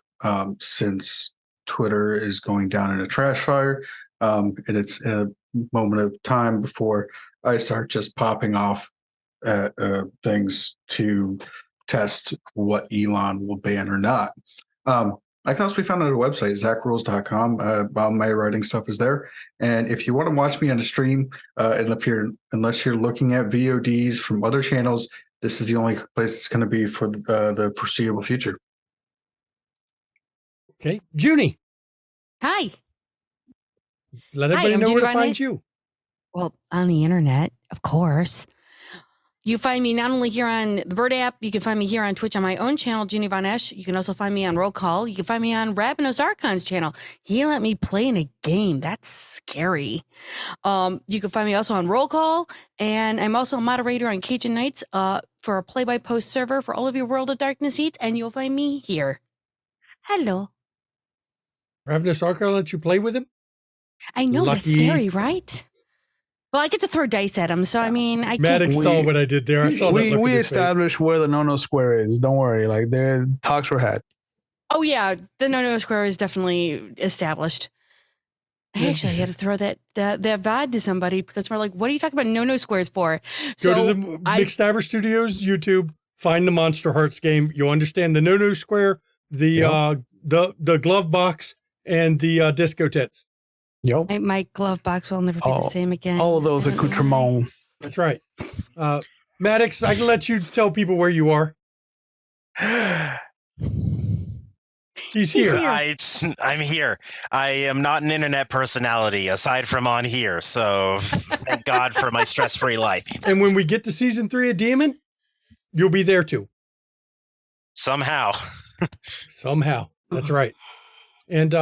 since Twitter is going down in a trash fire. And it's a moment of time before I start just popping off at things to test what Elon will ban or not. I can also be found on a website, zachrules.com. All my writing stuff is there. And if you want to watch me on a stream, unless you're looking at VODs from other channels, this is the only place it's going to be for the foreseeable future. Okay. Junie, Hi. let everybody I'm know Junie where to Varney. find you. Well, on the internet, of course. You find me not only here on the Bird app, you can find me here on Twitch on my own channel, Junie Von Esch. You can also find me on Roll Call. You can find me on Ravenous Archon's channel. He let me play in a game. That's scary. You can find me also on Roll Call, and I'm also a moderator on Cajun Nights for a play-by-post server for all of your World of Darkness eats, and you'll find me here. Hello. Ravenous Archon let you play with him? I know that's Lucky. scary, right? Well, I get to throw dice at him, so I mean, I can't. Maddox saw what I did there. I saw that look We in his face. established where the no square is. Don't worry. Like their talks were had. Oh yeah, the no square is definitely established. I actually had to throw that VOD to somebody because we're like, "What are you talking about no squares for?" Go to the McStabber Studios YouTube, find the Monster Hearts game. You'll understand the no square, the glove box, and the disco tits. Yep. My glove box will never be the same again. All of those accoutrements. That's right. Maddox, I can let you tell people where you are. He's here. I'm here. I am not an internet personality aside from on here. So thank God for my stress-free life. And when we get to season 3 of Demon, you'll be there too. Somehow. That's right. And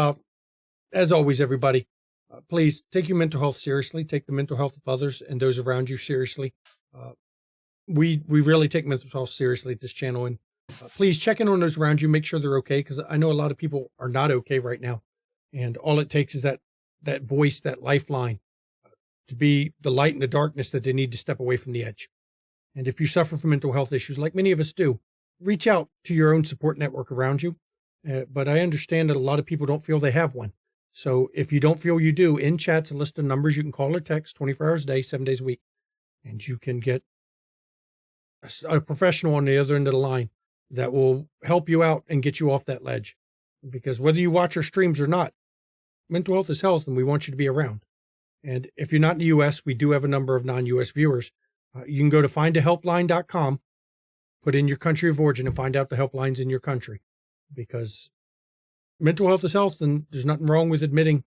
as always, everybody, please take your mental health seriously. Take the mental health of others and those around you seriously. We really take mental health seriously at this channel. And please check in on those around you. Make sure they're okay, because I know a lot of people are not okay right now. And all it takes is that voice, that lifeline, to be the light in the darkness that they need to step away from the edge. And if you suffer from mental health issues, like many of us do, reach out to your own support network around you. But I understand that a lot of people don't feel they have one. So if you don't feel you do, in chat's a list of numbers you can call or text 24 hours a day, 7 days a week. And you can get a professional on the other end of the line that will help you out and get you off that ledge. Because whether you watch our streams or not, mental health is health, and we want you to be around. And if you're not in the U.S., we do have a number of non-U.S. viewers. You can go to findahelpline.com, put in your country of origin, and find out the helplines in your country. Because mental health is health, and there's nothing wrong with admitting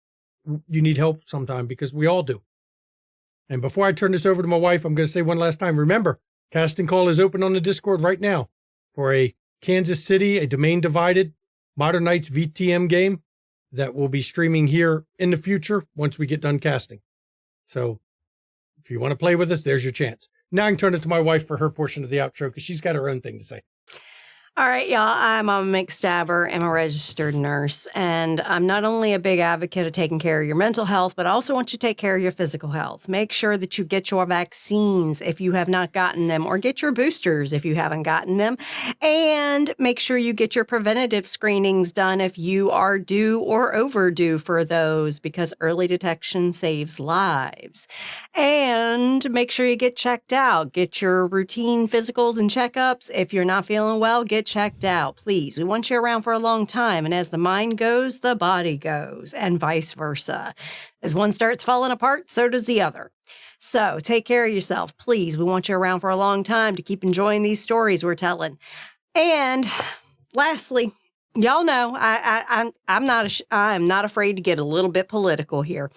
you need help sometime, because we all do. And before I turn this over to my wife, I'm going to say one last time, remember, casting call is open on the Discord right now for a Kansas City, a domain divided Modern Knights VTM game that will be streaming here in the future once we get done casting. So if you want to play with us, there's your chance. Now I can turn it to my wife for her portion of the outro, because she's got her own thing to say. All right, y'all. I'm a McStabber. I'm a registered nurse, and I'm not only a big advocate of taking care of your mental health, but I also want you to take care of your physical health. Make sure that you get your vaccines if you have not gotten them, or get your boosters if you haven't gotten them, and make sure you get your preventative screenings done if you are due or overdue for those, because early detection saves lives. And make sure you get checked out. Get your routine physicals and checkups. If you're not feeling well, get checked out, please. We want you around for a long time. And as the mind goes, the body goes, and vice versa. As one starts falling apart, so does the other. So take care of yourself, please. We want you around for a long time to keep enjoying these stories we're telling. And lastly, y'all know I'm not afraid to get a little bit political here.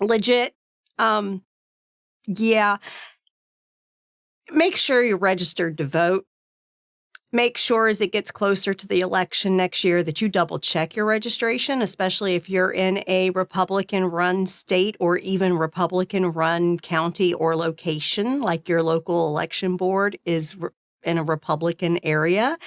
Legit. Yeah. Make sure you're registered to vote. Make sure as it gets closer to the election next year that you double check your registration, especially if you're in a Republican-run state or even Republican-run county or location, like your local election board is in a Republican area,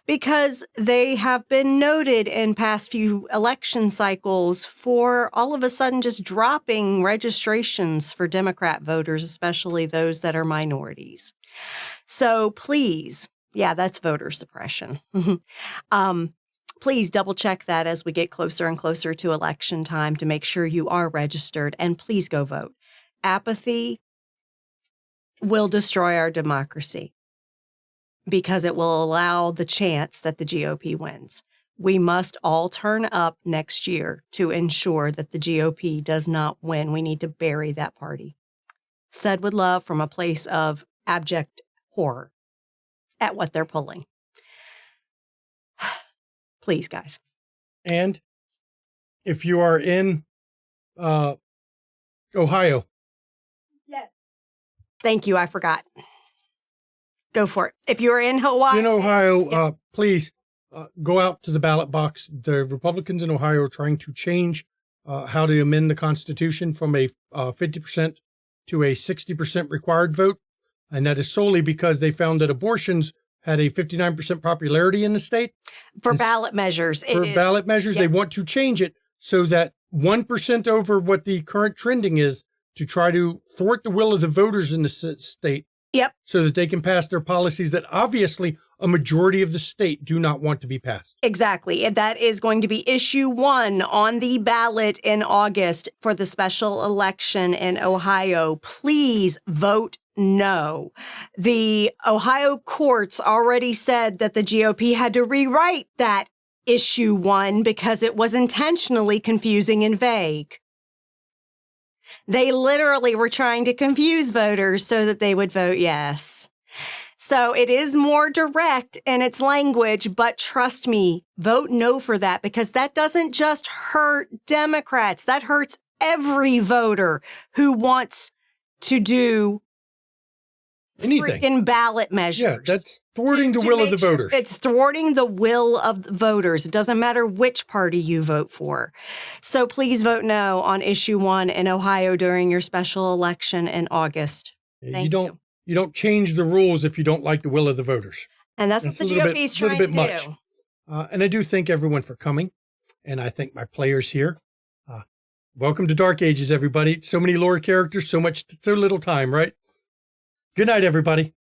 because they have been noted in past few election cycles for all of a sudden just dropping registrations for Democrat voters, especially those that are minorities. So please, yeah, that's voter suppression. Please double check that as we get closer and closer to election time to make sure you are registered, and please go vote. Apathy will destroy our democracy, because it will allow the chance that the GOP wins. We must all turn up next year to ensure that the GOP does not win. We need to bury that party. Said with love from a place of abject horror at what they're pulling. Please, guys. And if you are in Ohio. Yes. Thank you. I forgot. Go for it. If you're in Hawaii. In Ohio, please go out to the ballot box. The Republicans in Ohio are trying to change how to amend the Constitution from a 50% to a 60% required vote. And that is solely because they found that abortions had a 59% popularity in the state. For ballot measures. Ballot measures, yes. They want to change it so that 1% over what the current trending is to try to thwart the will of the voters in the state. Yep. So that they can pass their policies that obviously a majority of the state do not want to be passed. Exactly. And that is going to be issue 1 on the ballot in August for the special election in Ohio. Please vote no. The Ohio courts already said that the GOP had to rewrite that issue 1 because it was intentionally confusing and vague. They literally were trying to confuse voters so that they would vote yes. So it is more direct in its language, but trust me, vote no for that, because that doesn't just hurt Democrats. That hurts every voter who wants to do anything. Freaking ballot measures. Yeah, that's thwarting the will of the voters. It's thwarting the will of the voters. It doesn't matter which party you vote for. So please vote no on issue 1 in Ohio during your special election in August. You don't change the rules if you don't like the will of the voters. And that's what the GOP is trying to do. Much. And I do thank everyone for coming. And I thank my players here. Welcome to Dark Ages, everybody. So many lore characters, so little time, right? Good night, everybody.